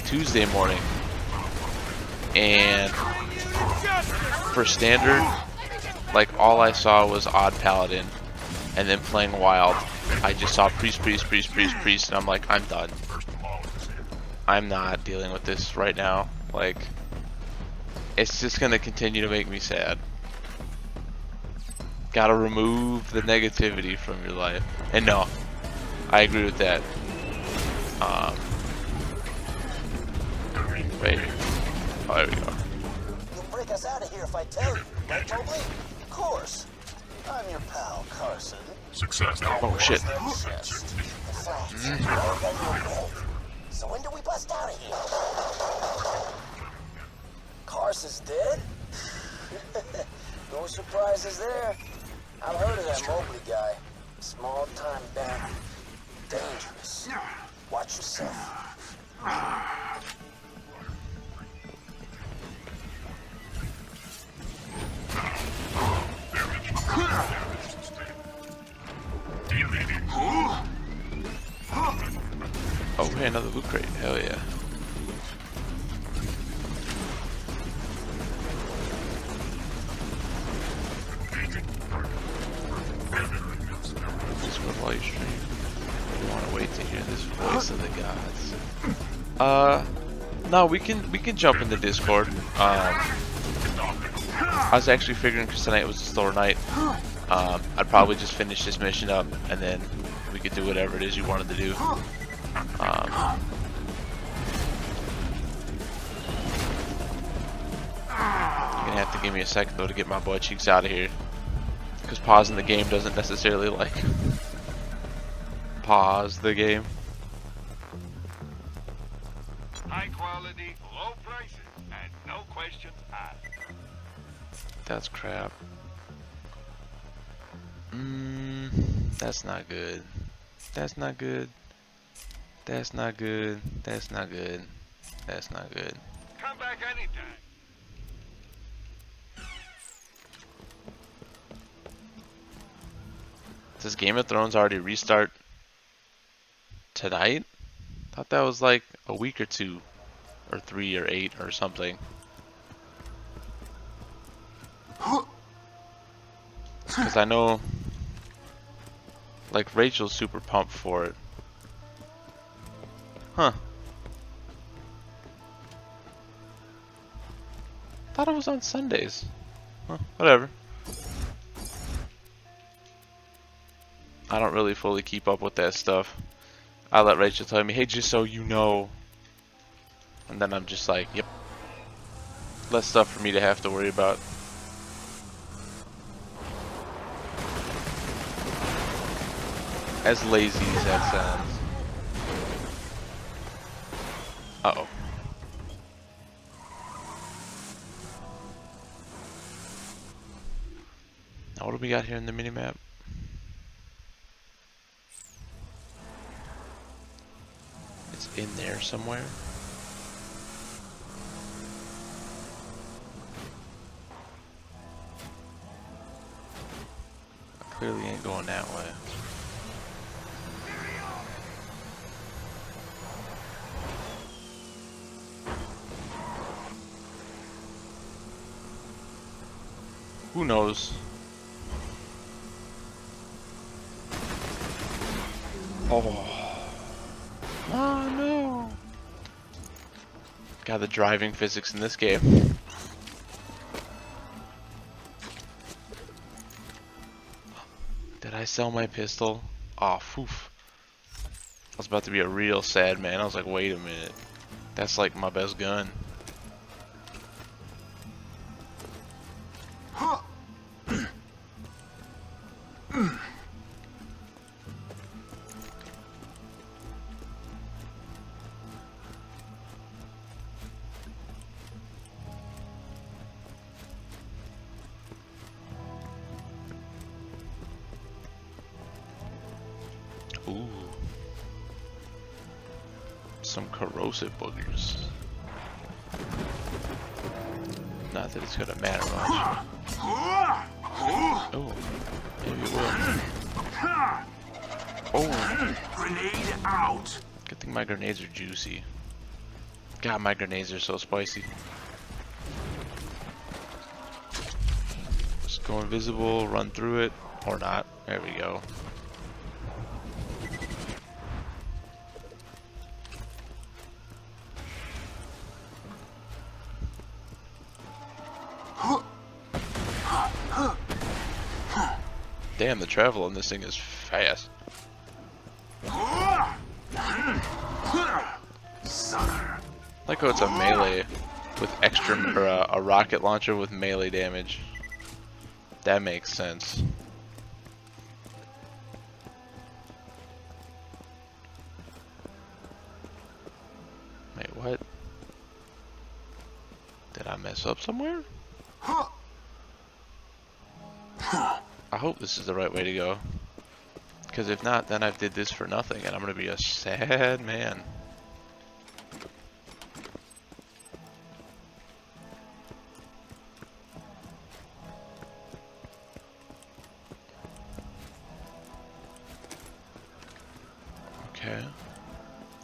Tuesday morning, and for standard, like all I saw was odd paladin, and then playing wild, I just saw priest, and I'm like, I'm done. I'm not dealing with this right now. Like, it's just gonna continue to make me sad. Gotta remove the negativity from your life. And no, I agree with that. Right here. Oh, there we go. You'll break us out of here if I tell you, right, Tobley? Of course. I'm your pal, Carson. Success. Oh shit. So when do we bust out of here? Carson's dead? No surprises there. I've heard of that Mobley guy. Small-time bandit. Dangerous. Watch yourself. Oh, hey, another loot crate. Hell yeah. Discord while you stream. You want to wait to hear this voice of the gods. No, we can jump into Discord. I was actually figuring because tonight was a slower night. I'd probably just finish this mission up and then we could do whatever it is you wanted to do. You're gonna have to give me a second though to get my butt cheeks out of here, because pausing the game doesn't necessarily like pause the game. High quality, low prices, and no questions asked. That's crap. That's not good. That's not good. That's not good. That's not good. That's not good. Come back anytime. Does Game of Thrones already restart tonight? Thought that was like a week or 2 or 3 or 8 or something. Because I know like Rachel's super pumped for it. Huh. Thought it was on Sundays. Huh, whatever. I don't really fully keep up with that stuff. I let Rachel tell me, hey, just so you know. And then I'm just like, yep. Less stuff for me to have to worry about. As lazy as that sounds. Uh-oh. Now what do we got here in the minimap? It's in there somewhere. Clearly ain't going that way. Who knows? Oh. Oh no. God, the driving physics in this game. Did I sell my pistol? Oh, poof. I was about to be a real sad man. I was like, wait a minute. That's like my best gun. Ooh. Some corrosive boogers. Not that it's gonna matter much. Oh, maybe it will. Oh. Grenade out. Good thing my grenades are juicy. God, my grenades are so spicy. Just go invisible, run through it, or not. There we go. Damn, the travel on this thing is fast. Like how it's a melee with extra, or a rocket launcher with melee damage. That makes sense. Wait, what? Did I mess up somewhere? I hope this is the right way to go. Because if not, then I did this for nothing and I'm going to be a sad man. Okay.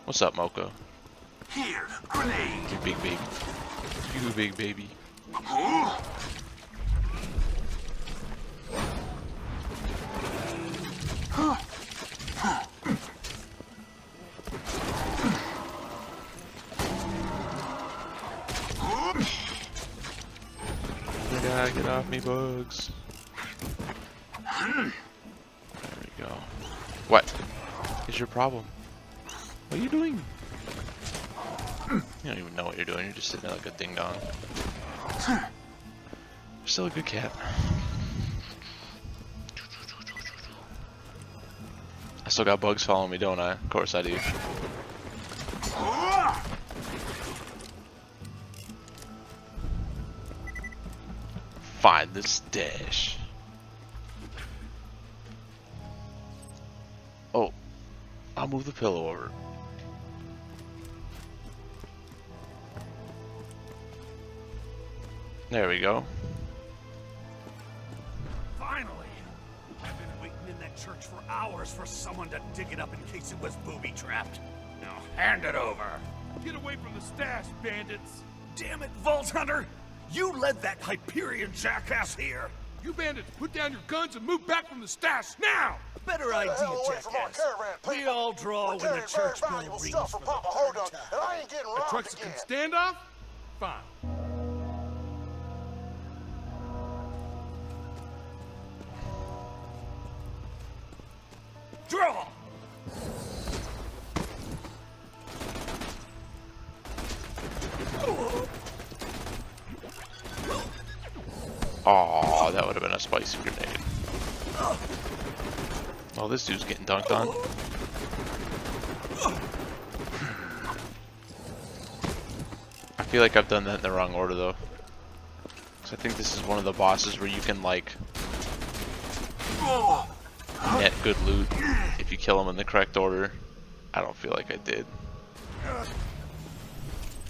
What's up, Mocha? Here, grenade. You big baby. You big baby. Get off me, bugs. There we go. What is your problem? What are you doing? You don't even know what you're doing. You're just sitting there like a ding dong. You're still a good cat. I still got bugs following me, don't I? Of course I do. Find the stash. Oh, I'll move the pillow over. There we go. Finally! I've been waiting in that church for hours for someone to dig it up in case it was booby-trapped. Now hand it over. Get away from the stash, bandits! Damn it, Vault Hunter! You led that Hyperion jackass here! You bandits, put down your guns and move back from the stash now! Better idea, jackass. We all draw when the church bell rings for the third time. A Truxican standoff? Fine. Draw! Oh, that would have been a spicy grenade. Oh, this dude's getting dunked on. I feel like I've done that in the wrong order though. So I think this is one of the bosses where you can like net good loot if you kill him in the correct order. I don't feel like I did.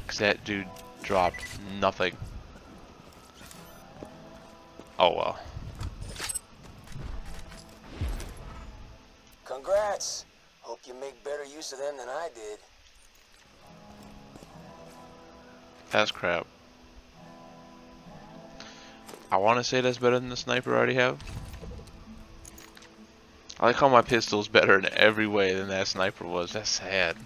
Because that dude dropped nothing. Oh well. Congrats. Hope you make better use of them than I did. That's crap. I want to say that's better than the sniper I already have. I like how my pistol's better in every way than that sniper was. That's sad.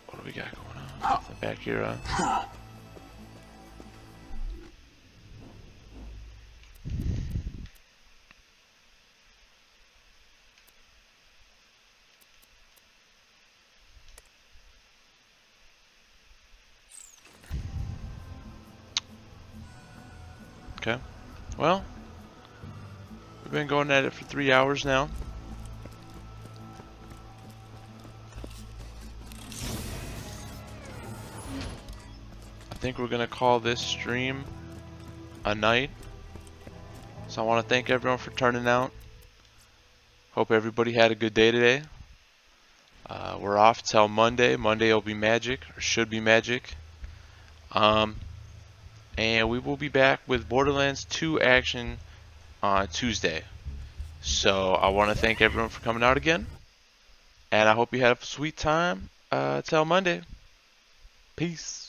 What do we got going on? Back here, Okay. Well, we've been going at it for 3 hours now. I think we're gonna call this stream a night. So I want to thank everyone for turning out. Hope everybody had a good day today. We're off till Monday. Monday will be magic, or should be magic. And we will be back with Borderlands 2 action on Tuesday. So I want to thank everyone for coming out again. And I hope you had a sweet time till Monday. Peace.